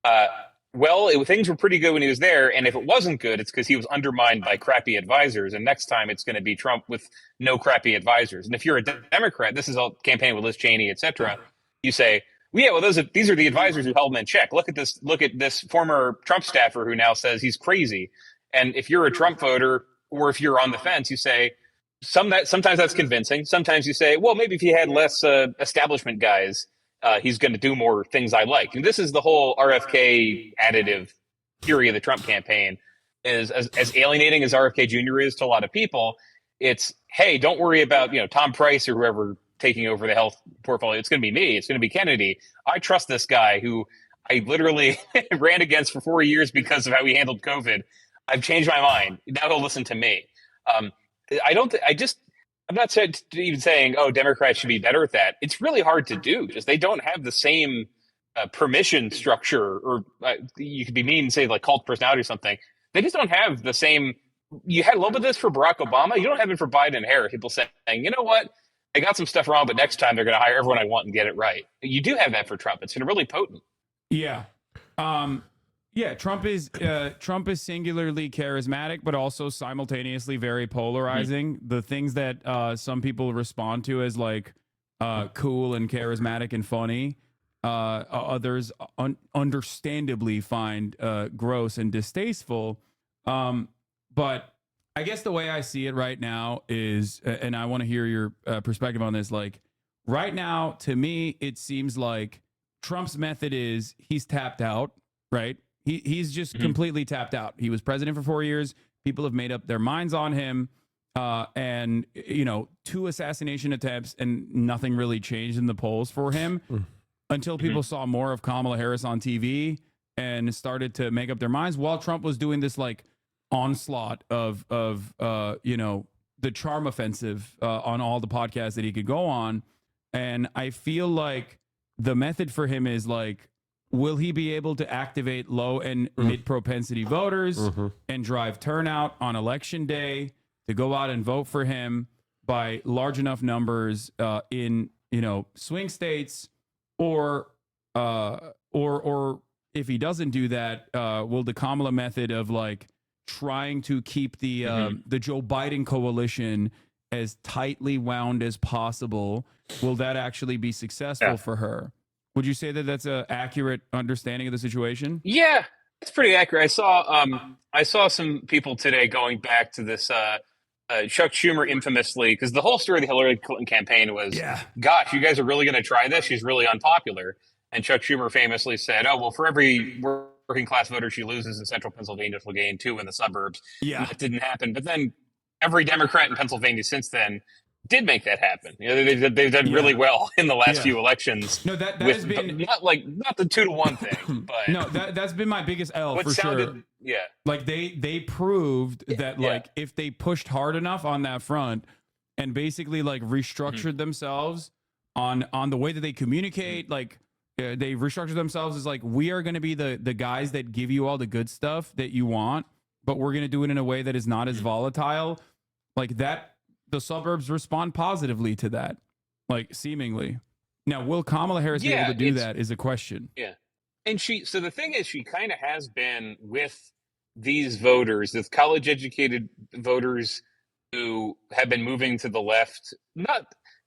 things were pretty good when he was there, and if it wasn't good, it's because he was undermined by crappy advisors, and next time it's going to be Trump with no crappy advisors. And if you're a Democrat, this is a campaign with Liz Cheney, etc., you say, these are the advisors who held him in check. Look at this former Trump staffer who now says he's crazy. And if you're a Trump voter, or if you're on the fence, you say, sometimes that's convincing. Sometimes you say, well, maybe if he had less establishment guys, he's going to do more things I like. And this is the whole RFK additive theory of the Trump campaign. Is as alienating as RFK Jr. is to a lot of people, it's, hey, don't worry about Tom Price or whoever taking over the health portfolio. It's going to be me. It's going to be Kennedy. I trust this guy who I literally ran against for 4 years because of how he handled COVID. I've changed my mind. Now he'll listen to me. I'm not even saying, oh, Democrats should be better at that. It's really hard to do. Just they don't have the same permission structure, or you could be mean and say like cult personality or something. They just don't have the same. You had a little bit of this for Barack Obama. You don't have it for Biden and Harris. People saying, you know what? I got some stuff wrong, but next time they're going to hire everyone I want and get it right. You do have that for Trump. It's really potent. Yeah. Trump is singularly charismatic, but also simultaneously very polarizing. The things that some people respond to as like cool and charismatic and funny, others understandably find gross and distasteful. But I guess the way I see it right now is, and I want to hear your perspective on this, like right now, to me, it seems like Trump's method is he's tapped out, right? He's just completely tapped out. He was president for 4 years. People have made up their minds on him. And, 2 assassination attempts and nothing really changed in the polls for him until people saw more of Kamala Harris on TV and started to make up their minds, while Trump was doing this like onslaught of the charm offensive on all the podcasts that he could go on. And I feel like the method for him is like, will he be able to activate low and mid propensity voters and drive turnout on election day to go out and vote for him by large enough numbers in swing states, or if he doesn't do that, will the Kamala method of like trying to keep the Joe Biden coalition as tightly wound as possible, will that actually be successful for her? Would you say that that's an accurate understanding of the situation? Yeah, it's pretty accurate. I saw some people today going back to this Chuck Schumer infamously, because the whole story of the Hillary Clinton campaign was, gosh, you guys are really going to try this? She's really unpopular. And Chuck Schumer famously said, oh, well, for every working class voter she loses in central Pennsylvania, she'll gain 2 in the suburbs. Yeah. And that didn't happen. But then every Democrat in Pennsylvania since then did make that happen. They've done really well in the last few elections. No, that has been not the 2-to-1 thing, but no, that's been my biggest L for sure. Yeah, like they proved that like if they pushed hard enough on that front and basically like restructured themselves on the way that they communicate, like they restructured themselves as like, we are going to be the guys that give you all the good stuff that you want, but we're going to do it in a way that is not as volatile, like that. The suburbs respond positively to that, like seemingly. Now, will Kamala Harris be able to do that is a question. Yeah. And so the thing is, she kind of has been with these voters, these college educated voters who have been moving to the left.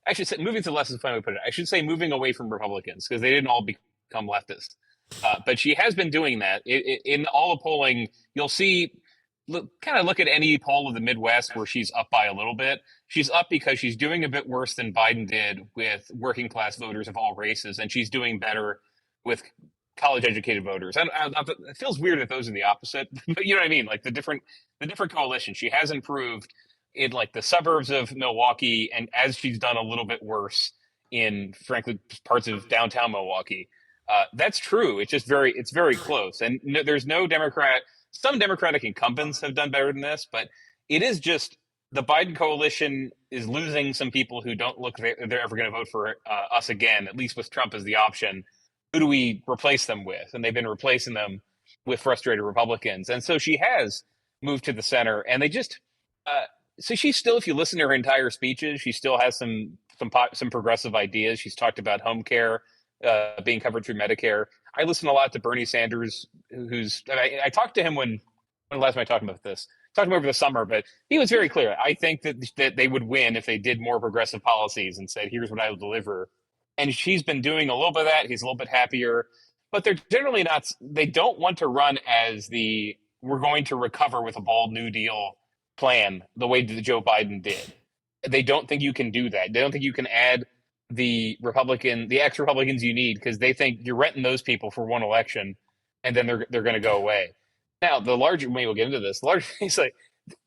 I should say moving to the left is the fine way to put it. I should say moving away from Republicans, because they didn't all become leftists. But she has been doing that. In all the polling, you'll see, look at any poll of the Midwest where she's up by a little bit. She's up because she's doing a bit worse than Biden did with working class voters of all races, and she's doing better with college educated voters. It feels weird that those are the opposite, but you know what I mean? Like the different coalition. She has improved in like the suburbs of Milwaukee, and as she's done a little bit worse in, frankly, parts of downtown Milwaukee. That's true. It's very close, and there's no Democrat. Some Democratic incumbents have done better than this, but it is just the Biden coalition is losing some people who don't look they're ever going to vote for us again, at least with Trump as the option. Who do we replace them with? And they've been replacing them with frustrated Republicans. And so she has moved to the center, and they just so she's still, if you listen to her entire speeches, she still has some progressive ideas. She's talked about home care being covered through Medicare. I listen a lot to Bernie Sanders, I talked to him when last time I talked about this. Talked to him over the summer, but he was very clear. I think that they would win if they did more progressive policies and said, here's what I will deliver. And she's been doing a little bit of that. He's a little bit happier, but they're generally not. They don't want to run as we're going to recover with a bold New Deal plan the way that Joe Biden did. They don't think you can do that. They don't think you can add the ex-Republicans you need, because they think you're renting those people for one election and then they're going to go away. Now, the larger, maybe we'll get into this, it's like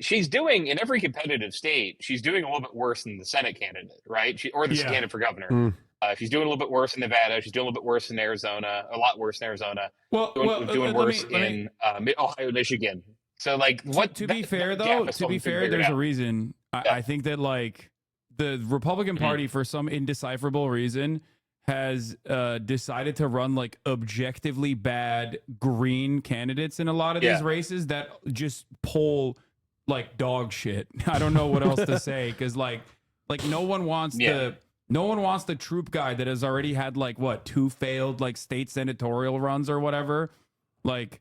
she's doing in every competitive state, she's doing a little bit worse than the Senate candidate, right? Or the candidate for governor. She's doing a little bit worse in Nevada. She's doing a little bit worse in Arizona, a lot worse in Arizona. Doing worse in Ohio, Michigan. So like to be fair, there's a reason. I think that like the Republican Party, for some indecipherable reason, has decided to run like objectively bad green candidates in a lot of these races that just poll like dog shit. I don't know what else to say, because like no one wants the troop guy that has already had like 2 failed like state senatorial runs or whatever, like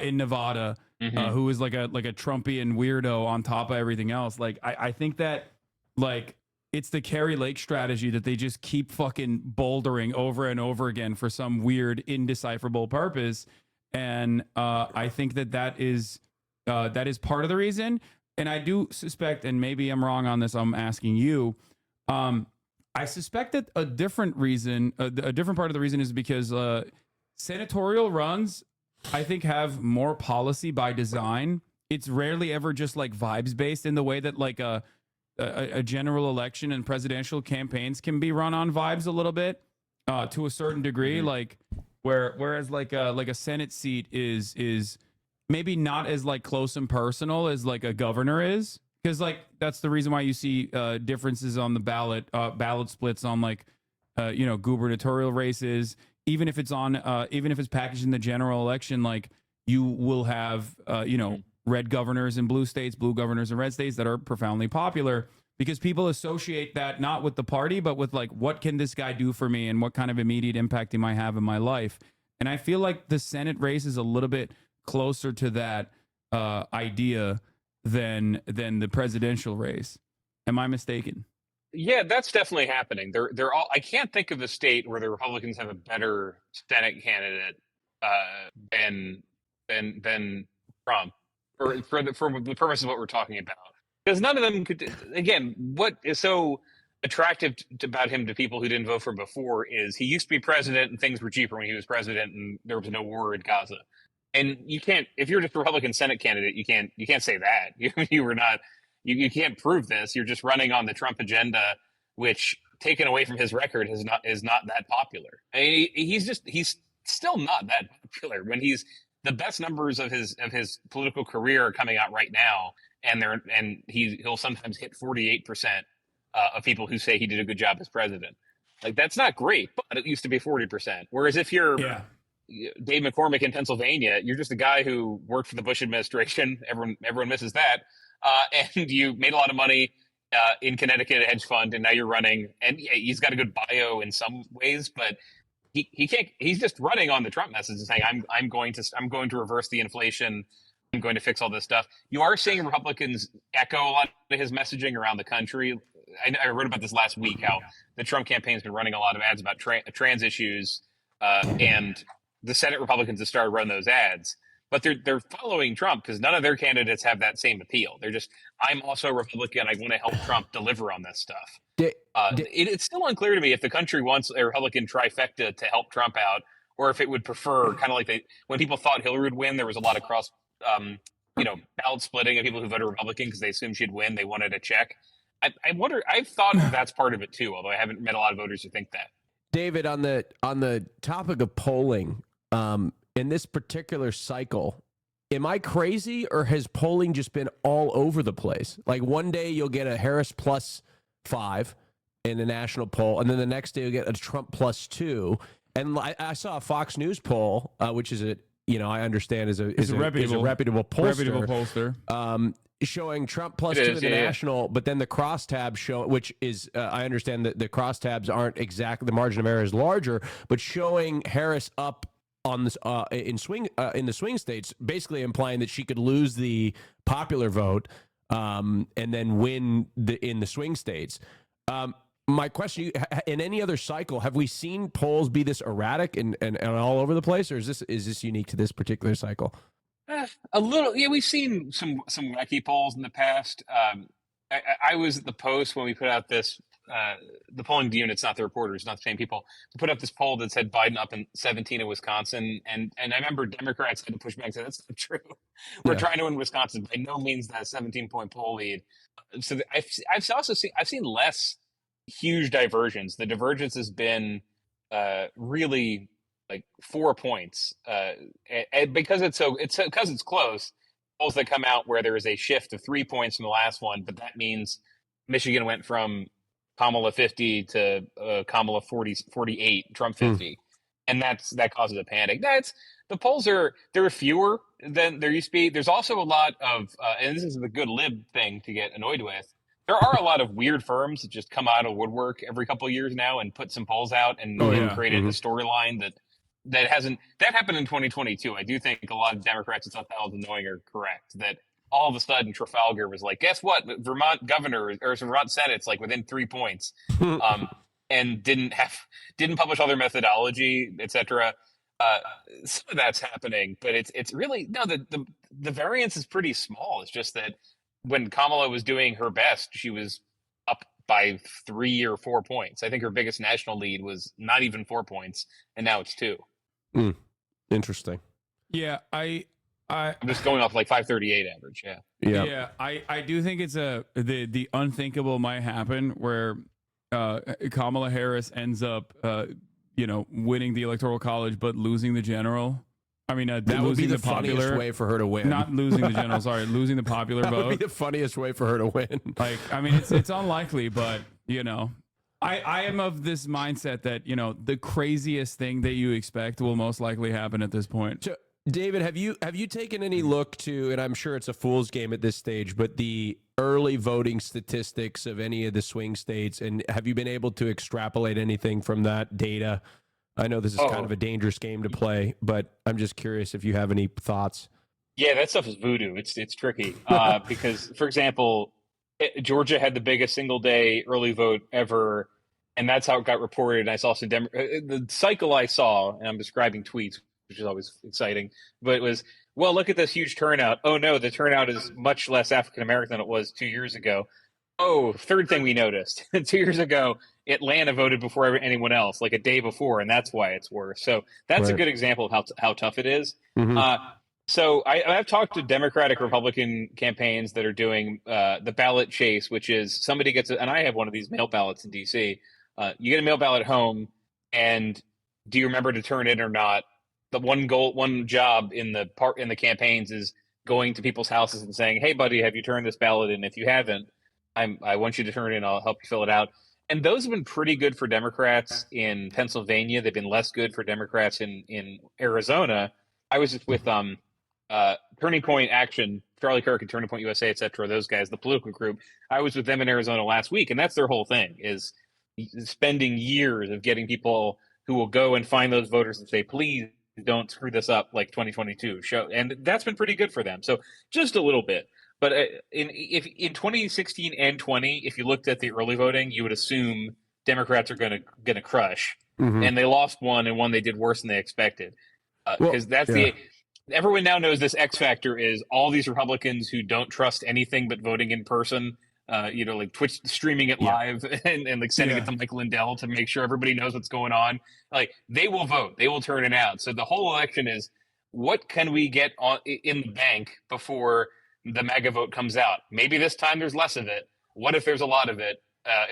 in Nevada, who is like a Trumpian weirdo on top of everything else. Like I think that like it's the Kerry Lake strategy that they just keep fucking bouldering over and over again for some weird indecipherable purpose. And I think that is part of the reason. And I do suspect, and maybe I'm wrong on this, I'm asking you, I suspect that a different reason, a different part of the reason is because senatorial runs, I think, have more policy by design. It's rarely ever just like vibes based in the way that like a general election and presidential campaigns can be run on vibes a little bit to a certain degree. Like whereas like a Senate seat is maybe not as like close and personal as like a governor is. Because like that's the reason why you see differences on the ballot splits on like gubernatorial races. Even if it's packaged in the general election, like you will have red governors in blue states, blue governors in red states that are profoundly popular, because people associate that not with the party, but with like, what can this guy do for me and what kind of immediate impact he might have in my life. And I feel like the Senate race is a little bit closer to that idea than the presidential race. Am I mistaken? Yeah, that's definitely happening. They're all. I can't think of a state where the Republicans have a better Senate candidate than Trump, for the purpose of what we're talking about. Because none of them could. Again, what is so attractive about him to people who didn't vote for him before is he used to be president and things were cheaper when he was president and there was no war in Gaza. And you can't, if you're just a Republican Senate candidate, you can't say that. You were not. You can't prove this. You're just running on the Trump agenda, which, taken away from his record, is not that popular. I mean, he's still not that popular when the best numbers of his political career are coming out right now, and he'll sometimes hit 48% of people who say he did a good job as president. Like, that's not great, but it used to be 40%. Whereas if you're Dave McCormick in Pennsylvania, you're just a guy who worked for the Bush administration. Everyone misses that. And you made a lot of money in Connecticut, a hedge fund, and now you're running. And he's got a good bio in some ways, but he can't. He's just running on the Trump message and saying, "I'm going to reverse the inflation. I'm going to fix all this stuff." You are seeing Republicans echo a lot of his messaging around the country. I wrote about this last week, how the Trump campaign's been running a lot of ads about trans issues, and the Senate Republicans have started running those ads. But they're following Trump because none of their candidates have that same appeal. They're just, I'm also a Republican. I want to help Trump deliver on this stuff. It's still unclear to me if the country wants a Republican trifecta to help Trump out, or if it would prefer kind of like when people thought Hillary would win, there was a lot of cross, ballot splitting of people who voted Republican because they assumed she'd win. They wanted a check. I wonder. I've thought that's part of it too, although I haven't met a lot of voters who think that. David, on the topic of polling, in this particular cycle, am I crazy, or has polling just been all over the place? Like, one day you'll get a Harris +5 in a national poll, and then the next day you'll get a Trump +2. And I saw a Fox News poll, which is I understand is a reputable pollster. Showing Trump +2 in the national, but then the crosstabs show, which is I understand that the crosstabs aren't exactly, the margin of error is larger, but showing Harris up on this in the swing states, basically implying that she could lose the popular vote and then win in the swing states. My question: in any other cycle, have we seen polls be this erratic and all over the place, or is this unique to this particular cycle? A little, yeah. We've seen some wacky polls in the past. I was at the Post when we put out this. The polling unit's not the reporters, not the same people. We put up this poll that said Biden up in 17 in Wisconsin, and I remember Democrats had to push back and say that's not true. We're trying to win Wisconsin. By no means that 17-point poll lead. So I've seen less huge diversions. The divergence has been really like 4 points, and because it's close. Polls that come out where there is a shift of 3 points from the last one, but that means Michigan went from Kamala 50 to Kamala 48, Trump 50, and that causes a panic. The polls there are fewer than there used to be. There's also a lot of, and this is the good lib thing to get annoyed with. There are a lot of weird firms that just come out of woodwork every couple of years now and put some polls out and created a storyline that happened in 2022. I do think a lot of Democrats who thought that was annoying are correct. That all of a sudden Trafalgar was like, guess what? Vermont governor or Vermont Senate's like within 3 points, and didn't publish all their methodology, etc. Some of that's happening, but it's really the variance is pretty small. It's just that when Kamala was doing her best, she was up by 3 or 4 points. I think her biggest national lead was not even 4 points, and now it's 2. Interesting. Yeah, I'm just going off like 538 average. Yeah. I do think it's the unthinkable might happen where Kamala Harris ends up winning the Electoral College but losing the general. I mean, that would be the funniest way for her to win. Not losing the general, sorry, losing the popular vote. That would be the funniest way for her to win. Like, I mean, it's unlikely, but I am of this mindset that the craziest thing that you expect will most likely happen at this point. David, have you taken any look to, and I'm sure it's a fool's game at this stage, but the early voting statistics of any of the swing states, and have you been able to extrapolate anything from that data? I know this is kind of a dangerous game to play, but I'm just curious if you have any thoughts. Yeah, that stuff is voodoo. It's tricky because, for example, Georgia had the biggest single day early vote ever, and that's how it got reported. And I saw some the cycle I saw, and I'm describing tweets, which is always exciting, but it was, well, look at this huge turnout. Oh no, the turnout is much less African American than it was 2 years ago. Oh, third thing we noticed, 2 years ago, Atlanta voted before anyone else, like a day before, and that's why it's worse. So that's a good example of how tough it is. So I've talked to Democratic, Republican campaigns that are doing the ballot chase, which is somebody gets and I have one of these mail ballots in D.C. You get a mail ballot at home, and do you remember to turn it or not? The one job in the campaigns is going to people's houses and saying, "Hey, buddy, have you turned this ballot in? If you haven't, I want you to turn it in. I'll help you fill it out." And those have been pretty good for Democrats in Pennsylvania. They've been less good for Democrats in Arizona. I was just with Turning Point Action, Charlie Kirk and Turning Point USA, et cetera, those guys, the political group. I was with them in Arizona last week, and that's their whole thing, is spending years of getting people who will go and find those voters and say, please don't screw this up like 2022. And that's been pretty good for them. So just a little bit. But in 2016 and 20, if you looked at the early voting, you would assume Democrats are going to crush. And they lost one, and one they did worse than they expected. Because everyone now knows this X factor is all these Republicans who don't trust anything but voting in person, like Twitch streaming it live and like sending it to Mike Lindell to make sure everybody knows what's going on. Like, they will vote, they will turn it out. So the whole election is, what can we get in the bank before the MAGA vote comes out? Maybe this time there's less of it. What if there's a lot of it?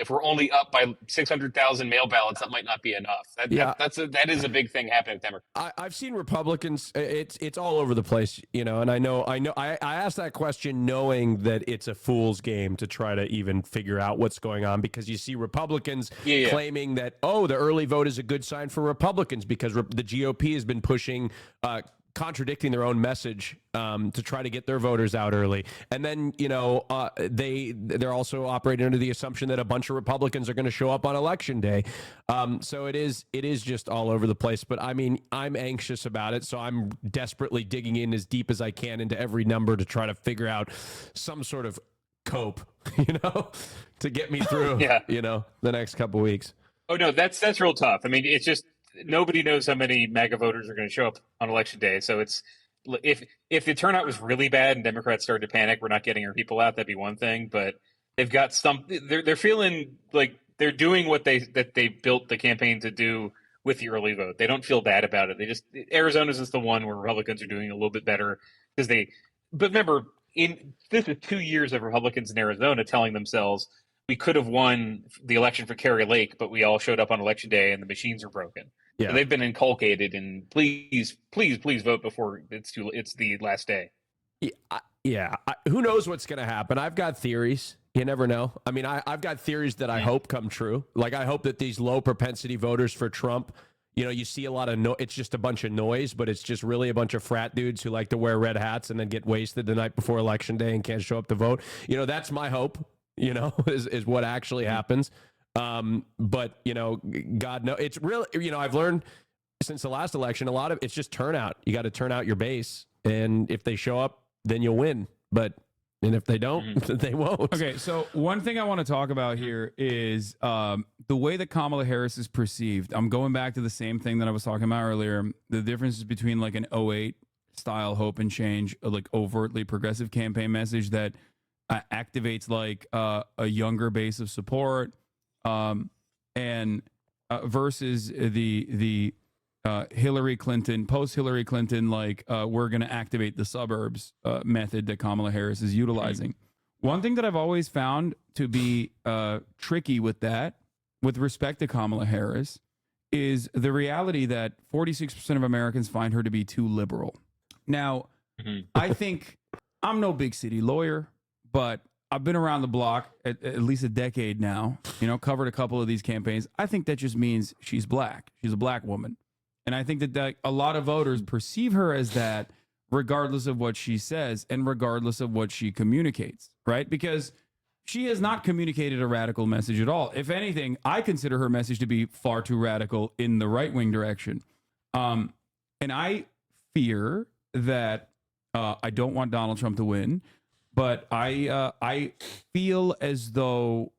If we're only up by 600,000 mail ballots, that might not be enough. That is a big thing happening with Democrats. I've seen Republicans. It's all over the place, and I asked that question knowing that it's a fool's game to try to even figure out what's going on, because you see Republicans claiming that, the early vote is a good sign for Republicans because the GOP has been pushing contradicting their own message to try to get their voters out early. And then, they're also operating under the assumption that a bunch of Republicans are going to show up on election day. So it is just all over the place. But I mean, I'm anxious about it. So I'm desperately digging in as deep as I can into every number to try to figure out some sort of cope, to get me through, the next couple weeks. Oh, no, that's real tough. I mean, it's just, nobody knows how many MAGA voters are going to show up on election day. So it's, if the turnout was really bad and Democrats started to panic, we're not getting our people out, that'd be one thing. But they've got they're feeling like they're doing what they built the campaign to do with the early vote. They don't feel bad about it. Arizona's is the one where Republicans are doing a little bit better but remember, this is 2 years of Republicans in Arizona telling themselves, we could have won the election for Kerry Lake, but we all showed up on election day and the machines are broken. Yeah. So they've been inculcated, and please vote before it's the last day. Who knows what's going to happen? I've got theories. You never know. I mean, I've got theories that I hope come true. Like, I hope that these low propensity voters for Trump, you see a lot of it's just a bunch of noise, but it's just really a bunch of frat dudes who like to wear red hats and then get wasted the night before election day and can't show up to vote. That's my hope, is what actually happens. But God knows, it's really, I've learned since the last election, a lot of it's just turnout. You got to turn out your base. And if they show up, then you'll win. And if they don't, they won't. Okay. So one thing I want to talk about here is, the way that Kamala Harris is perceived. I'm going back to the same thing that I was talking about earlier. The difference is between like an 08 style hope and change, like overtly progressive campaign message that activates like a younger base of support, and versus the Hillary Clinton, post Hillary Clinton, like we're going to activate the suburbs method that Kamala Harris is utilizing. One thing that I've always found to be tricky with that, with respect to Kamala Harris, is the reality that 46% of Americans find her to be too liberal. Now, I think I'm no big city lawyer, but I've been around the block at least a decade now, covered a couple of these campaigns. I think that just means she's black. She's a black woman. And I think that a lot of voters perceive her as that, regardless of what she says and regardless of what she communicates, right? Because she has not communicated a radical message at all. If anything, I consider her message to be far too radical in the right-wing direction. And I fear that I don't want Donald Trump to win, but I feel as though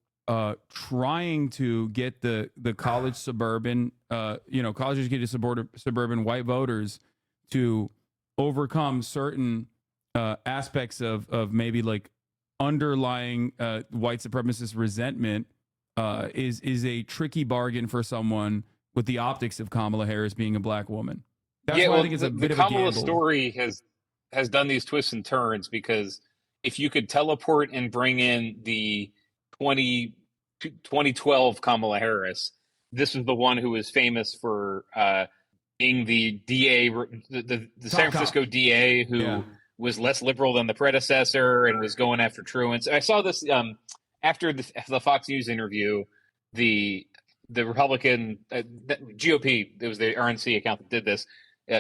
trying to get the college suburban, college educated suburban white voters to overcome certain aspects of maybe like underlying white supremacist resentment is a tricky bargain for someone with the optics of Kamala Harris being a black woman. That's why I think it's a bit of a gamble. The Kamala story has done these twists and turns, because if you could teleport and bring in the 2012 Kamala Harris, this was the one who was famous for being the DA, the San Francisco DA who was less liberal than the predecessor and was going after truants. I saw this after the Fox News interview. The Republican GOP, it was the RNC account that did this.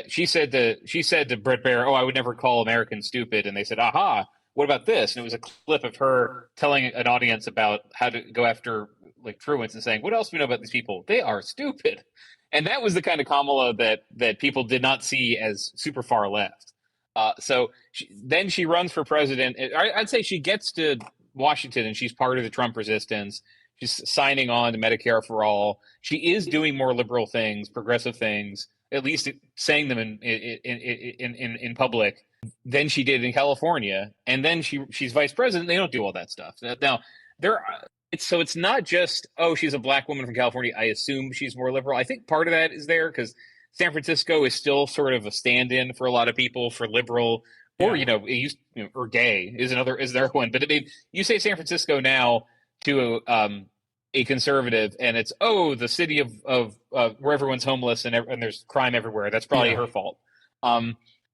She said to Brett Baier, "Oh, I would never call Americans stupid," and they said, "Aha, what about this?" And it was a clip of her telling an audience about how to go after like truants and saying, "What else do we know about these people? They are stupid." And that was the kind of Kamala that people did not see as super far left. So then she runs for president. I'd say she gets to Washington and she's part of the Trump resistance. She's signing on to Medicare for all. She is doing more liberal things, progressive things, at least saying them in public, than she did in California. And then she's vice president. They don't do all that stuff. Now, it's not just, oh, she's a black woman from California, I assume she's more liberal. I think part of that is there because San Francisco is still sort of a stand-in for a lot of people for liberal, or or gay is their one. But I mean, you say San Francisco now to a conservative, and it's the city of where everyone's homeless and there's crime everywhere. That's probably her fault.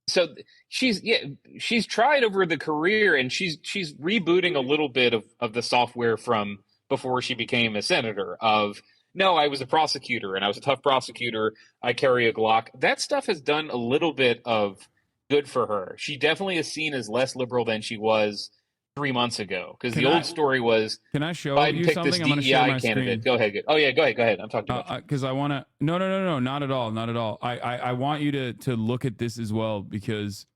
So she's tried over the career, and she's rebooting a little bit of the software from before she became a senator. No, I was a prosecutor, and I was a tough prosecutor. I carry a Glock. That stuff has done a little bit of good for her. She definitely is seen as less liberal than she was 3 months ago, because the old story was, can I show Biden you picked something? this I'm going to share my candidate. screen. Go ahead. Oh yeah, go ahead. I'm talking about because I want to. No, not at all. I want you to look at this as well, because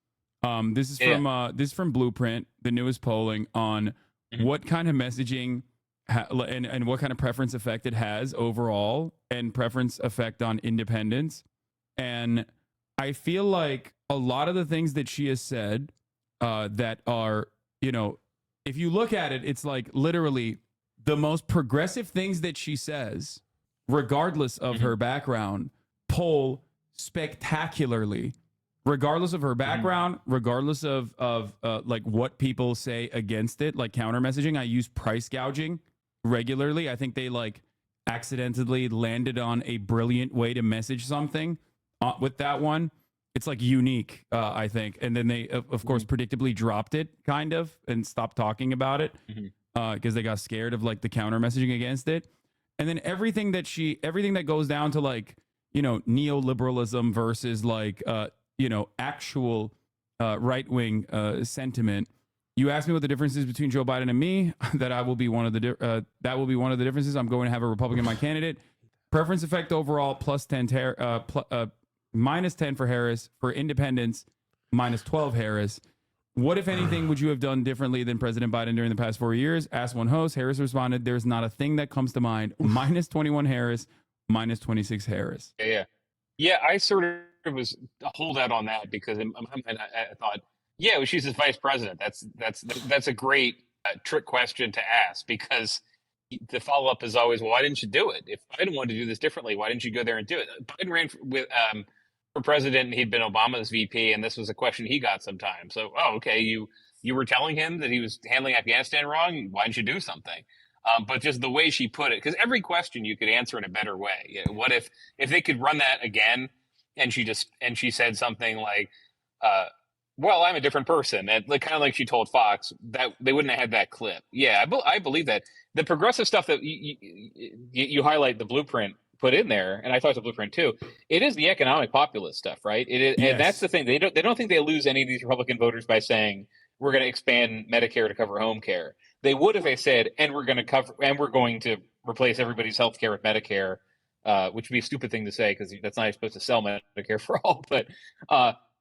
this is from Blueprint, the newest polling on what kind of messaging and what kind of preference effect it has overall, and preference effect on independents. And I feel like a lot of the things that she has said that are, if you look at it, it's like literally the most progressive things that she says, regardless of her background, poll spectacularly, regardless of her background, regardless of like what people say against it, like counter messaging. I use price gouging regularly. I think they like accidentally landed on a brilliant way to message something with that one. It's like unique, I think. And then they, of course, predictably dropped it kind of and stopped talking about it because they got scared of like the counter messaging against it. And then everything that goes down to like, neoliberalism versus like, actual right-wing sentiment. You asked me what the difference is between Joe Biden and me. That will be one of the differences. I'm going to have a Republican my candidate. Preference effect overall minus 10 for Harris. For independents, minus 12 Harris. What, if anything, would you have done differently than President Biden during the past 4 years? Asked one host. Harris responded, "There's not a thing that comes to mind." Minus 21 Harris, minus 26 Harris. Yeah. I sort of was a holdout on that because I thought, she's his vice president. That's a great trick question to ask, because the follow up is always, well, why didn't you do it? If Biden wanted to do this differently, why didn't you go there and do it? Biden ran for president, and he'd been Obama's VP, and this was a question he got sometimes. So, okay, you were telling him that he was handling Afghanistan wrong. Why didn't you do something? But just the way she put it, because every question you could answer in a better way. What if they could run that again, and she said something like, well, I'm a different person, and kind of like she told Fox, that they wouldn't have had that clip. Yeah, I believe that. The progressive stuff that you highlight, the Blueprint put in there, and I thought it's a blueprint too. It is the economic populist stuff, right? It is, Yes. and that's the thing. They don't think they lose any of these Republican voters by saying we're going to expand Medicare to cover home care. They would if they said, and we're going to replace everybody's health care with Medicare, which would be a stupid thing to say because that's not how you're supposed to sell Medicare for all. But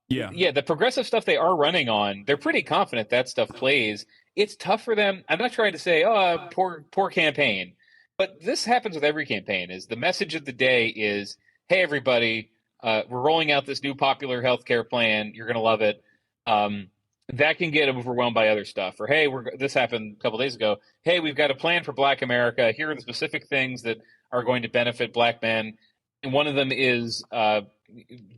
yeah, the progressive stuff they are running on, they're pretty confident that stuff plays. It's tough for them. I'm not trying to say, poor campaign. But this happens with every campaign. Is the message of the day is, hey, everybody, we're rolling out this new popular healthcare plan. You're going to love it. That can get overwhelmed by other stuff. Or, hey, this happened a couple days ago. Hey, we've got a plan for Black America. Here are the specific things that are going to benefit Black men. And one of them is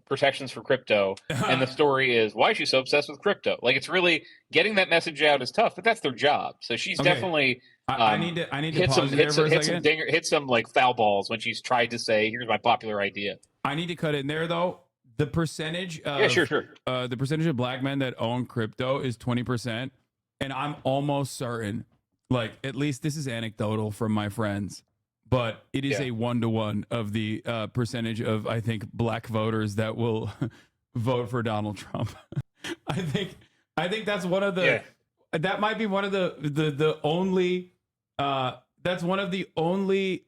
protections for crypto. And the story is, why is she so obsessed with crypto? Like, it's really getting that message out is tough, but that's their job. So she's definitely I need to pause there for a second. Hit some like foul balls when she's tried to say, here's my popular idea. I need to cut in there though. The percentage of the percentage of Black men that own crypto is 20%, and I'm almost certain, like, at least this is anecdotal from my friends, but it is a 1-to-1 of the percentage of, I think, Black voters that will vote for Donald Trump. I think that's one of the that might be one of the only that's one of the only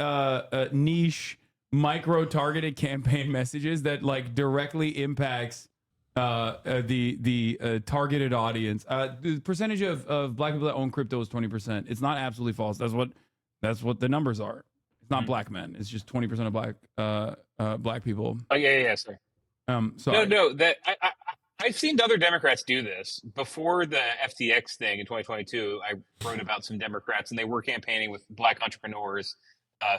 niche micro-targeted campaign messages that like directly impacts the targeted audience. The percentage of Black people that own crypto is 20%. It's not absolutely false. That's what the numbers are. It's not Black men. It's just 20% of Black people. Oh yeah, sorry. Sorry. No. That I've seen other Democrats do this before the FTX thing in 2022. I wrote about some Democrats, and they were campaigning with Black entrepreneurs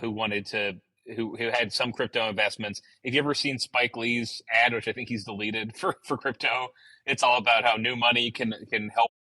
who wanted to. Who had some crypto investments. If you ever seen Spike Lee's ad, which I think he's deleted for crypto, it's all about how new money can help